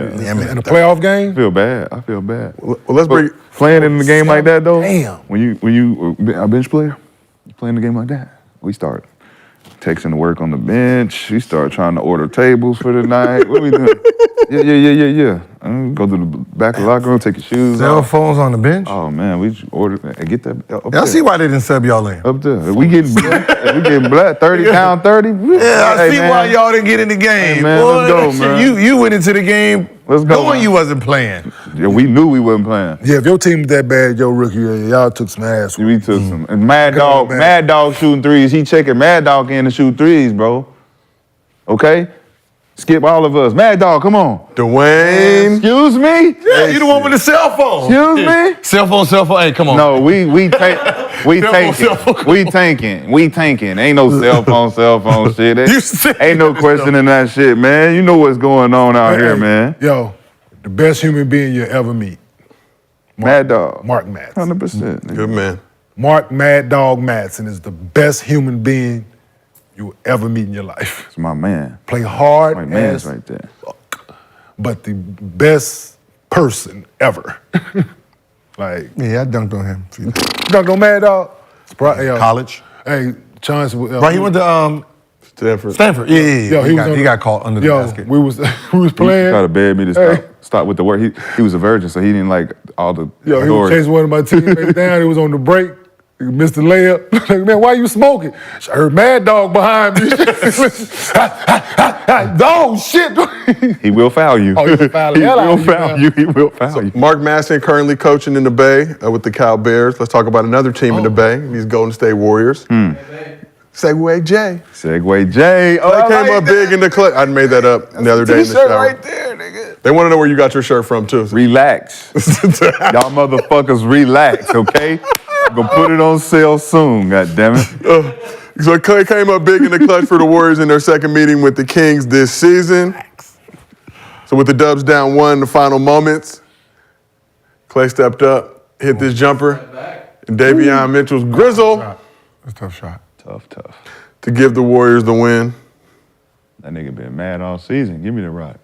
a playoff game. I feel bad. Well, let's bring playing in the game like that though. Damn. When you a bench player, you playing the game like that. We start texting to work on the bench. We start trying to order tables for the night. What are we doing? Yeah. Go to the back of the locker room, take your shoes Cell off. phones on the bench? Oh man, we ordered and get that up I there. see why they didn't sub y'all in. Up there. We getting black 30 down 30. Yeah, I see why y'all didn't get in the game. Hey, man, let's go, man. You went into the game Let's go. Knowing you wasn't playing. Yeah, we knew we wasn't playing. Yeah, if your team was that bad, your rookie year, y'all took some ass. We took some. And Mad Dog shooting threes. He checking Mad Dog in to shoot threes, bro. Okay? Skip all of us. Mad Dog, come on. Dwayne. Excuse me? Yeah, you the one with the cell phone. Excuse me? Cell phone. Hey, come on. No, we tanking. We tanking. Ain't no cell phone shit. Ain't no questioning that shit, man. You know what's going on out here, man. Yo, the best human being you'll ever meet. Mad Dog. Mark Madsen. 100%. Good man. Mark Mad Dog Madsen is the best human being you will ever meet in your life. It's my man. Play hard My man's as right there. fuck, but the best person ever. Like, Yeah, I dunked on him. dunked on Mad Dog. College. Hey, Chance. Right, he went to Stanford. Stanford. Yeah. Yo, he got caught under the basket. we was playing. He tried to beg me to Hey. stop with the work. He was a virgin, so he didn't like all the Yo, he was doors. chasing one of my teammates down. He was on the break. He missed the layup. Like, man, why you smoking? I heard Mad Dog behind me. Oh, shit. He will foul you. Oh, he will foul the hell out of you, He will foul you. Mark Madsen currently coaching in the Bay with the Cal Bears. Let's talk about another team in the Bay, these Golden State Warriors. Segway J. Segway J. Oh, They I came like up big in the clip. I made that up the other day in the T-shirt shower. right there, nigga. They want to know where you got your shirt from, too. Relax. Y'all motherfuckers relax, okay? I'm gonna put it on sale soon, goddammit. So Klay came up big in the clutch for the Warriors in their second meeting with the Kings this season. So with the Dubs down 1 in the final moments, Klay stepped up, hit this jumper, and Davion Mitchell's grizzle That's a tough shot. Tough. to give the Warriors the win. That nigga been mad all season. Give me the rock.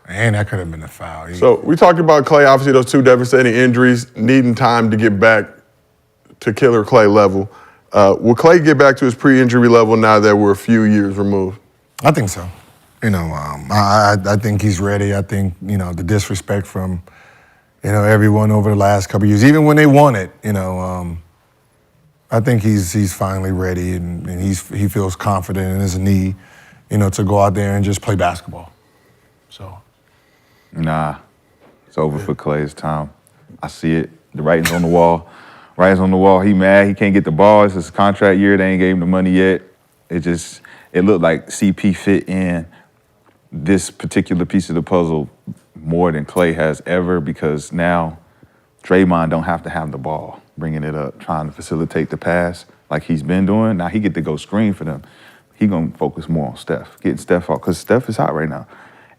And that could have been a foul. So we talked about Klay, obviously those 2 devastating injuries, needing time to get back to killer Klay level. Will Klay get back to his pre-injury level now that we're a few years removed? I think so. I think he's ready. I think, the disrespect from, everyone over the last couple of years, even when they won it, I think he's finally ready and he feels confident in his knee, to go out there and just play basketball. So. Nah, it's over for Klay. It's time. I see it. The writing's on the wall. Writing's on the wall. He mad. He can't get the ball. It's his contract year. They ain't gave him the money yet. It looked like CP fit in this particular piece of the puzzle more than Klay has ever, because now Draymond don't have to have the ball, bringing it up, trying to facilitate the pass like he's been doing. Now he get to go screen for them. He gonna focus more on Steph, getting Steph out, because Steph is hot right now.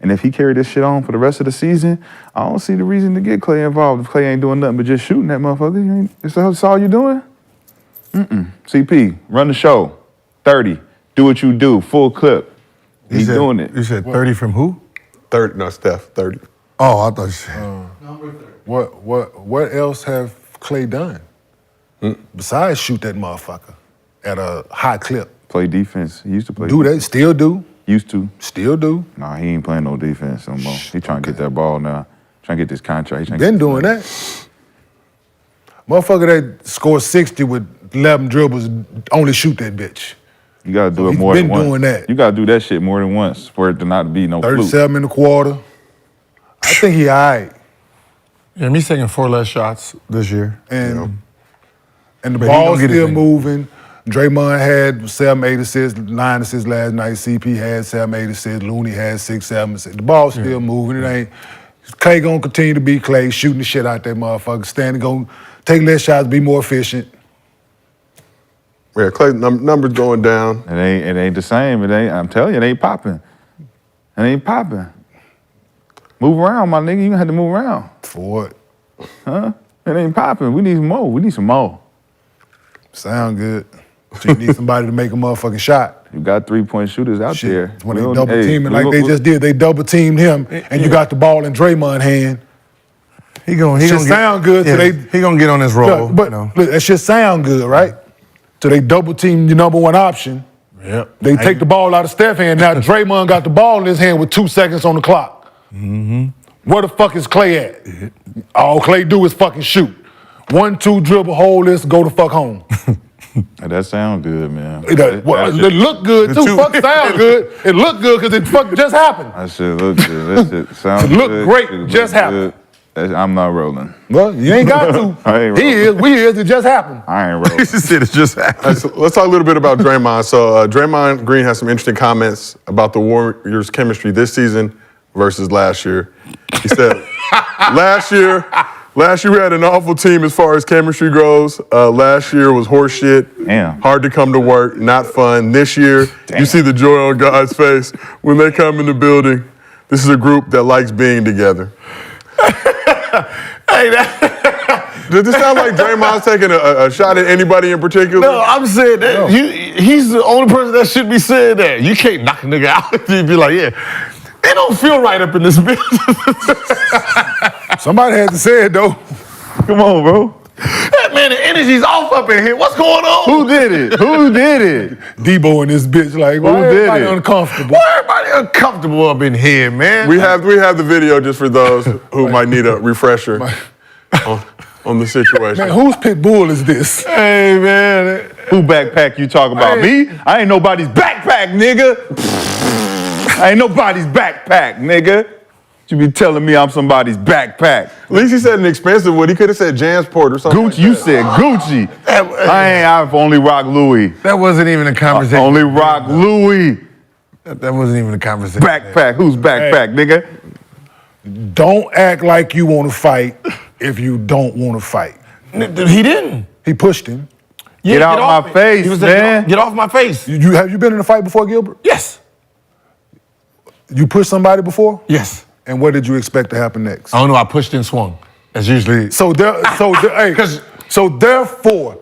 And if he carry this shit on for the rest of the season, I don't see the reason to get Klay involved if Klay ain't doing nothing but just shooting that motherfucker. That's all you doing? CP, run the show. 30, do what you do, full clip. He's doing it. You said 30 from who? 30, no, Steph, 30. Oh, I thought you said. What else have Klay done? Besides shoot that motherfucker at a high clip. Play defense. He used to play Do defense. that, still do. Used to. Still do. Nah, he ain't playing no defense no more. He trying to get that ball now. Trying to get this contract. Been doing that. Motherfucker that scores 60 with 11 dribbles, only shoot that bitch. You gotta do it he's more than been once. doing that. You gotta do that shit more than once for it to not be no fluke. 37 in the quarter. I think he all right. Yeah, he's taking 4 less shots this year. And the But he ball's gonna get his still thing. moving. Draymond had 7, 8 assists, 9 assists last night. CP had 7, 8 assists. Looney had 6, 7 assists. The ball's still moving. It ain't. Klay gonna continue to be Klay, shooting the shit out that motherfucker. Standing, gonna take less shots, be more efficient. Yeah, Klay numbers going down. It ain't the same. It ain't. I'm telling you, it ain't popping. It ain't popping. Move around, my nigga. You gonna have to move around. For what? Huh? It ain't popping. We need some more. We need some more. Sound good. So you need somebody to make a motherfucking shot. You got 3-point shooters out there. When they double teaming like they just did, they double teamed him, and you got the ball in Draymond's hand. He gonna sound good. Yeah, So he gonna get on his roll. But look, that shit sound good, right? So they double team your number 1 option. Yep. They take the ball out of Steph's hand. Now Draymond got the ball in his hand with 2 seconds on the clock. Mm-hmm. Where the fuck is Klay at? All Klay do is fucking shoot. 1, 2 dribble, hold this, go the fuck home. That sound good, man. It look good too. Fuck sound good. It look good because it fuck just happened. That shit look good. That shit sound It look good. great. Shit Just look happened. good. I'm not rolling. Well, you ain't got to. I ain't He is. We is. It just happened. I ain't rolling. He said it just happened. Let's talk a little bit about Draymond. So Draymond Green has some interesting comments about the Warriors' chemistry this season versus last year. He said, last year we had an awful team as far as chemistry goes. Last year was horseshit. Damn. Hard to come to work, not fun. This year, you see the joy on God's face when they come in the building. This is a group that likes being together. Hey, Does this sound like Draymond's taking a shot at anybody in particular? No, I'm saying that he's the only person that should be saying that. You can't knock a nigga out and be like, yeah, it don't feel right up in this bitch. Somebody had to say it though. Come on, bro. Hey, man, the energy's off up in here. What's going on? Who did it? Who did it? Debo and this bitch like, why Who did everybody it? uncomfortable? Why everybody uncomfortable up in here, man? We have the video just for those who might need a refresher on the situation. Man, whose pit bull is this? Hey, man. Who backpack you talk about? Me? I ain't nobody's backpack, nigga. I ain't nobody's backpack, nigga. You be telling me I'm somebody's backpack. At least he said an expensive one. He could have said Jansport or something. Gucci, you said Gucci. I've only rock Louis. That wasn't even a conversation. Only rock Louis. That wasn't even a conversation. Backpack. Who's backpack, nigga? Don't act like you want to fight if you don't want to fight. He didn't. He pushed him. Get out my face, He was man. like, get off my face. Have you been in a fight before, Gilbert? Yes. You pushed somebody before? Yes. And what did you expect to happen next? I don't know. I pushed and swung. That's usually. So therefore,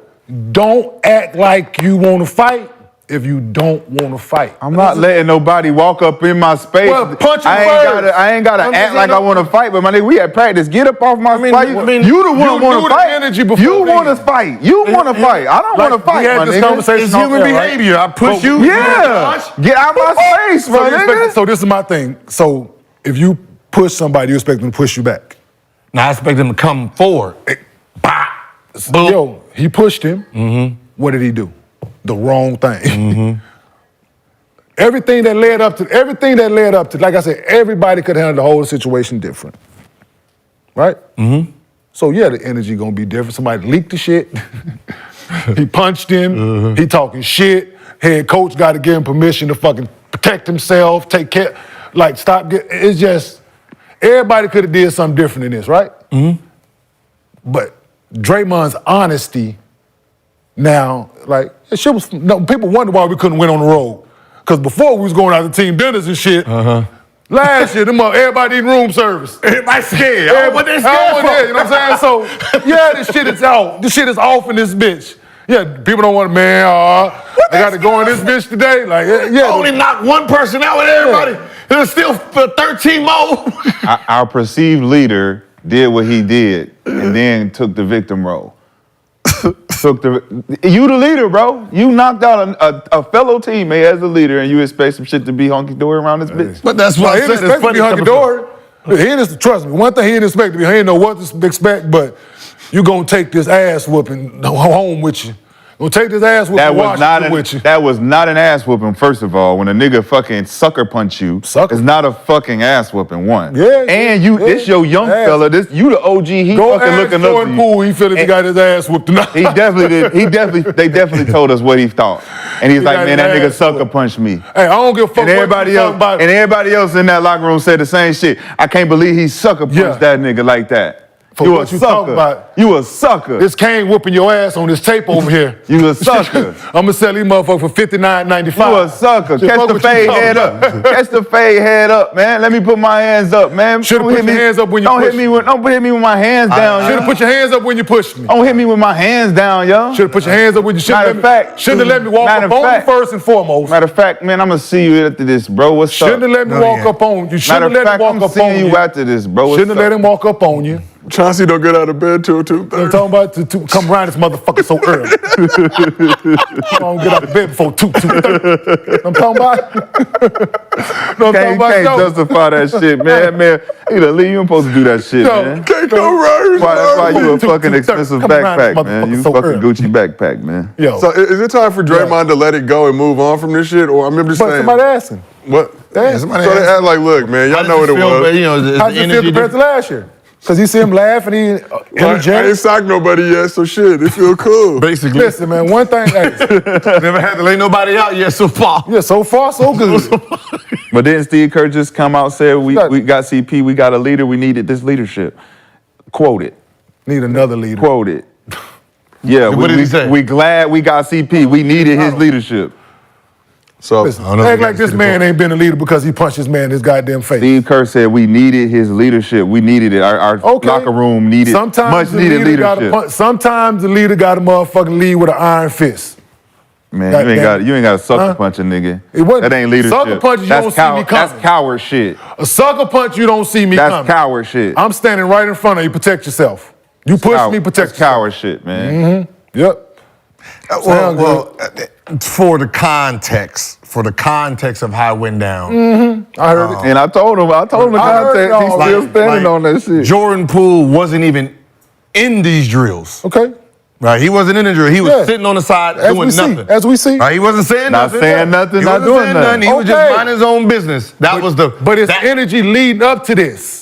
don't act like you want to fight if you don't want to fight. I'm not letting nobody walk up in my space. Well, punch him I ain't gotta I'm act just like I saying, want to fight, but my nigga, we at practice. Get up off my fight. you the one want to fight. energy before You then. want to fight. You want to fight. I don't want to fight, we had my this nigga. conversation It's off human air, right? behavior. I push you. Yeah. Get out my space, my nigga. So this is my thing. So if you push somebody, you expect them to push you back. Now I expect him to come forward. Boom. Yo, he pushed him. Mm-hmm. What did he do? The wrong thing. Mm-hmm. Everything that led up to, like I said, everybody could handle the whole situation different. Right? Mm-hmm. So yeah, the energy gonna be different. Somebody leaked the shit. He punched him. Mm-hmm. He talking shit. Head coach got to give him permission to fucking protect himself, take care, like it's just, everybody could have did something different in this, right? Mm-hmm. But Draymond's honesty now, like, shit was, people wonder why we couldn't win on the road. Because before we was going out to team dinners and shit, last year, everybody eating room service. Everybody scared. What they scared for? You know what I'm saying? So, yeah, this shit is out. This shit is off in this bitch. Yeah, people don't want, man, I got to go in this bitch today. Like, yeah. Only knock one person out with everybody. There's still 13 more. Our perceived leader did what he did and then took the victim role. You the leader, bro. You knocked out a fellow teammate as a leader, and you expect some shit to be hunky-dory around this bitch. But that's what he didn't expect to be hunky-dory. He didn't, trust me, one thing he didn't expect to be, he didn't know what to expect, but you gonna take this ass whooping home with you. Gonna take this ass whooping with you. That was not an ass whooping, first of all. When a nigga fucking sucker punch you, it's not a fucking ass whooping, one. Yeah. And this your young fella, you the OG, he Go fucking looking up Jordan to you. Poole, he feel he got his ass whooped tonight. He definitely did. They definitely told us what he thought. And he's like, got man, his that nigga ass sucker punched me. Hey, I don't give a fuck And everybody else in that locker room said the same shit. I can't believe he sucker punched that nigga like that. For You what a you sucker. talking about. You a sucker. This Kane whooping your ass on this tape over here. You a sucker. I'm gonna sell these motherfuckers for $59.95. You a sucker. Catch the fade head up. Catch the fade head up, man. Let me put my hands up, man. Should've put your hands up when you pushed me. Don't hit me with my hands down, Should've put your hands up when you pushed me. Don't hit me with my hands down, yo. Should've put your hands up when you shouldn't have let me walk up on you first and foremost. Matter of fact, man, I'm gonna see you after this, bro. What's up? Shouldn't have let me walk up on you. Shouldn't have let him walk up on you. I'm seeing you after this, bro. Shouldn't have let him walk up on you. Chauncey don't get out of bed till 2:30. I'm talking about to come around this motherfucker so early. I don't get out of bed before 2:30. I'm talking about. Can't justify that shit, man. Man, you ain't supposed to do that shit, man. Can't go right. That's why you a fucking expensive backpack, man. You fucking Gucci backpack, man. Yo. So is it time for Draymond to let it go and move on from this shit, or I'm just saying? Somebody asking. What? Damn. So they act like, look, man, y'all know what it was. How does it feel compared to last year? Because you see him laugh and he energetic. I ain't socked nobody yet, so shit, it feel cool. Basically. Listen, man, one thing. Never had to lay nobody out yet so far. Yeah, so far, so good. But then Steve Kerr just come out and said, we got CP, we got a leader, we needed this leadership. Quote it. Need another leader. Quote it. Yeah, What did he say? we glad we got CP. We needed his leadership. So Listen, act like this man ain't been a leader because he punched his man in his goddamn face. Steve Kerr said we needed his leadership. We needed it. Our locker room needed much needed leadership. Sometimes the leader got to motherfucking lead with an iron fist. Man, you ain't got to sucker punch a nigga. That ain't leadership. Sucker punches, you don't see me coming. That's coward shit. A sucker punch, you don't see me coming. That's coward shit. I'm standing right in front of you. Protect yourself. You push me, protect yourself. That's coward shit, man. Mm-hmm. Yep. Well, for the context of how it went down. Mm-hmm. I heard it. And I told him the context. He's still standing on that shit. Jordan Poole wasn't even in these drills. Okay. Right, he wasn't in the drill. He was sitting on the side doing nothing. As we see. Right, he wasn't saying nothing. Not saying nothing, He not wasn't doing saying nothing. He was just minding his own business. But his energy leading up to this.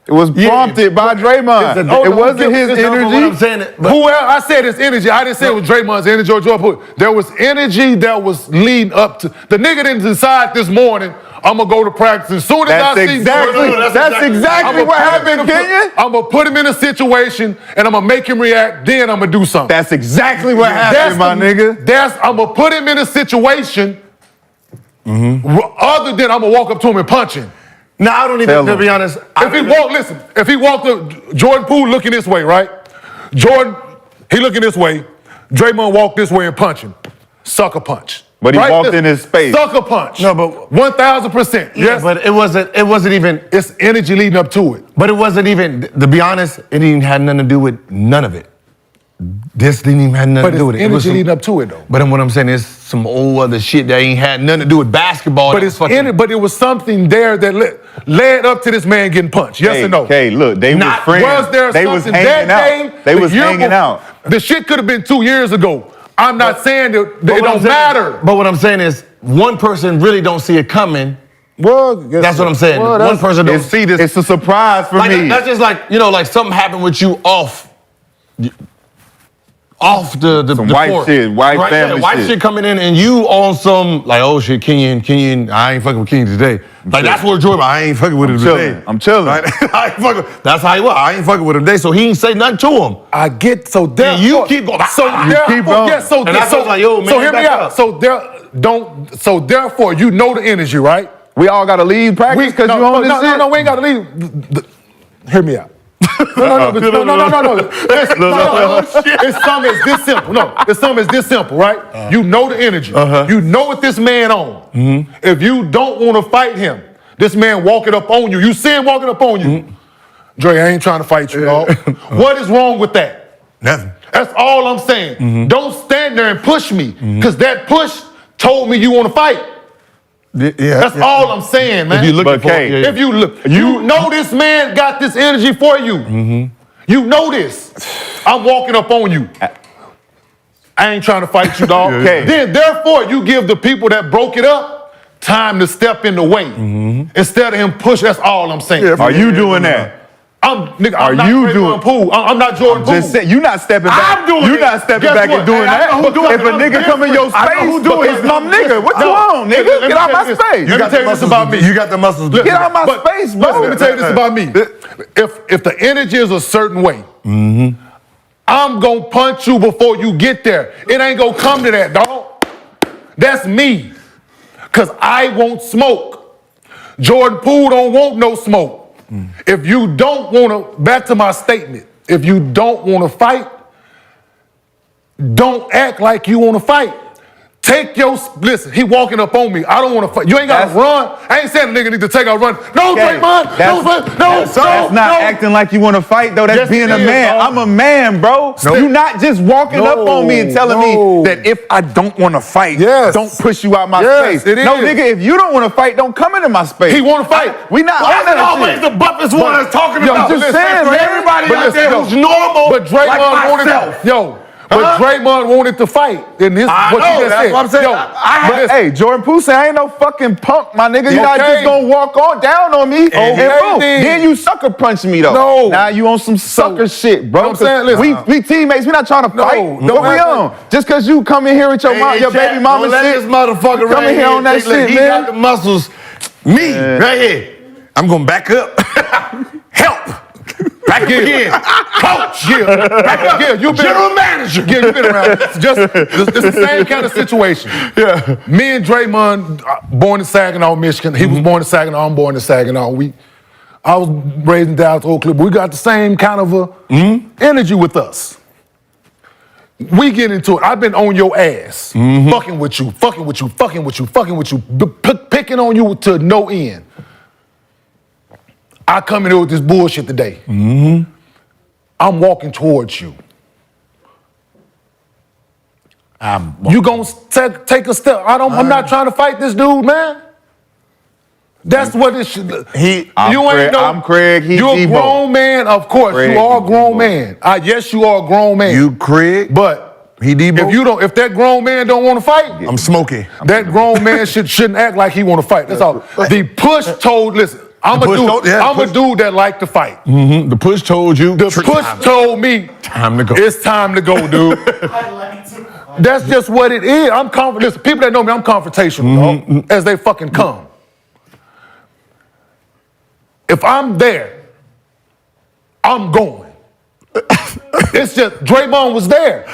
It was prompted by Draymond. It wasn't his energy. What I'm saying, I said his energy. I didn't say it was Draymond's energy or Jordan Poole. There was energy that was leading up to. The nigga didn't decide this morning, I'm going to go to practice. As soon as I see... That's exactly what happened, Kenyon. I'm going to put him in a situation and I'm going to make him react. Then I'm going to do something. That's exactly what happened, my nigga. I'm going to put him in a situation other than I'm going to walk up to him and punch him. Now, I don't even, to be honest... If he walked up, Jordan Poole looking this way, right? Jordan, he looking this way. Draymond walked this way and punch him. Sucker punch. But he walked in his space. Sucker punch. No, but 1,000%. Yeah, but it wasn't even. It's energy leading up to it. But it wasn't even. To be honest, it didn't have nothing to do with none of it. This didn't even have nothing to do with it. But it's energy leading up to it, though. But then what I'm saying is some old other shit that ain't had nothing to do with basketball. But it was something there that led up to this man getting punched. Yes or no? Okay, look, they was friends. Was there they was something hanging that out. day? They was hanging out. The shit could have been 2 years ago. I'm not saying that it don't matter. But what I'm saying is, one person really don't see it coming. Well, that's what I'm saying. One person don't see this. It's a surprise for me. That's just like, like something happened with you off the some white court. shit, white right? family white shit coming in and you on some like, oh shit, Kenyon, I ain't fucking with Kenyon today. Like that's what Jordan, I ain't fucking with him today. I'm chilling. Right? I ain't fucking, that's how he was. I ain't fucking with him today, so he ain't say nothing to him. I get so therefore, and you keep going. So therefore, yeah, so like, yo, man, so hear me out. So therefore, you know the energy, right? We all got to leave practice because you on this shit. No, we ain't got to leave. Hear me out. No. It's something that's this simple. No, it's something that's this simple, right? You know the energy. You know what this man on. If you don't want to fight him, this man walking up on you. You see him walking up on you. Dre, I ain't trying to fight you, dog. What is wrong with that? Nothing. That's all I'm saying. Don't stand there and push me, because that push told me you want to fight. That's all I'm saying, man. If you look, if you look, you know this man got this energy for you. You know this. I'm walking up on you. I ain't trying to fight you, dog. Then, therefore, you give the people that broke it up time to step in the way instead of him push. That's all I'm saying. Are you doing that? I'm not Draymond Poole. I'm not Jordan Poole. Just say, you not stepping back. I'm doing you it. not stepping Guess back what? and doing that. If a nigga come in your space, it's my nigga. What you on, nigga? Get out my space. Let me tell you this about me. You got the muscles. Get out my space, bro. Let me tell you this about me. If the energy is a certain way, I'm gonna punch you before you get there. It ain't gonna come to that, dog. That's me. Cause I won't smoke. Jordan Poole don't want no smoke. If you don't want to, back to my statement, if you don't want to fight, don't act like you want to fight. Listen, he walking up on me. I don't want to fight. You ain't got to run. I ain't saying a nigga need to take out run. No, Draymond. That's not acting like you want to fight, though. That's being a man. I'm a man, bro. You not just walking up on me and telling me that if I don't want to fight, don't push you out my space. No, nigga, if you don't want to fight, don't come into my space. He want to fight. We not. Why is it always the Buffett's one that's talking about? I'm just saying, man. Everybody out there who's normal, but Draymond wanted. But Draymond wanted to fight. In his, I what know, you just that's said. what I'm saying. Hey, Jordan Poole said, I ain't no fucking punk, my nigga. You're not just gonna walk on down on me. And boom. Then you sucker punch me, though. No. Now you on some sucker shit, bro. You know what I'm saying? Listen, we teammates. We not trying to fight. What we on? Just because you come in here with your mom, your baby mama let shit. this motherfucker come in here on that shit, he man. got the muscles. Me, right here. I'm going back up. Help. Back again. Coach. Gil, back again. You been General manager. Gil, you been around. It's the same kind of situation. Yeah. Me and Draymond, born in Saginaw, Michigan. He was born in Saginaw. I'm born in Saginaw. I was raised in Dallas, Oak Cliff. We got the same kind of energy with us. We get into it. I've been on your ass, fucking with you, picking on you to no end. I come in here with this bullshit today. I'm walking towards you. You gonna take a step? I'm not trying to fight this dude, man. That's what it should. I'm Craig. You're a grown man, of course. Craig, you are a grown man. Yes, you are a grown man. You Craig, but he Debo. If that grown man don't want to fight, I'm smoking. That grown man shouldn't act like he want to fight. That's all. The push told. Listen. I'm a dude that like to fight. The push told you. The push told me. Time to go. It's time to go, dude. That's just what it is. I'm listen, people that know me, I'm confrontational, dog, as they fucking come. If I'm there, I'm going. It's just Draymond was there.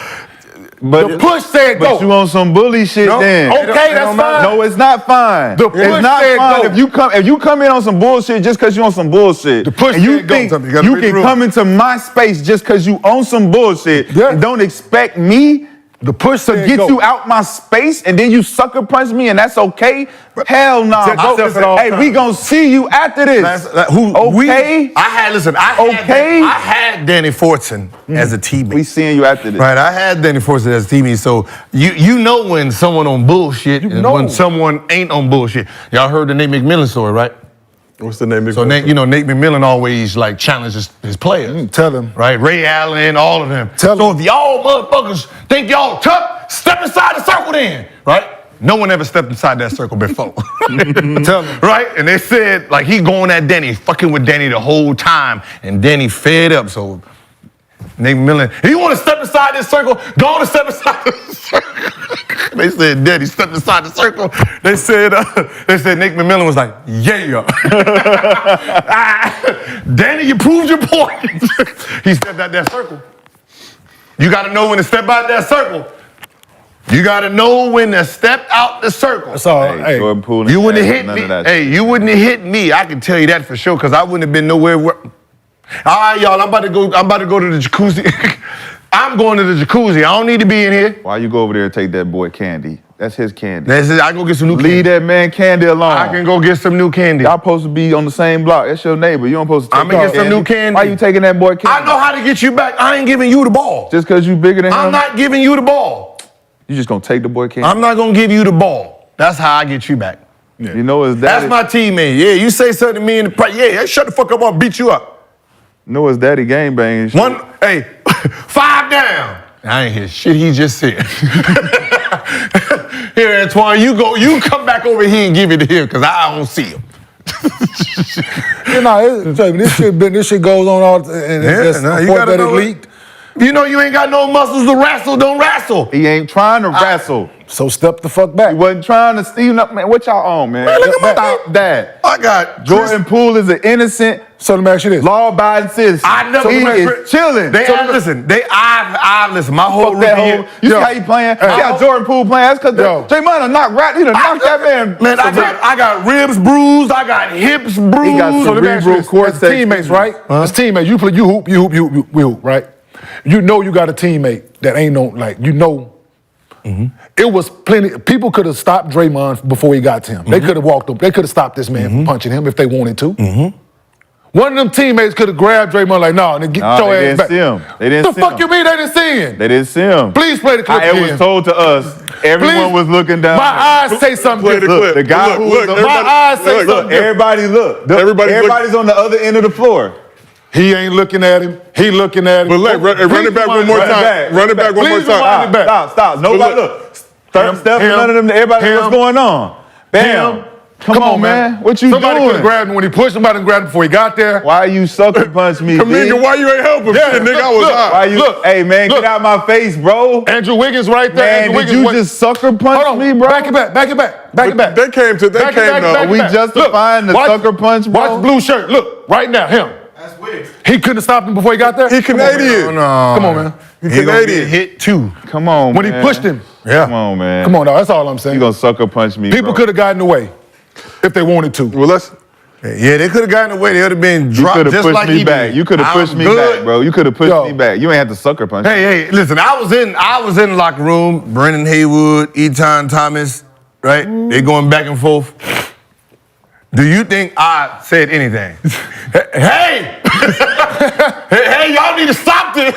But the push said go. But you on some bully shit then. Okay, that's fine. No, it's not fine. The push it's not said fine go. if you come in on some bullshit just because you on some bullshit. The push and you said think go. you can come into my space just because you own some bullshit and don't expect me the push to get you out my space and then you sucker punch me and that's okay? Hell no. Hey, we gonna see you after this. Okay? I had Danny Fortson as a teammate. We seeing you after this. Right, I had Danny Fortson as a teammate, so you know when someone on bullshit and when someone ain't on bullshit. Y'all heard the Nate McMillan story, right? What's the name? So Nate McMillan always challenges his players. Tell him. Right, Ray Allen, all of them. So if y'all motherfuckers think y'all tough, step inside the circle then, right? No one ever stepped inside that circle before. Tell him. Right? And they said, he going at Danny, fucking with Danny the whole time, and Danny fed up, so Nate McMillan, if you want to step inside this circle, go on and step inside the circle. They said, Danny stepped inside the circle. They said Nate McMillan was like, yeah. Danny, you proved your point. He stepped out that circle. You got to know when to step out that circle. You got to know when to step out the circle. That's all. Hey, you wouldn't have hit me. Hey, you wouldn't have hit me. I can tell you that for sure, because I wouldn't have been nowhere. All right, y'all. I'm about to go to the jacuzzi. I'm going to the jacuzzi. I don't need to be in here. Why you go over there and take that boy candy? That's his candy. I go get some new candy. Leave that man candy alone. I can go get some new candy. Y'all supposed to be on the same block. That's your neighbor. You don't supposed to take I'm going to get some new candy. Why you taking that boy candy? I know how to get you back. I ain't giving you the ball. Just because you bigger than him? I'm not giving you the ball. You just going to take the boy candy? I'm not going to give you the ball. That's how I get you back. Yeah. You know his daddy. That's my teammate. Yeah, you say something to me in the press. Yeah, shut the fuck up, I'll beat you up. Know his daddy gang bang. Hey, 5 down. I ain't hear shit he just said. Here, Antoine, you come back over here and give it to him, because I don't see him. This shit goes on all, and it's that it leaked. You know you ain't got no muscles to wrestle, don't wrestle. He ain't trying to wrestle. So step the fuck back. He wasn't trying to steal up, man. What y'all on, man? Stop that. I got Jordan Poole is an innocent, so let me ask you this. law-abiding citizen. He is chilling. Listen, my whole review. You see how he playing? See how Jordan Poole playing? That's because Draymond knocked that man. Man, I got ribs bruised. I got hips bruised. He got cerebral cortex. Teammates, right? As teammates, you play, you hoop, right? You know you got a teammate that ain't no, It was plenty. People could have stopped Draymond before he got to him. They could have walked him. They could have stopped this man from punching him if they wanted to. One of them teammates could have grabbed Draymond like, no, and get your ass back. They didn't see him. They didn't The see fuck him. you mean they didn't see him? They didn't see him. Please play the clip It again. was told to us. Everyone was looking down. My eyes say something Play the different. clip. The guy who was My eyes say something different. everybody look. Everybody's on the other end of the floor. He ain't looking at him. He looking at him. But run it back one more time. Run it back one more Please rewind time. it back. Stop. Nobody look. Steph, none of them. Everybody, what's going on? Bam. Come on, man. What you Somebody could doing? have grabbed him when he pushed. Somebody could grabbed him before he got there. Why you sucker punch me, Kaminga, B? why you ain't helping? Yeah, Shit, nigga, I was look, hot. Why you? Look, Hey, man, look. get out my face, bro. Andrew Wiggins right there. Man, Andrew did Wiggins you just sucker punch me, bro? Back it back. Back it back. Back it back. They came to, Back it back, though. back it We back. justifying the watch- sucker punch, bro? Watch the blue shirt. Look, right now, him. That's weird. He couldn't have stopped him before he got there. He Canadian. Come on, man. He He gonna get Canadian. hit too. Come on, When man. he pushed him. Yeah. Come on, man. Come on, dog. That's all I'm saying. You gonna sucker punch me, People bro. could have gotten away if they wanted to. Well, let's. Yeah, they could have gotten away. They would have been You dropped could have just pushed like me he back. did. You could have pushed me back, bro. You could have pushed me back. You ain't had to sucker punch me. Hey, listen, I was in the locker room, Brendan Haywood, Eton Thomas, right? They going back and forth. Do you think I said anything? Hey! hey, y'all need to stop this.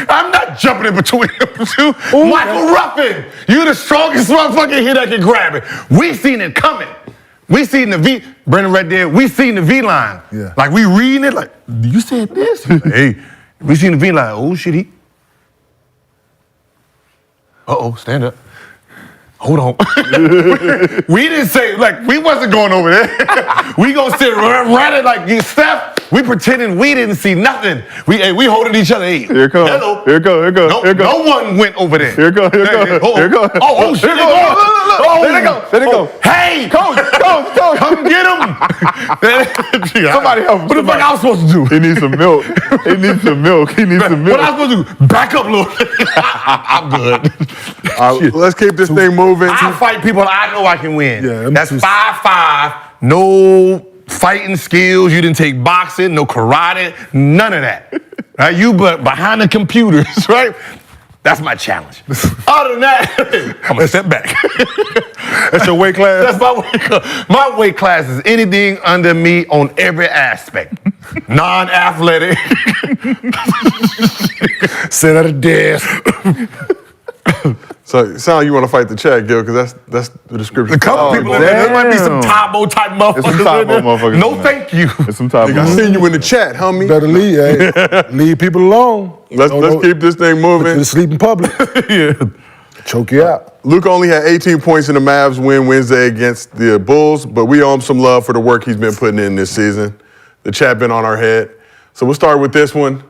I'm not jumping in between them two. Michael Ruffin, you the strongest motherfucker here that can grab it. We seen it coming. We seen the V, Brendan right there, we seen the V line. Yeah. Like we reading it like, you said this? Like, hey, we seen the V line, oh shit, he. Uh-oh, stand up. Hold on. we didn't say, like, we wasn't going over there. we gonna sit running like you, Steph. We pretending we didn't see nothing. We holding each other. Hey, Here it comes. hello. Here it goes. Here it goes. No, Here it goes. no one went over there. Here it goes. Here it goes. Here it goes. Oh, shit. Here it goes. Look. Oh, There it goes. There it goes. Hey, Coach. come get him. Somebody help him. What the fuck I was supposed to do? He needs some milk. He needs some milk. What I was supposed to do? Back up a little. I'm good. All right, let's keep this thing moving. I fight people I know I can win. Yeah, that's 5'5", no fighting skills. You didn't take boxing, no karate, none of that. Right? You but behind the computers, right? That's my challenge. Other than that, I'm gonna step back. That's your weight class? That's my weight class. My weight class is anything under me on every aspect. Non-athletic. Sit at a desk. So it sounds like you want to fight the chat, Gil, because that's the description. A couple people in there. There might be some Tabo type motherfuckers. There's some Tabo in there. motherfuckers No, in there. thank you. There's some time. I seen you in the chat, homie. Better leave, hey. Leave people alone. Let's keep this thing Put you moving. to sleep in public. Yeah. Choke you out. Luka only had 18 points in the Mavs win Wednesday against the Bulls, but we owe him some love for the work he's been putting in this season. The chat been on our head. So we'll start with this one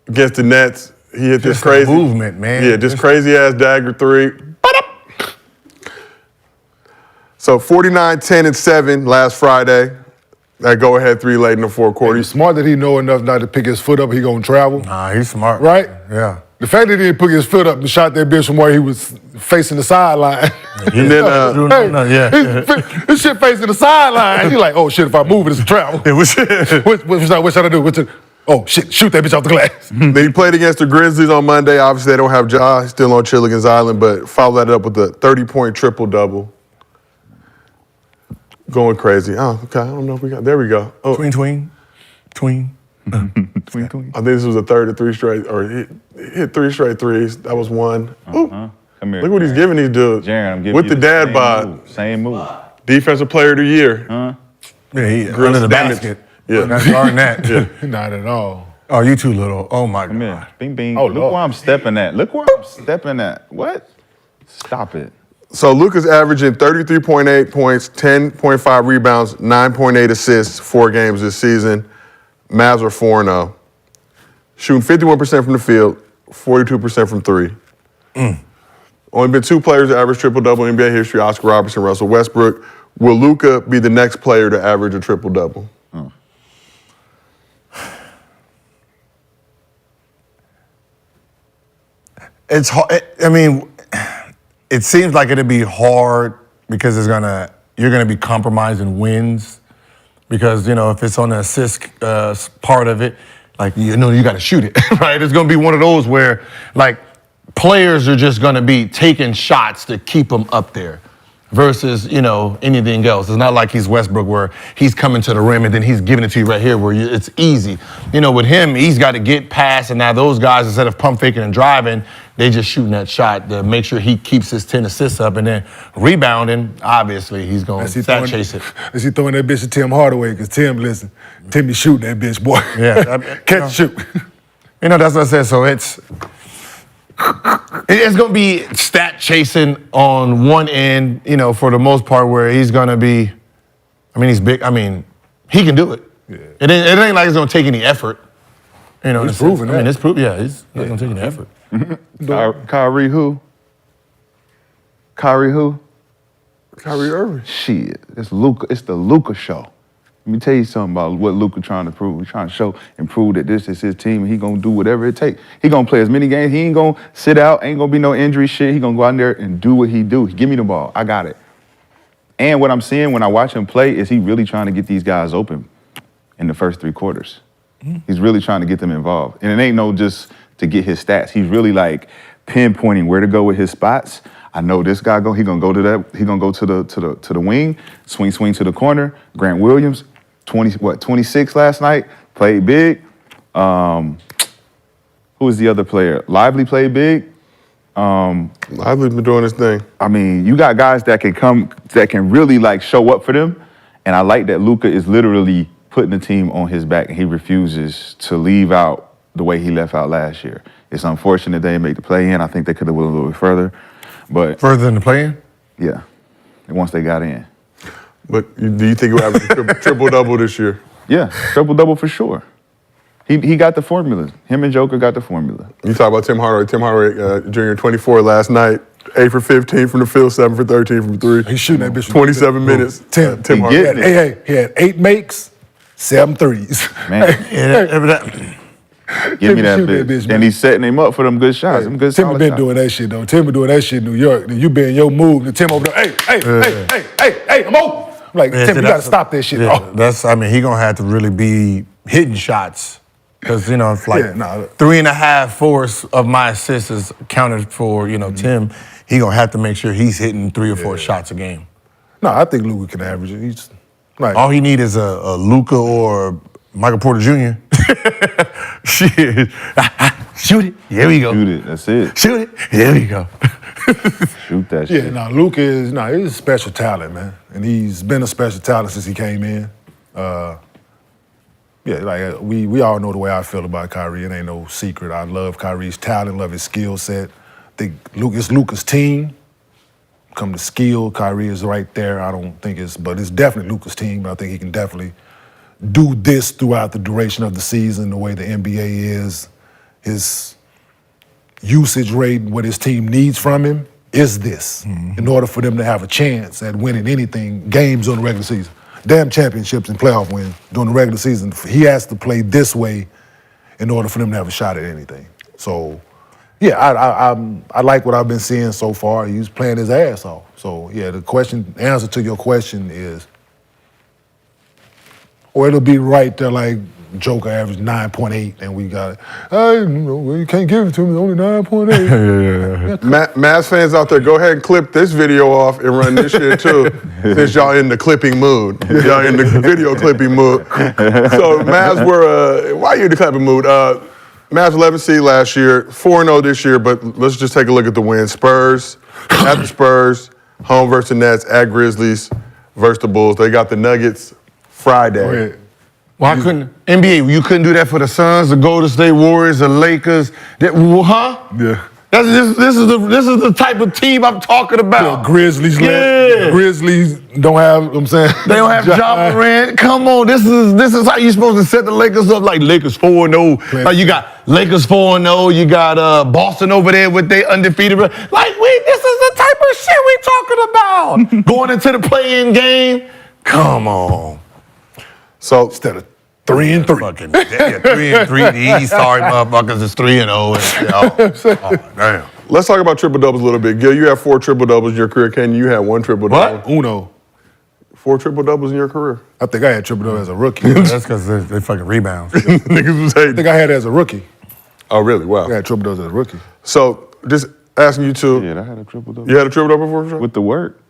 against the Nets. He hit this Just the crazy movement, man. Yeah, this crazy ass dagger three. So 49, 10, and 7 last Friday. That go-ahead three late in the fourth quarter. He's smart that he know enough not to pick his foot up. He gonna travel. Nah, he's smart. Right? Yeah. The fact that he didn't put his foot up and shot that bitch from where he was facing the sideline. And then This shit facing the sideline. He's like, oh shit, if I move it, it's a travel. It was What should I do? Oh shit, shoot that bitch off the glass. Then he played against the Grizzlies on Monday. Obviously, they don't have Ja. He's still on Chilligan's Island, but followed that up with a 30-point triple-double. Going crazy. Oh, okay. I don't know if we got. There we go. Oh, Tween. Tween. I think this was a third of three straight, or he hit 3 straight threes. That was one. Ooh. Come here. Look what he's giving these dudes. Jaren, I'm giving with you the dad bod. Same move. Defensive Player of the Year. Huh? Yeah, he Grills under the damage. basket. Yeah. Not guarding that. Yeah. Not at all. Oh, you too little. Oh my Come God. here. Bing, bing. Oh, Look Lord. where I'm stepping at. Look where I'm stepping at. What? Stop it. So Luka's averaging 33.8 points, 10.5 rebounds, 9.8 assists, 4 games this season. Mavs are 4-0. Shooting 51% from the field, 42% from three. Only been 2 players to average triple-double in NBA history, Oscar Robertson, Russell Westbrook. Will Luka be the next player to average a triple-double? It's hard. I mean, it seems like it'd be hard because you're gonna be compromising wins because if it's on the assist part of it, like you got to shoot it, right? It's gonna be one of those where like players are just going to be taking shots to keep them up there versus, anything else. It's not like he's Westbrook where he's coming to the rim and then he's giving it to you right here where it's easy. With him, he's got to get past, and now those guys, instead of pump faking and driving, they just shooting that shot to make sure he keeps his 10 assists up, and then rebounding, obviously, he's going to stat chase it. Is he throwing that bitch to Tim Hardaway? Because Tim be shooting that bitch, boy. Yeah. Catch shoot. That's what I said. So it's going to be stat chasing on one end, for the most part, where he's going to be, he's big. He can do it. Yeah. It ain't like it's going to take any effort. He's proven that. It's proven, yeah, it's not going to take any effort. Kyrie who? Kyrie who? Kyrie Irving. Shit, it's Luka. It's the Luka show. Let me tell you something about what Luka trying to prove. He's trying to show and prove that this is his team, and he gonna do whatever it takes. He gonna play as many games. He ain't gonna sit out. Ain't gonna be no injury shit. He gonna go out there and do what he do. Give me the ball. I got it. And what I'm seeing when I watch him play is he really trying to get these guys open in the first 3 quarters. He's really trying to get them involved, and it ain't no just to get his stats. He's really like pinpointing where to go with his spots. I know this guy he gonna go to that. He gonna go to the wing, swing to the corner. Grant Williams, 26 last night, played big. Who was the other player? Lively played big. Lively's been doing his thing. You got guys that can really like show up for them, and I like that Luka is literally putting the team on his back, and he refuses to leave out the way he left out last year. It's unfortunate they didn't make the play-in. I think they could have went a little bit further. But further than the play-in? Yeah, once they got in. But do you think he'll have a triple-double this year? Yeah, triple-double for sure. He got the formula. Him and Joker got the formula. You talk about Tim Hardaway. Tim Hardaway, Jr., 24 last night, 8 for 15 from the field, 7 for 13 from 3. He's shooting that bitch. 27 minutes. Tim Hardaway. He had 8 makes, 7 threes. Man. Give me that bitch. And he's setting him up for them good shots. Them good Tim been doing that shit, though. Tim been doing that shit in New York. Then you been in your move, and Tim over there, hey, I'm open. I'm like, Tim, you gotta stop that shit. Yeah, he gonna have to really be hitting shots. Because, it's like 3.5 fourths of my assists is counted for, Tim. He gonna have to make sure he's hitting 3 or 4 shots a game. No, I think Luka can average it. He's like, all he needs is a Luka or Michael Porter Jr. Shit. Shoot it. Here we go. Shoot it. That's it. Shoot it. Here we go. Shoot that shit. Yeah, Luka is he's a special talent, man. And he's been a special talent since he came in. We all know the way I feel about Kyrie. It ain't no secret. I love Kyrie's talent, love his skill set. I think it's Luka's team. Come to skill, Kyrie is right there. I don't think but it's definitely Luka's team. But I think he can definitely do this throughout the duration of the season, the way the NBA is. His usage rate, what his team needs from him, is this. In order for them to have a chance at winning anything, games on the regular season. Damn championships and playoff wins during the regular season. He has to play this way in order for them to have a shot at anything. So, yeah, I like what I've been seeing so far. He's playing his ass off. So, yeah, the answer to your question is, or it'll be right there like Joker averaged 9.8 and we got it. You can't give it to me, only 9.8. Mavs fans out there, go ahead and clip this video off and run this shit too, since y'all in the clipping mood. Y'all in the video clipping mood. So Mavs were, why are you in the clipping mood? Mavs 11 seed last year, 4-0 this year, but let's just take a look at the wins. Spurs, at the Spurs, home versus the Nets, at Grizzlies versus the Bulls. They got the Nuggets Friday. Why couldn't NBA? You couldn't do that for the Suns, the Golden State Warriors, the Lakers. Yeah. This is the type of team I'm talking about. The Grizzlies. Grizzlies don't have. I'm saying they don't have Ja Morant. Come on, this is how you supposed to set the Lakers up. Like Lakers 4-0. Like you got Lakers 4-0. You got Boston over there with their undefeated. Like this is the type of shit we talking about. Going into the play-in game. Come on. So instead of 3-3. 3-3. These sorry motherfuckers is 3-0. Damn. Let's talk about triple doubles a little bit. Gil, you have 4 triple doubles in your career. Ken, you had 1 triple double. What? Uno. 4 triple doubles in your career. I think I had triple double as a rookie. That's because they fucking rebounds. Niggas was hating. I think I had it as a rookie. Oh, really? Wow. I had triple doubles as a rookie. So just asking you two. Yeah, I had a triple-double. You had a triple-double before? With the work.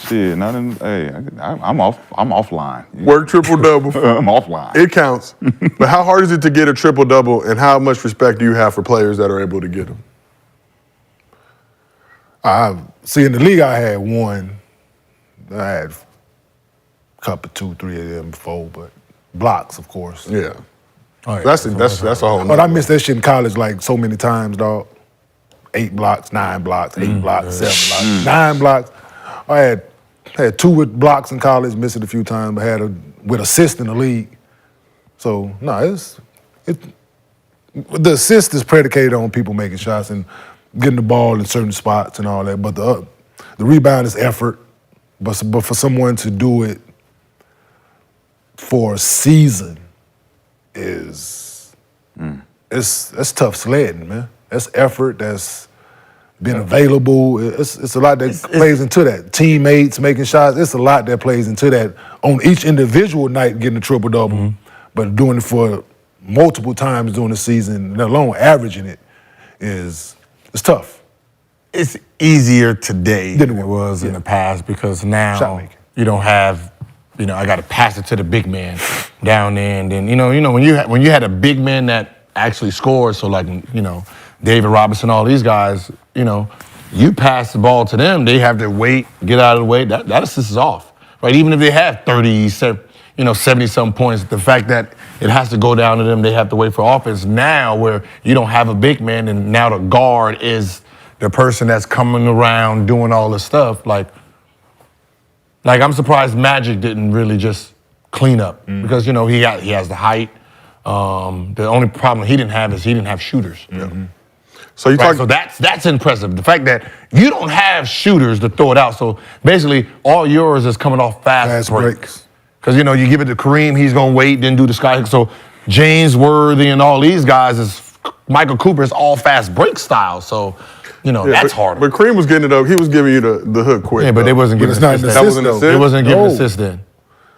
Shit, not in. Hey, I'm offline. Work triple-double. I'm offline. It counts. But how hard is it to get a triple-double, and how much respect do you have for players that are able to get them? See, in the league, I had one. I had a couple, 2, 3 of them before, but blocks, of course. Yeah. Oh, yeah. That's a whole. But I missed that shit in college like so many times, dog. 8 blocks, 9 blocks, 8 blocks, 7 blocks, 9 blocks. I had 2 with blocks in college, missed it a few times, but had with assists in the league. So no, the assist is predicated on people making shots and getting the ball in certain spots and all that. But the rebound is effort. But for someone to do it for a season it's tough sledding, man. That's effort. That's being available. It's a lot that plays into that. Teammates making shots. It's a lot that plays into that on each individual night getting a triple-double. But doing it for multiple times during the season, let alone averaging it, it's tough. It's easier today than it was in the past because now you don't have, I got to pass it to the big man down there, and then when you had a big man that actually scored, so like David Robinson, all these guys, you pass the ball to them, they have to wait, get out of the way. That assist is off, right? Even if they have 70-some points, the fact that it has to go down to them, they have to wait for offense. Now, where you don't have a big man, and now the guard is the person that's coming around doing all this stuff, like I'm surprised Magic didn't really just clean up because he has the height. The only problem he didn't have is he didn't have shooters. So so that's impressive. The fact that you don't have shooters to throw it out. So basically, all yours is coming off fast breaks. Because you give it to Kareem, he's gonna wait, then do the sky. So James Worthy and all these guys Michael Cooper is all fast break style. So. That's hard. But Kareem was getting it up. He was giving you the hook quick. Yeah, but they wasn't giving an assist. That wasn't an assist? They wasn't giving assist then.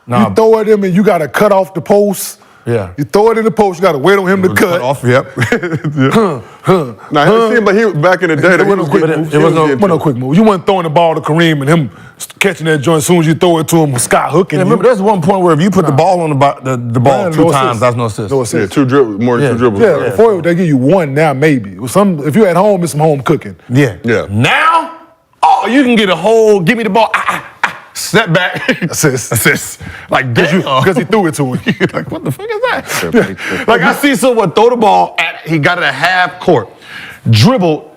You throw it in and you got to cut off the post. Yeah. You throw it in the post, you got to wait on him to cut. Off, yep. Now, but he back in the day, it wasn't no quick move. You weren't throwing the ball to Kareem and him catching that joint as soon as you throw it to him, sky hooking. Yeah, remember, there's one point where if you put the ball on the ball 2 times, that's no assist. No assist. Yeah, 2 dribbles, more than 2 dribbles. Yeah, before they give you 1 now, maybe. If you're at home, it's some home cooking. Yeah. Now, you can get a whole, give me the ball, step back, assist. Like, because he threw it to him. You're like, what the fuck is that? Like, I see someone throw the ball he got it at half court, dribbled,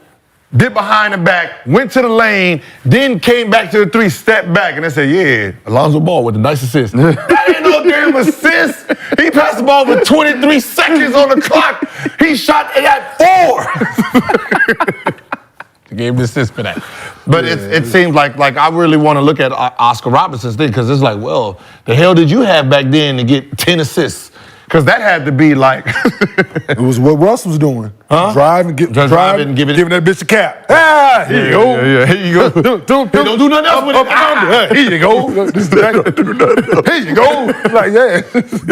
dipped behind the back, went to the lane, then came back to the 3, stepped back, and they said, yeah, Alonzo Ball with a nice assist. That ain't no damn assist. He passed the ball with 23 seconds on the clock. He shot it at 4. He gave him the assist for that. But it seems like I really want to look at Oscar Robinson's thing because it's like, well, the hell did you have back then to get 10 assists? Because that had to be like... It was what Russ was doing. Driving, giving that bitch a cap. Here you go. Yeah, here you go. Don't do nothing else with it. Here you go. Here you go. Like, yeah.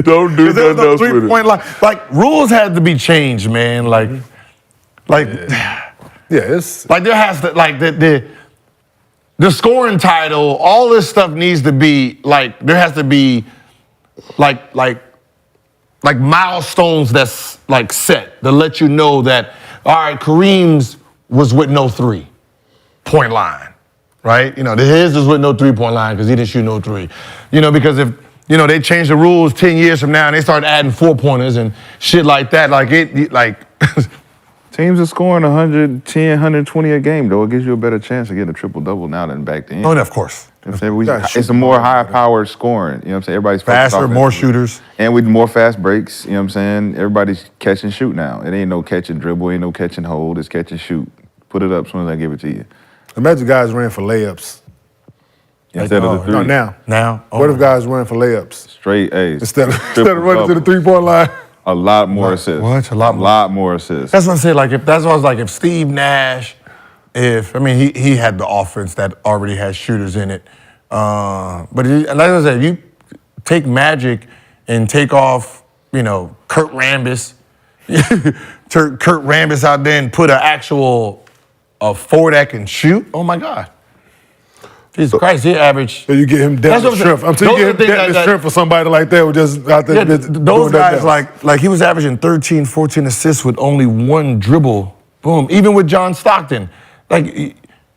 Don't do nothing else with it. 3-point line. Like, rules had to be changed, man. Yeah, it's... Like, there has to... Like, the scoring title, all this stuff needs to be, like, there has to be, like milestones that's like set to let you know that, all right, Kareem's was with no 3-point line, right? His was with no 3-point line because he didn't shoot no 3. Because if, they change the rules 10 years from now and they start adding 4-pointers and shit like that, Teams are scoring 110, 120 a game, though. It gives you a better chance of getting a triple-double now than back then. Oh, of course. It's a more high-powered scoring. You know what I'm saying? Everybody's faster, more shooters. And with more fast breaks, you know what I'm saying? Everybody's catch and shoot now. It ain't no catch and dribble, ain't no catch and hold. It's catch and shoot. Put it up as soon as I give it to you. Imagine guys ran for layups. Instead of the 3. No, now. Oh, what if guys run for layups? Straight A's. Instead of running to the 3-point line. A lot more assists. What? A lot more assists. That's what I'm saying. Like, if Steve Nash, he had the offense that already had shooters in it. But like I said, if you take Magic and take off, Kurt Rambis, Kurt Rambis out there and put a four that can shoot. Oh my God. Jesus Christ, he averaged. So you get him depth and strength. I'm telling you, get him depth and strength for somebody like that who just out there. Those guys, like he was averaging 13, 14 assists with only one dribble. Boom. Even with John Stockton. Like,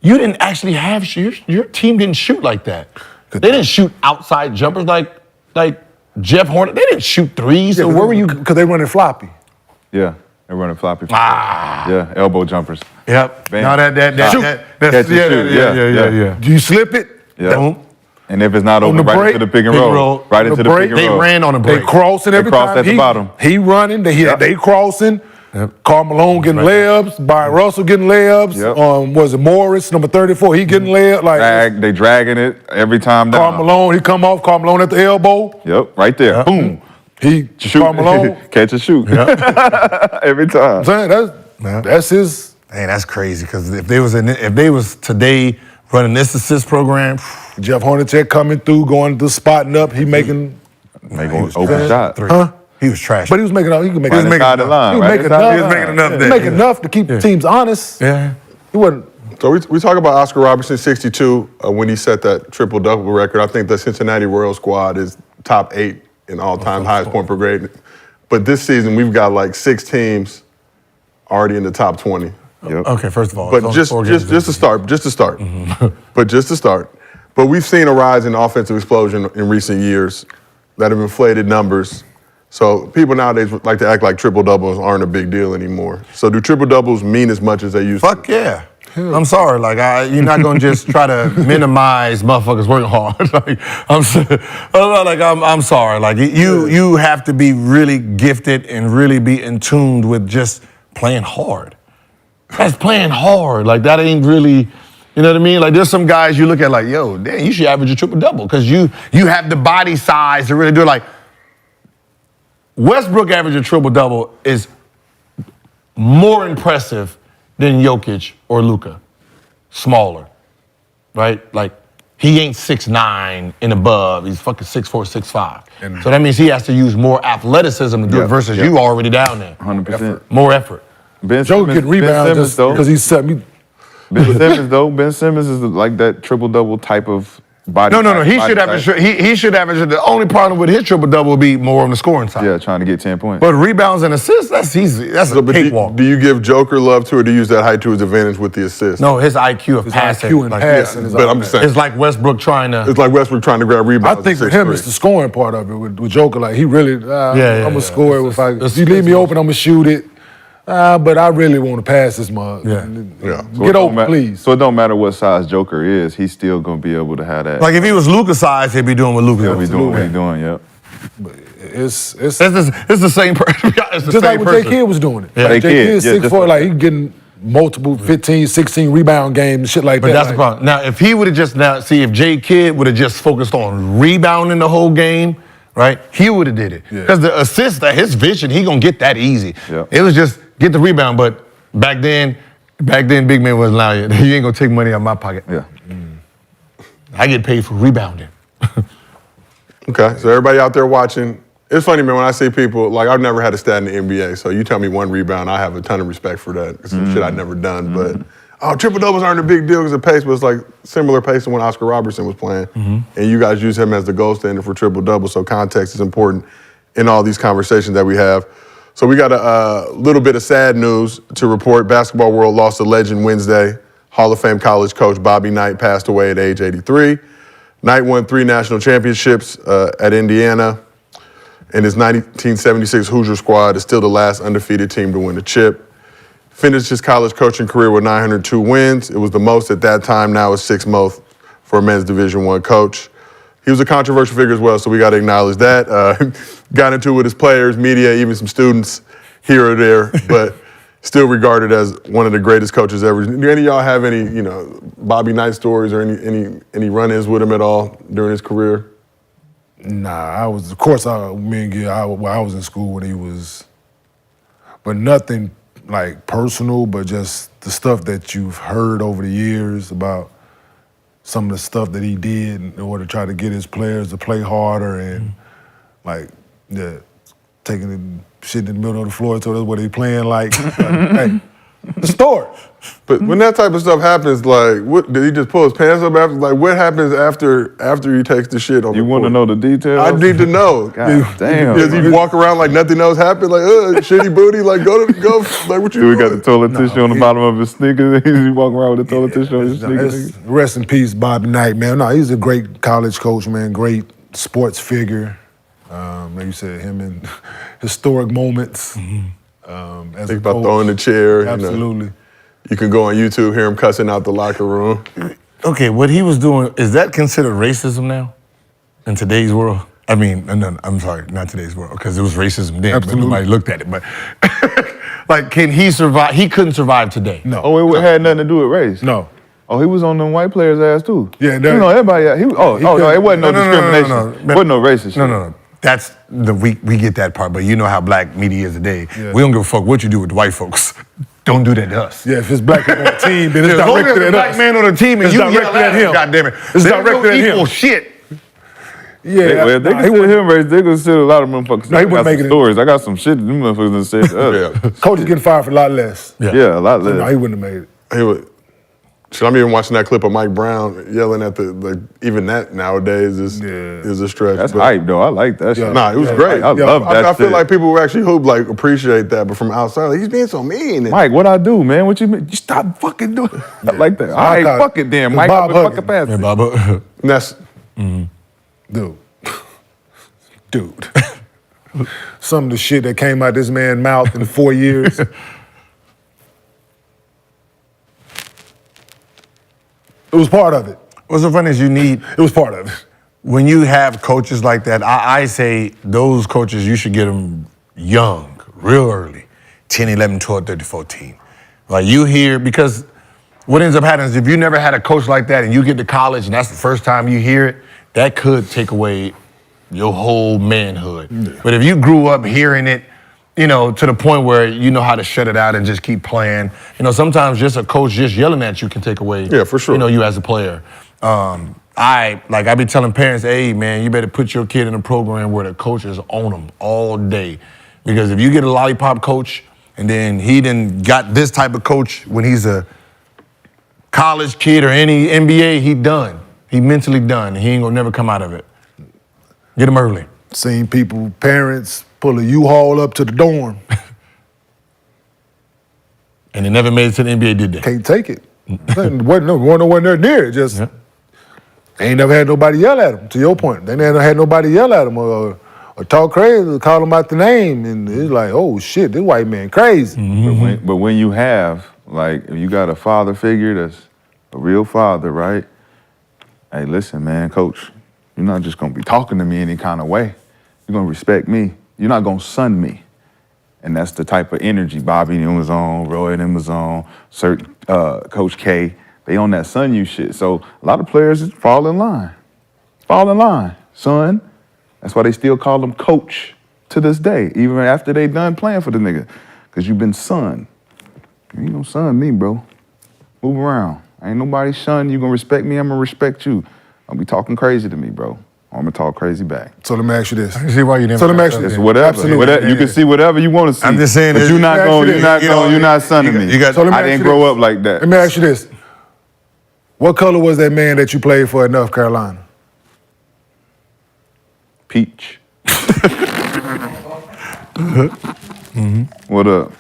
you didn't actually have, your team didn't shoot like that. They didn't shoot outside jumpers like Jeff Horner. They didn't shoot threes. So where were you? Because they running floppy. Yeah, they're running floppy. Yeah, elbow jumpers. Yep. Bam. Now that's yeah. Do you slip it? Yeah. Don't. And if it's not open, right into the pick and roll. Right into the pick and roll. They ran on a break. They crossing every time. They cross at the bottom. He running. They crossing. Yep. Karl Malone getting layups. Byron Russell getting layups. Yep. Was it Morris, number 34? He getting layups. Like they dragging it every time down. Karl Malone, he come off. Karl Malone at the elbow. Yep, right there. Yep. Boom. He shoot. Karl Malone. Catch and shoot. Yep. Every time. I'm saying that's his. Man, that's crazy. Because if they was today running this assist program, Jeff Hornacek coming through, going to spotting up, he making open shot. Huh? He was trash. But he was making enough. He was making enough to keep teams honest. Yeah. He wasn't. So we talk about Oscar Robertson, 62, when he set that triple-double record. I think the Cincinnati Royal squad is top 8 in all-time highest point per grade. But this season, we've got like 6 teams already in the top 20. Yep. Okay, first of all. But just to start. Mm-hmm. But just to start. But we've seen a rise in offensive explosion in recent years that have inflated numbers. So people nowadays like to act like triple-doubles aren't a big deal anymore. So do triple-doubles mean as much as they used to? Fuck yeah. I'm sorry, you're not gonna just try to minimize motherfuckers working hard. I'm sorry. Like you have to be really gifted and really be in tune with just playing hard. That's playing hard. Like that ain't really, you know what I mean? Like there's some guys you look at like, yo, damn, you should average a triple-double because you have the body size to really do it. Like Westbrook averaging triple-double is more impressive than Jokic or Luka. Smaller, right? Like, he ain't 6'9" and above. He's fucking 6'4", 6'5". So that means he has to use more athleticism to do it versus you already down there. 100%. More effort. Joe can rebound just because he's set me. Ben Simmons is like that triple-double type of body. No. He should average. He should average. The only problem with his triple-double would be more on the scoring side. Yeah, trying to get 10 points. But rebounds and assists, that's easy. That's a cakewalk. Do you give Joker love to, or do you use that height to his advantage with the assist? No, his IQ of passing. IQ and passing is but I'm just saying. It's like Westbrook trying to. It's like Westbrook trying to grab rebounds. I think for him, it's the scoring part of it. With Joker, like he really, I'm gonna score it. If you leave me open, I'm gonna shoot it. But I really want to pass this mug. Yeah. Get open, please. So it don't matter what size Joker is, he's still gonna be able to have that. Like if he was Luka size, he'd be doing what Luka He'll be doing what he's doing, yep. It's the same person. Just like what J. Kidd was doing it. Yeah. Like J. Kidd 6'4", like he getting multiple 15, 16 rebound games, shit like that. But that's the problem. Now, if he would have if J. Kidd would have just focused on rebounding the whole game, right? He would have did it. Because the assist, his vision, he gonna get that easy. Yeah. It was just get the rebound. But back then, big man wasn't allowed. You ain't gonna take money out of my pocket. Yeah. I get paid for rebounding. Okay, so everybody out there watching, it's funny, man, when I see people, like I've never had a stat in the NBA, so you tell me one rebound, I have a ton of respect for that. It's some shit I've never done, but triple-doubles aren't a big deal because the pace was like similar pace to when Oscar Robertson was playing, and you guys use him as the gold standard for triple-double, so context is important in all these conversations that we have. So we got a little bit of sad news to report. Basketball world lost a legend Wednesday. Hall of Fame college coach Bobby Knight passed away at age 83. Knight won 3 national championships at Indiana, and his 1976 Hoosier squad is still the last undefeated team to win a chip. Finished his college coaching career with 902 wins. It was the most at that time, now it's 6th most for a men's Division I coach. He was a controversial figure as well, so we got to acknowledge that. Got into it with his players, media, even some students here or there, but still regarded as one of the greatest coaches ever. Do any of y'all have any, Bobby Knight stories or any run-ins with him at all during his career? Nah, I was in school when he was, but nothing like personal, but just the stuff that you've heard over the years about some of the stuff that he did in order to try to get his players to play harder and taking the shit in the middle of the floor, so that's what they playing like. Hey, the story. But when that type of stuff happens, like, what did he just pull his pants up after? Like, what happens after he takes the shit on? You want to know the details? I need to know. God damn. Does he walk around like nothing else happened? Like, shitty booty. Like, go. Like, what you? Do we got the toilet tissue on the bottom of his sneakers? He walking around with the toilet tissue on his sneakers. Rest in peace, Bobby Knight, man. No, he's a great college coach, man. Great sports figure. Like you said, him in historic moments. As Think about throwing the chair. Absolutely. You can go on YouTube, hear him cussing out the locker room. Okay, what he was doing, is that considered racism now in today's world? I mean, no, I'm sorry, not today's world, because it was racism then, but nobody looked at it. But like, can he survive? He couldn't survive today. No. Oh, it had nothing to do with race? No. Oh, he was on them white players' ass too. Yeah, you know, everybody. No, it wasn't no discrimination. Wasn't no racist. No. That's we get that part, but you know how black media is today. Yeah. We don't give a fuck what you do with the white folks. Don't do that to us. Yeah, if it's black people on the team, then it's as long as directed a at black us. man on the team and It's you directed yell at him. God damn it. It's directed at him. Shit. Yeah, If they consider him racist, they consider a lot of motherfuckers. No, he I got wouldn't make some it. stories. I got some shit that them motherfuckers done said to us. Coach is getting fired for a lot less. Yeah, a lot less. No, he wouldn't have made it. He would. Shit, I'm even watching that clip of Mike Brown yelling at even that nowadays is a stretch. That's hype though. I like that shit. Nah, it was great. I love that I feel shit. like people who actually hoop like appreciate that, but from outside, like, he's being so mean. Mike, what I do, man? What you mean? You stop fucking doing I like that. All right, fuck it then, Mike. Bob I'm fucking past Yeah, it. Baba. And that's Dude. Some of the shit that came out this man's mouth in 4 years. It was part of it. What's so funny is It was part of it. when you have coaches like that, I say those coaches, you should get them young, real early, 10, 11, 12, 13, 14. Like you hear, because what ends up happening is if you never had a coach like that and you get to college and that's the first time you hear it, that could take away your whole manhood. Yeah. But if you grew up hearing it, you know, to the point where you know how to shut it out and just keep playing. You know, sometimes just a coach just yelling at you can take away, for sure. you know, you as a player. I be telling parents, hey, man, you better put your kid in a program where the coaches own them all day. Because if you get a lollipop coach and then he done got this type of coach when he's a college kid or any NBA, he done. He mentally done. He ain't gonna never come out of it. Get him early. Seen people, parents, pull a U-Haul up to the dorm. And they never made it to the NBA, did they? Can't take it. Wasn't nowhere near it. Just they ain't never had nobody yell at them. To your point, they never had nobody yell at them or talk crazy, or call them out the name, and it's like, oh shit, this white man crazy. Mm-hmm. But when you have, like, if you got a father figure that's a real father, right? Hey, listen, man, coach, you're not just gonna be talking to me any kind of way. You're gonna respect me. You're not gonna son me. And that's the type of energy Bobby and them was on, Roy and them was on, Coach K. They on that son you shit. So a lot of players just fall in line. Fall in line, son. That's why they still call them coach to this day, even after they done playing for the nigga. Because you've been son. You ain't gonna son me, bro. Move around. Ain't nobody son. You gonna respect me, I'm gonna respect you. Don't be talking crazy to me, bro. I'm gonna talk crazy back. So let me ask you this. I can see why you didn't. So let me ask you this. It's whatever. Absolutely. Whatever. You can see whatever you want to see. I'm just saying but that- you're not You're not sonning me. So let me I ask didn't you grow this. up like that. Let me ask you this. What color was that man that you played for at North Carolina? Peach. What up?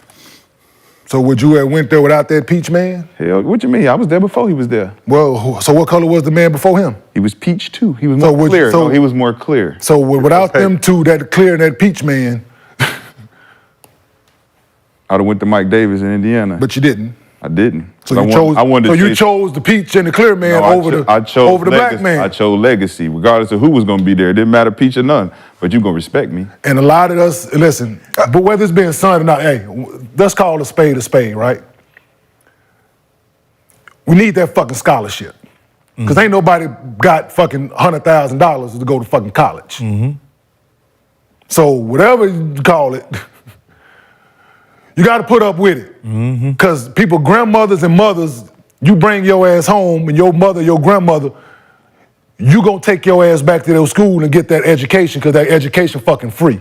So would you have went there without that peach man? Hell, what you mean? I was there before he was there. Well, so what color was the man before him? He was peach too. He was So more would- clear. so- No, he was more clear. So without them two, that clear and that peach man, I'd have went to Mike Davis in Indiana. but you didn't. I didn't. So I you wanted- chose. I wanted so to you chase- chose the peach and the clear man No, over I chose the black legacy. man. I chose legacy, regardless of who was gonna be there. It didn't matter peach or none. But you gonna respect me. And a lot of us, listen, but whether it's being son or not, hey, let's call a spade, right? We need that fucking scholarship. Because ain't nobody got fucking $100,000 to go to fucking college. So whatever you call it, you got to put up with it. Because people, grandmothers and mothers, you bring your ass home and your mother, your grandmother, you gonna take your ass back to their school and get that education because that education fucking free.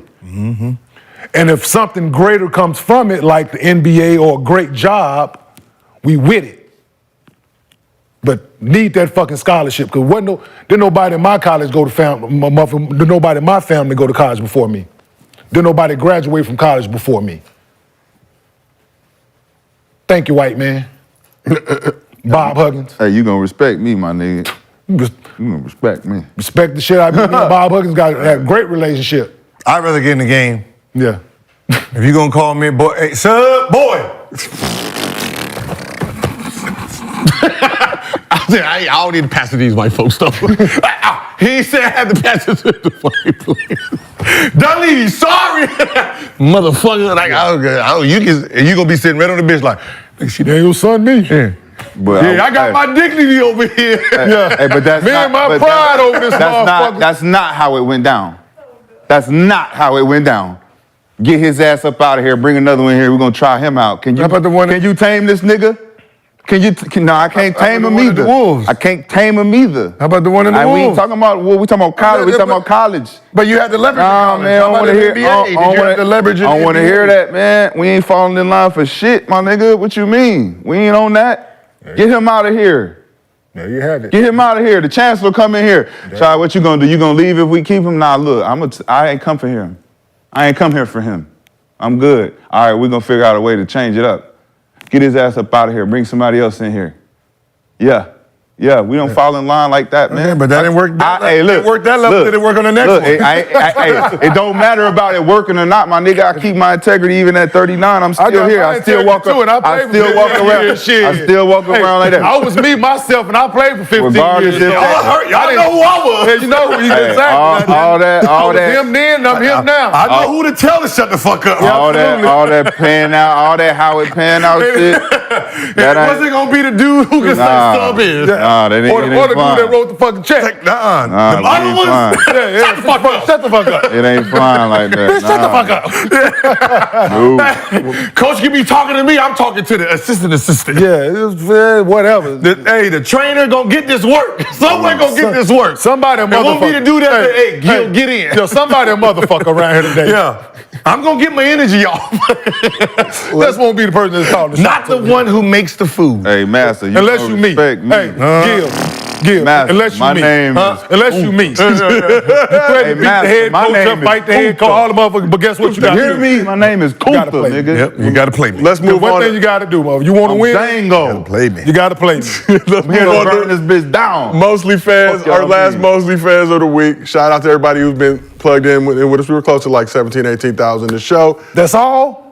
And if something greater comes from it, like the NBA or a great job, we with it. But need that fucking scholarship, because didn't nobody in my college go to didn't nobody in my family go to college before me. Didn't nobody graduate from college before me. Thank you, white man. Bob Huggins. Hey, you gonna respect me, my nigga. You gonna respect me. Respect the shit out of me. Me and Bob Huggins got a great relationship. I'd rather get in the game. Yeah. If you gonna call me boy, hey, sub, boy. I don't need to pass to these white folks though. He said I had to pass it to the white police. Dudley, sorry, motherfucker. Like, you gonna be sitting right on the bench like, she ain't your son, me. Yeah. But I got my dignity over here. Hey, but that's me not, and my but pride over this motherfucker. That's not how it went down. That's not how it went down. Get his ass up out of here. Bring another one here. We're gonna try him out. Can you? How about the one? Can you tame this nigga? No, I can't tame him either. I can't tame him either. How about the one in the Wolves? We ain't talking about. Well, we talking about college. We talking about college. But you had to leverage. Nah, man, I don't want to hear. I don't want to hear that, man. We ain't falling in line for shit, my nigga. What you mean? We ain't on that. Get him out of here. There you have it. Get him out of here. The chancellor come in here. Chai, what you gonna do? You gonna leave if we keep him? Nah, look, I ain't come for him. I ain't come here for him. I'm good. All right, we're gonna figure out a way to change it up. Get his ass up out of here. Bring somebody else in here. Yeah, we don't fall in line like that, man. Okay, but that didn't work. Hey, look, it worked that level. Did it work on the next one? It don't matter about it working or not, my nigga. I keep my integrity even at 39. I'm still here. I still walk around. I still walk around like that. I was me, myself, and I played for 15 years. Y'all know who I was. You know who you exactly. All that. Him then, I'm him now. I know who to tell to shut the fuck up. All that pan out, all that how it pan out shit. That wasn't gonna be the dude who can say sub is. Nah, that ain't Or the dude that wrote the fucking check. The other ones. Shut the fuck up. Shut the fuck up. It ain't flying like that. Shut the fuck up. No. Coach can be talking to me. I'm talking to the assistant. Yeah, whatever. The trainer gonna get this work. Somebody gonna get this work. Somebody It won't be the dude that hey, Gil, get in. Yo, somebody a motherfucker around here today. Yeah. I'm gonna get my energy off. That won't be the person that's calling the Not the one who makes the food. Hey, Master, you unless you meet. respect me. Hey, Gil. Master, unless you my meet. name is- Unless you meet. You threaten to beat the Master, head my coach name up, is fight the head coach, all the motherfuckers, but guess what you got to hear do? me? My name is gotta Cooper, play me. nigga. Yep, you gotta play me. Let's move One on. thing you got to do, mother. You want to win? Dango. Play me. You got to play me. Let's I'm here move to on burn to this bitch down. Mosley fans. Fuck y'all Our last mean. Mosley fans of the week. Shout out to everybody who's been plugged in with us. We were close to like 17, 18,000 the show. That's all?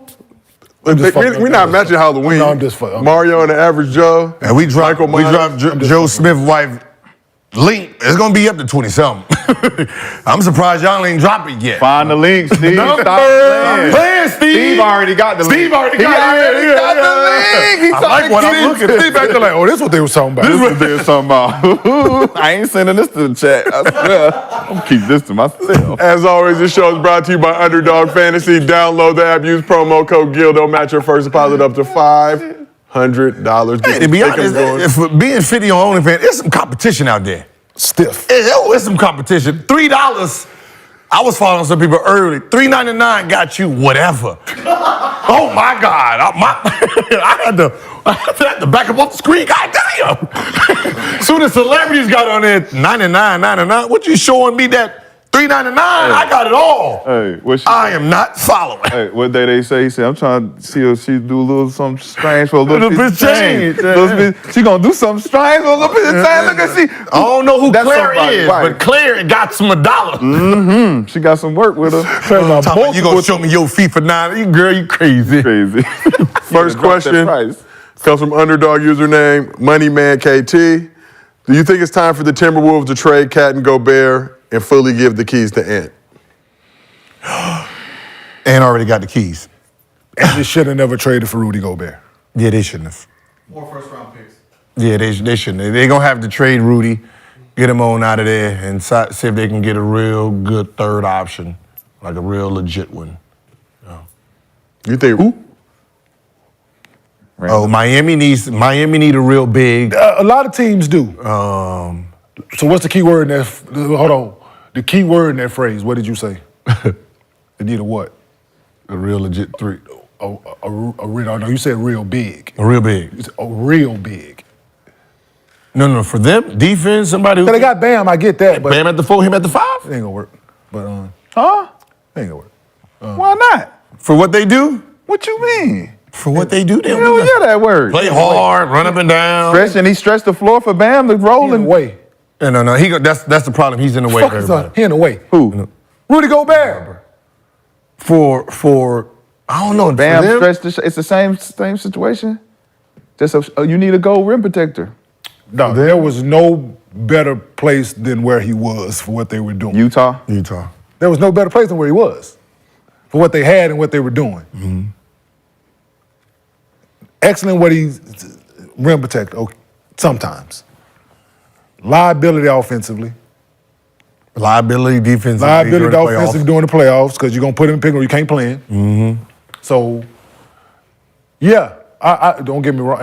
We're not matching Halloween. No, I'm just fucking. Mario and the Average Joe. And we dropped Joe Smith's wife link. It's gonna be up to 20-something. I'm surprised y'all ain't dropped it yet. Find the link, Steve. Number. Stop playing. Playing, Steve. Steve already got the link. Steve already got the link. He I like what I'm looking at. Steve back there like, oh, this is what they were talking about. This is what they're talking about. I ain't sending this to the chat. I swear. I'm gonna keep this to myself. As always, this show is brought to you by Underdog Fantasy. Download the app, use promo code GIL. Don't match your first deposit up to $500. Hey, to be honest, if being 50 on OnlyFans, there's some competition out there. Stiff. It's some competition. $3. I was following some people early. $3.99 got you whatever. Oh my God! I had to back up off the screen. God damn! Soon as celebrities got on there, $99.99. What you showing me that $3.99? I got it all. Hey, I am not following. Hey, what day they say? He said, I'm trying to see if she do a little something strange for a little Little bit of bit change. change. She gonna do something strange for a little bit of change. Look at she. I don't know who That's Claire somebody, is, right. but Claire got some $1. Mm-hmm. She got some work with her. You gonna show me your feet for $9? Girl, you crazy. Crazy. First question comes from Underdog username MoneymanKT. Do you think it's time for the Timberwolves to trade Cat and Gobert and fully give the keys to Ant? Ant already got the keys. They should have never traded for Rudy Gobert. Yeah, they shouldn't have. More first round picks. Yeah, they shouldn't. They're going to have to trade Rudy, get him on out of there, and see if they can get a real good third option, like a real legit one. You think who? Oh, Miami need a real big. A lot of teams do. So what's the key word in that? Hold on. The key word in that phrase, what did you say? They need a what? A real legit three. A real, no, you said real big. A real big. You said a real big. No, for them, defense, somebody who. So they got Bam, I get that, but Bam at the 4, him at the 5? it ain't gonna work. But Huh? it ain't gonna work. Why not? For what they do? What you mean? For what they do, they don't Hell do yeah, that works. Play hard, run up and down. Stretch, and he stretched the floor for Bam to roll He in and the way. No. That's the problem. He's in the way of everybody. He in the way. Who? Rudy Gobert. For I don't know. Bam for them, stretched. It's the same situation. Just you need a gold rim protector. No, there was no better place than where he was for what they were doing. Utah. There was no better place than where he was for what they had and what they were doing. Mm-hmm. Excellent what he's rim protector. Okay, sometimes. Liability offensively. Liability defensively. Liability offensively during the playoffs because you're going to put him in pick or you can't play him. Mm-hmm. So, yeah, I don't get me wrong.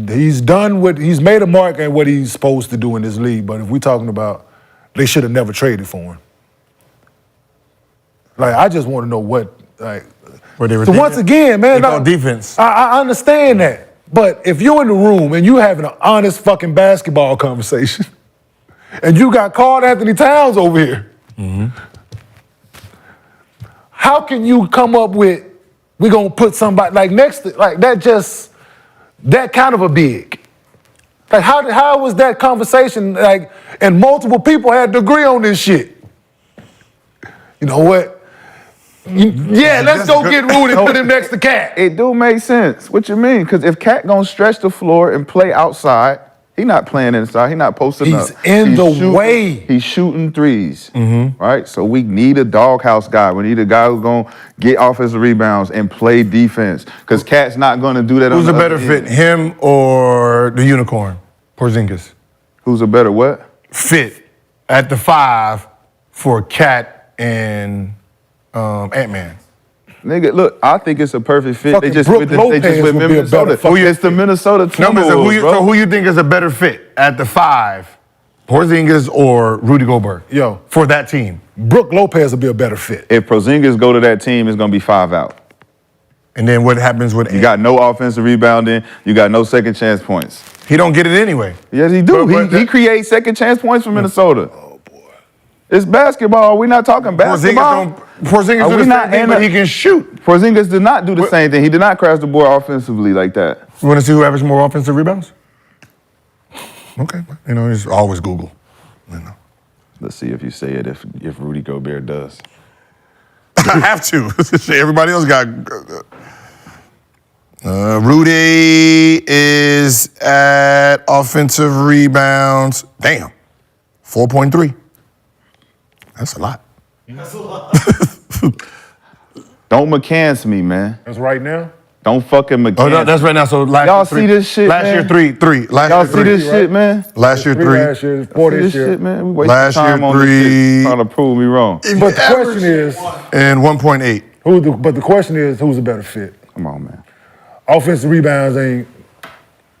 He's done what he's made a mark at what he's supposed to do in this league. But if we're talking about, they should have never traded for him. Like, I just want to know what, like. So once again, man, defense. I understand that. But if you're in the room and you having an honest fucking basketball conversation, and you got Karl Anthony Towns over here, how can you come up with, we're gonna put somebody like next to, like that kind of a big? Like how was that conversation, like, and multiple people had to agree on this shit? You know what? Yeah, let's go get Rudy and put him next to Cat. It do make sense. What you mean? Because if Cat gonna stretch the floor and play outside, he not playing inside. He not posting up. He's in the way. He's shooting threes, right? So we need a doghouse guy. We need a guy who's gonna get offensive rebounds and play defense. Because Cat's not gonna do that. Who's a better fit, him or the unicorn, Porzingis? Who's a better what? Fit at the 5 for Cat and Ant-Man. Nigga, look, I think it's a perfect fit. Fucking Brook Lopez would be a better Minnesota. It's the Minnesota Timberwolves, So who you think is a better fit at the 5, Porzingis or Rudy Gobert? Yo, for that team, Brook Lopez would be a better fit. If Porzingis go to that team, it's gonna be 5 out. And then what happens with you got no offensive rebounding, you got no second chance points. He don't get it anyway. Yes, he do. He creates second chance points for Minnesota. Oh boy, it's basketball. We're not talking basketball. Porzingis do the same thing, but he can shoot. Porzingis did not do the same thing. He did not crash the board offensively like that. You want to see who averages more offensive rebounds? Okay, you know, it's always Google. You know. Let's see if you say it if Rudy Gobert does. I have to. Everybody else got. Rudy is at offensive rebounds. Damn, 4.3. That's a lot. That's a lot. Don't McCants me, man. That's right now? Don't fucking McCants. Oh, no, that's right now. So y'all see this shit, last man? year, three. Y'all see this shit, man? Last year, 3. Last year, 4 this year. Shit, man. We wasting Last time year, on this 3. shit, trying to prove me wrong. But the question is, and 1.8. But the question is, who's a better fit? Come on, man. Offensive rebounds ain't.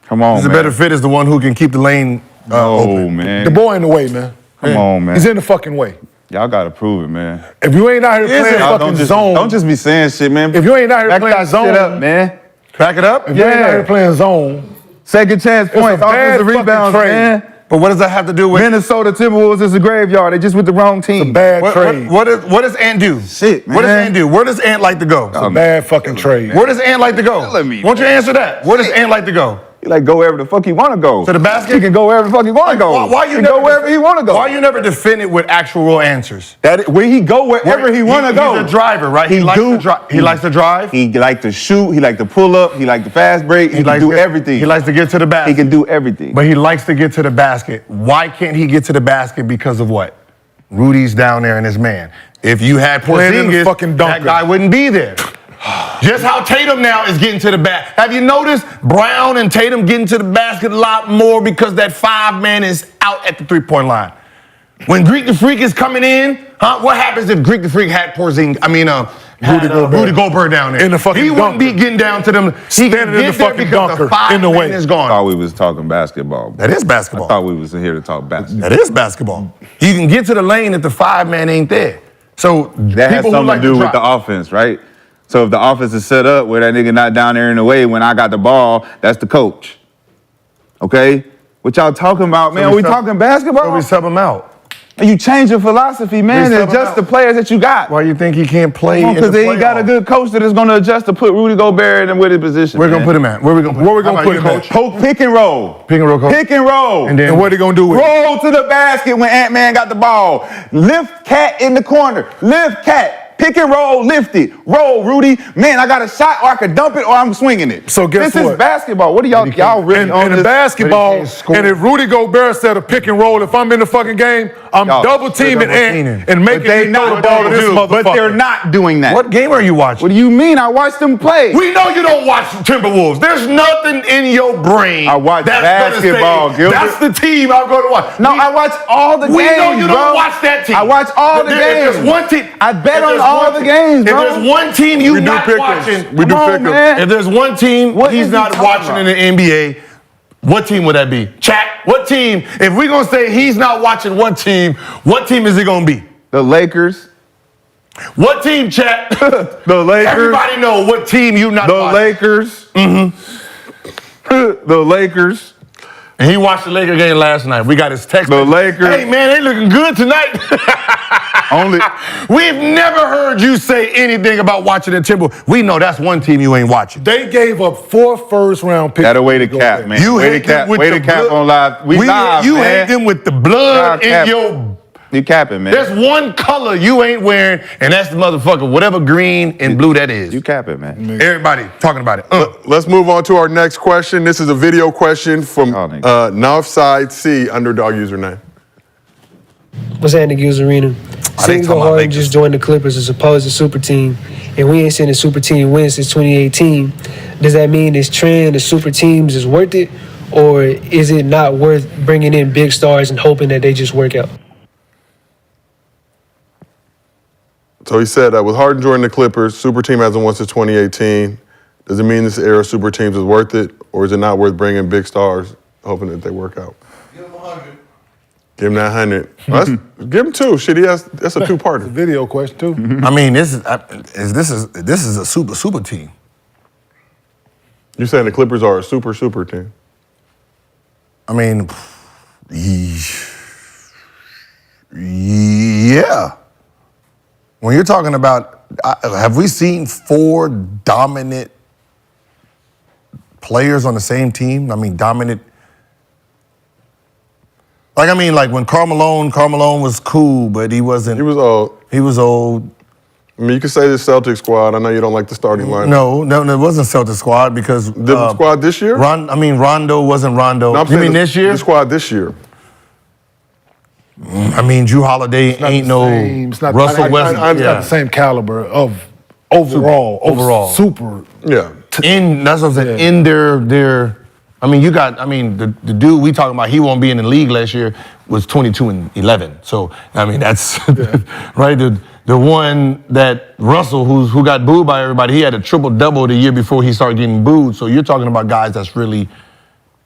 Come on, Who's man. a better fit is the one who can keep the lane open. Man. The boy in the way, man. Come on, man. He's in the fucking way. Y'all gotta prove it, man. If you ain't out here playing fucking zone. Don't just be saying shit, man. If you ain't out here Back playing that zone. shit up, man. Back it up? If you ain't out here playing zone. Second chance points, offensive fucking rebounds, trade. man. But what does that have to do with Minnesota Timberwolves is a graveyard. They just with the wrong team. It's a bad trade. What does Ant do? Shit, man. What does Ant do? Where does Ant like to go? It's a bad fucking trade. Where does Ant like to go? Let me, Why don't you answer that? Where does Ant like to go? He like go wherever the fuck he want to go. To the basket? He can go wherever the fuck he want to go. Why you he can never go wherever he want to go. Why you never defend it with actual answers? Where he go wherever he want to go. He's a driver, right? He likes to drive. He likes to drive. He like to shoot. He like to pull up. He like to fast break. He can do everything. He likes to get to the basket. He can do everything. But he likes to get to the basket. Why can't he get to the basket? Because of what? Rudy's down there and his man. If you had Porzingis, that guy wouldn't be there. Just how Tatum now is getting to the basket. Have you noticed Brown and Tatum getting to the basket a lot more because that 5-man is out at the 3-point line? When Greek the Freak is coming in, what happens if Greek the Freak had Porzingis? Rudy Gobert down there. In the fucking he wouldn't be getting down to them. He can in the get there fucking because the dunker, in the way. 5-man is gone. I thought we was talking basketball. That is basketball. I thought we was here to talk basketball. That is basketball. You can get to the lane if the 5-man ain't there. So that has people who something like to do with drive. the offense, right? So if the offense is set up where that nigga not down there in the way when I got the ball, that's the coach. Okay? What y'all talking about, man? We talking basketball? So we sub him out. You change your philosophy, man, to adjust the players that you got. Why you think he can't play in the Because they ain't got a good coach that is going to adjust to put Rudy Gobert in with his position. We're going to put him at. Where we going to put him at? Pick and roll. Pick and roll, coach. Pick and roll. And then what he going to do with it? Roll to the basket when Ant-Man got the ball. Lift Cat in the corner. Lift Cat. Pick and roll, lift it. Roll, Rudy. Man, I got a shot, or I could dump it, or I'm swinging it. So guess this what? is basketball. What are y'all really on in this? basketball, and if Rudy Gobert said a pick and roll, if I'm in the fucking game, I'm double teaming Ant and making him throw the ball to this motherfucker. But they're not doing that. What game are you watching? What do you mean? I watched them play. We know you don't watch Timberwolves. There's nothing in your brain. I watch basketball, Gilbert. That's the team I'm going to watch. No, I watch all the games. We know you bro. don't watch that team. I watch all the If games. there's one team, I bet on all the games, If bro. there's one team you're not watching, Come on, man. if there's one team he's not watching in the NBA, what team would that be? Chat, what team? If we're going to say he's not watching one team, what team is it going to be? The Lakers. What team, chat? The Lakers. Everybody know what team you not watching. Lakers. The Lakers. And he watched the Laker game last night. We got his text. The Lakers. Hey, man, they looking good tonight. Only. We've never heard you say anything about watching the Timberwolves. We know that's one team you ain't watching. They gave up 4 first-round picks. That'll way to cap, man. You way hate to cap. them with Way the to cap blood. on live. We live, You man. hate them with the blood in your... You capping, man. There's one color you ain't wearing, and that's the motherfucker, whatever green and blue that is. You capping, man. Everybody talking about it. Let's move on to our next question. This is a video question from Northside C, underdog username. What's happening, Gils Arena? Seeing talking go about hard and Lakers. just join the Clippers as opposed to super team, and we ain't seen a super team win since 2018. Does that mean this trend of super teams is worth it, or is it not worth bringing in big stars and hoping that they just work out? So he said, with Harden joining the Clippers, super team hasn't won since 2018. Does it mean this era of super teams is worth it, or is it not worth bringing big stars, hoping that they work out? Give him 100. Give him that 100. Give him 2. Shit, that's a two-parter. Video question too. I mean, this is a super team. You're saying the Clippers are a super team? I mean, yeah. When you're talking about, have we seen 4 dominant players on the same team? I mean, dominant. Like when Carmelo was cool, but he wasn't. He was old. He was old. I mean, you could say the Celtics squad. I know you don't like the starting line. No, it wasn't Celtics squad because The squad this year? Rondo wasn't Rondo. No, I'm You saying mean this year? The squad this year. I mean, Drew Holiday ain't no It's not Russell Westbrook. It's not the same caliber of overall. Super. Yeah. That's what I'm saying. In their I mean, the dude we talking about, he won't be in the league last year, was 22-11. So, I mean, that's right. The one that Russell, who got booed by everybody, he had a triple-double the year before he started getting booed. So you're talking about guys that's really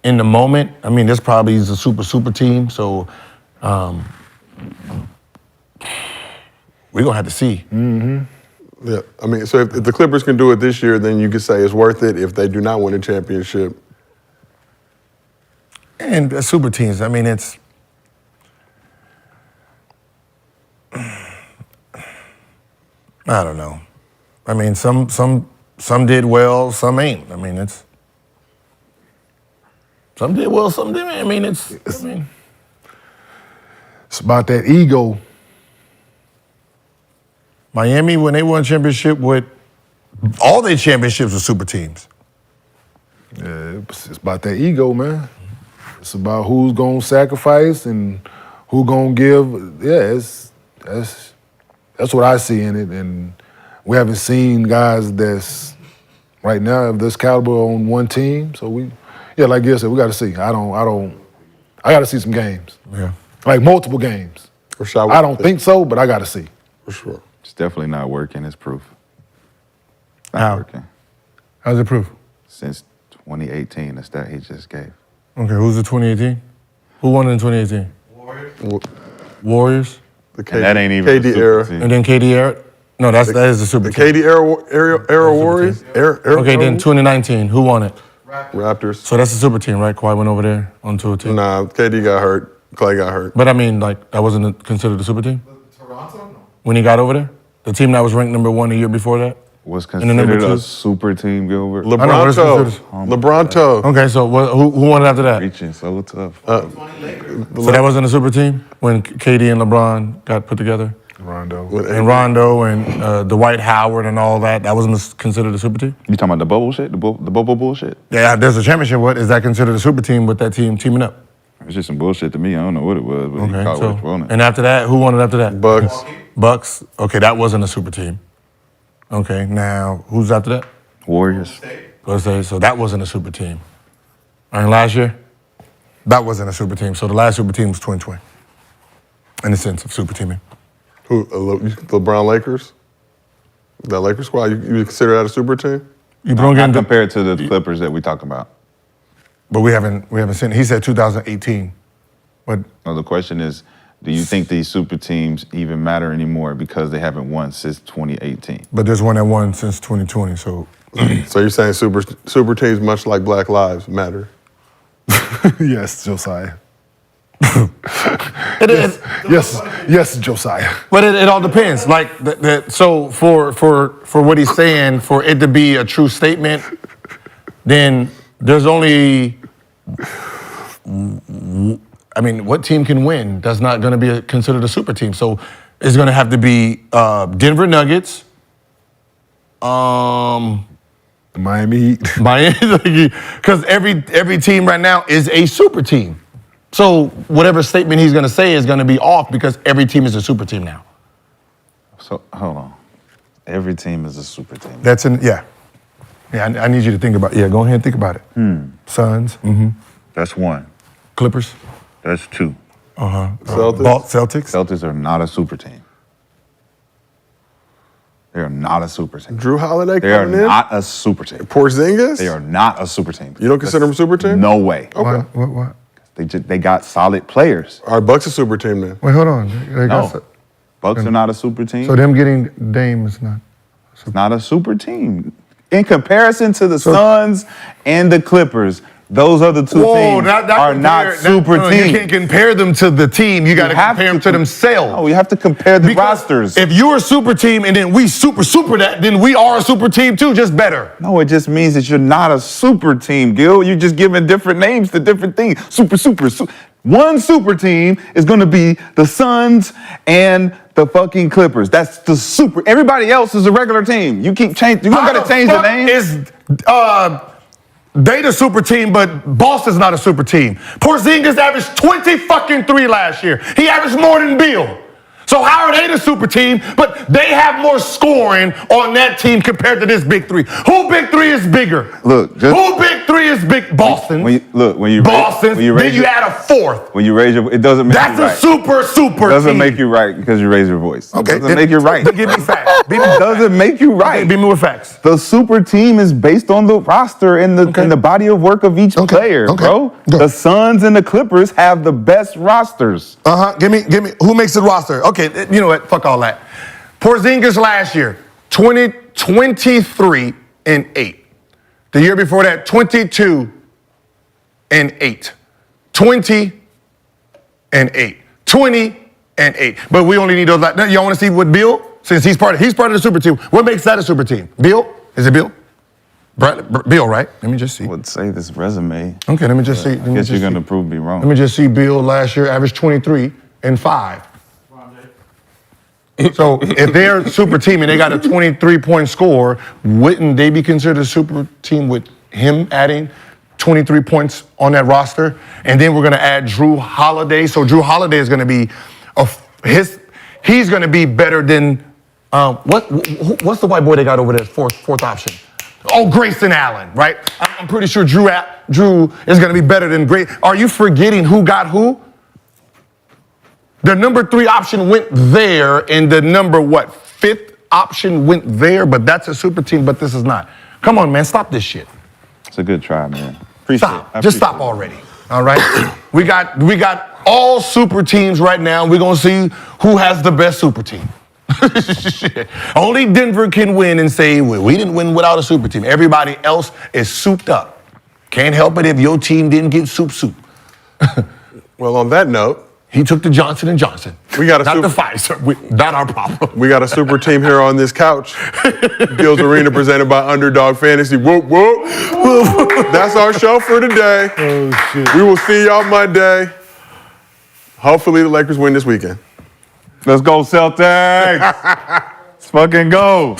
in the moment. I mean, this probably is a super team. So we're gonna have to see. Mm-hmm. Yeah. I mean, so if the Clippers can do it this year, then you could say it's worth it. If they do not win a championship. And super teams, I mean, it's. I don't know. I mean, some did well, some ain't. I mean, it's. Some did well, some didn't. I mean, it's about that ego. Miami, when they won a championship with all their championships were super teams. Yeah, it's about that ego, man. It's about who's gonna sacrifice and who gonna give. Yeah, that's what I see in it, and we haven't seen guys that's right now of this caliber on one team. So like you said, we got to see. I got to see some games. Yeah, like multiple games. For sure. I don't think so, but I got to see. For sure. It's definitely not working. It's proof. How? Working. How's it proof? Since 2018, the stat he just gave. Okay, who's the 2018? Who won in 2018? Warriors. The And that ain't even KD era. And then KD era. No, that is the super team. KD era Warriors. Okay, then 2019, who won it? Raptors. So that's the super team, right? Kawhi went over there onto a team. Nah, KD got hurt. Klay got hurt. But I mean, like, that wasn't considered a super team? Toronto? No. When he got over there? The team that was ranked #1 the year before that? Was And the number considered two? a super team, Gilbert. LeBronto. Okay, so who won it after that? Reaching so tough. So that wasn't a super team when KD and LeBron got put together? Rondo and Dwight Howard and all that. That wasn't considered a super team? You talking about the bubble shit? The bubble bullshit? Yeah, there's a championship. What is that considered a super team with that team teaming up? It's just some bullshit to me. I don't know what it was, but he Okay, caught so, what's wrong. and after that, who won it after that? Bucks. Bucks. Okay, that wasn't a super team. Okay, now who's after that? Warriors. Let's say so that wasn't a super team. And last year, that wasn't a super team. So the last super team was 2020. In the sense of super teaming. Who? LeBron Lakers. That Lakers squad. You consider that a super team? You don't get compared to the Clippers that we talking about. But we haven't seen. He said 2018. But no, the question is, do you think these super teams even matter anymore because they haven't won since 2018? But there's one that won since 2020. So, so you're saying super teams, much like Black Lives Matter? Yes, Josiah. Yes, Josiah. But it all depends. Like, so for what he's saying, for it to be a true statement, then there's only, I mean, what team can win? That's not going to be considered a super team. So it's going to have to be Denver Nuggets, Miami Heat. Because every team right now is a super team. So whatever statement he's going to say is going to be off because every team is a super team now. So hold on, every team is a super team. That's yeah. I need you to think about. Yeah, go ahead and think about it. Suns. That's one. Clippers. That's two. Celtics. Celtics are not a super team. They are not a super team. Drew Holiday They are coming in? not a super team. Porzingis? They are not a super team. You don't consider them a super team? No way. Okay. What? They got solid players. Are Bucks a super team then? Wait, hold on. No. Bucks are not a super team. So them getting Dame is not. It's not a super team. In comparison to the Suns and the Clippers, those other two teams are not super teams. You can't compare them to the team. You got to compare them to themselves. No, you have to compare the rosters. If you're a super team and then we super that, then we are a super team too, just better. No, it just means that you're not a super team, Gil. You're just giving different names to different things. Super. One super team is going to be the Suns and the fucking Clippers. That's the super. Everybody else is a regular team. You keep changing. You don't got to change the name. They the super team, but Boston's not a super team. Porzingis averaged 23 last year. He averaged more than Beal. So how are they the super team, but they have more scoring on that team compared to this big three? Who big three is bigger? Look, who big three is big? Boston. When you add a fourth. When you raise your, it doesn't make you right. That's a super It doesn't team. make you right because you raise your voice. Okay, It doesn't make you right. Give me facts. It doesn't make you right. Okay, beat me with facts. The super team is based on the roster and the body of work of each player, bro. The Suns and the Clippers have the best rosters. Give me. Who makes the roster? Okay, you know what? Fuck all that. Porzingis last year, 23 and 8. The year before that, 22 and 8. 20 and 8. 20 and 8. But we only need those. Y'all want to see what Bill? Since he's part of the super team. What makes that a super team? Bill? Is it Bill? Bill, right? Let me just see. I would say this resume. Okay, let me just see. I guess you're going to prove me wrong. Let me just see. Bill last year averaged 23 and 5. So if they're a super team and they got a 23-point score, wouldn't they be considered a super team with him adding 23 points on that roster? And then we're going to add Drew Holiday. So Drew Holiday is going to be he's going to be better than what's the white boy they got over there? Fourth option. Oh, Grayson Allen, right? I'm pretty sure Drew is going to be better than Gray. Are you forgetting who got who? The number 3 option went there, and the number 5th option went there, but that's a super team, but this is not. Come on, man, stop this shit. It's a good try, man. Just stop already. All right? we got all super teams right now. We're gonna see who has the best super team. Only Denver can win and say, we didn't win without a super team. Everybody else is souped up. Can't help it if your team didn't get soup. Well, on that note, he took the Johnson & Johnson. We got not the Pfizer. Not our problem. We got a super team here on this couch. Gils Arena presented by Underdog Fantasy. Whoop, whoop. That's our show for today. Oh, shit. We will see y'all Monday. Hopefully the Lakers win this weekend. Let's go, Celtics. Let's fucking go.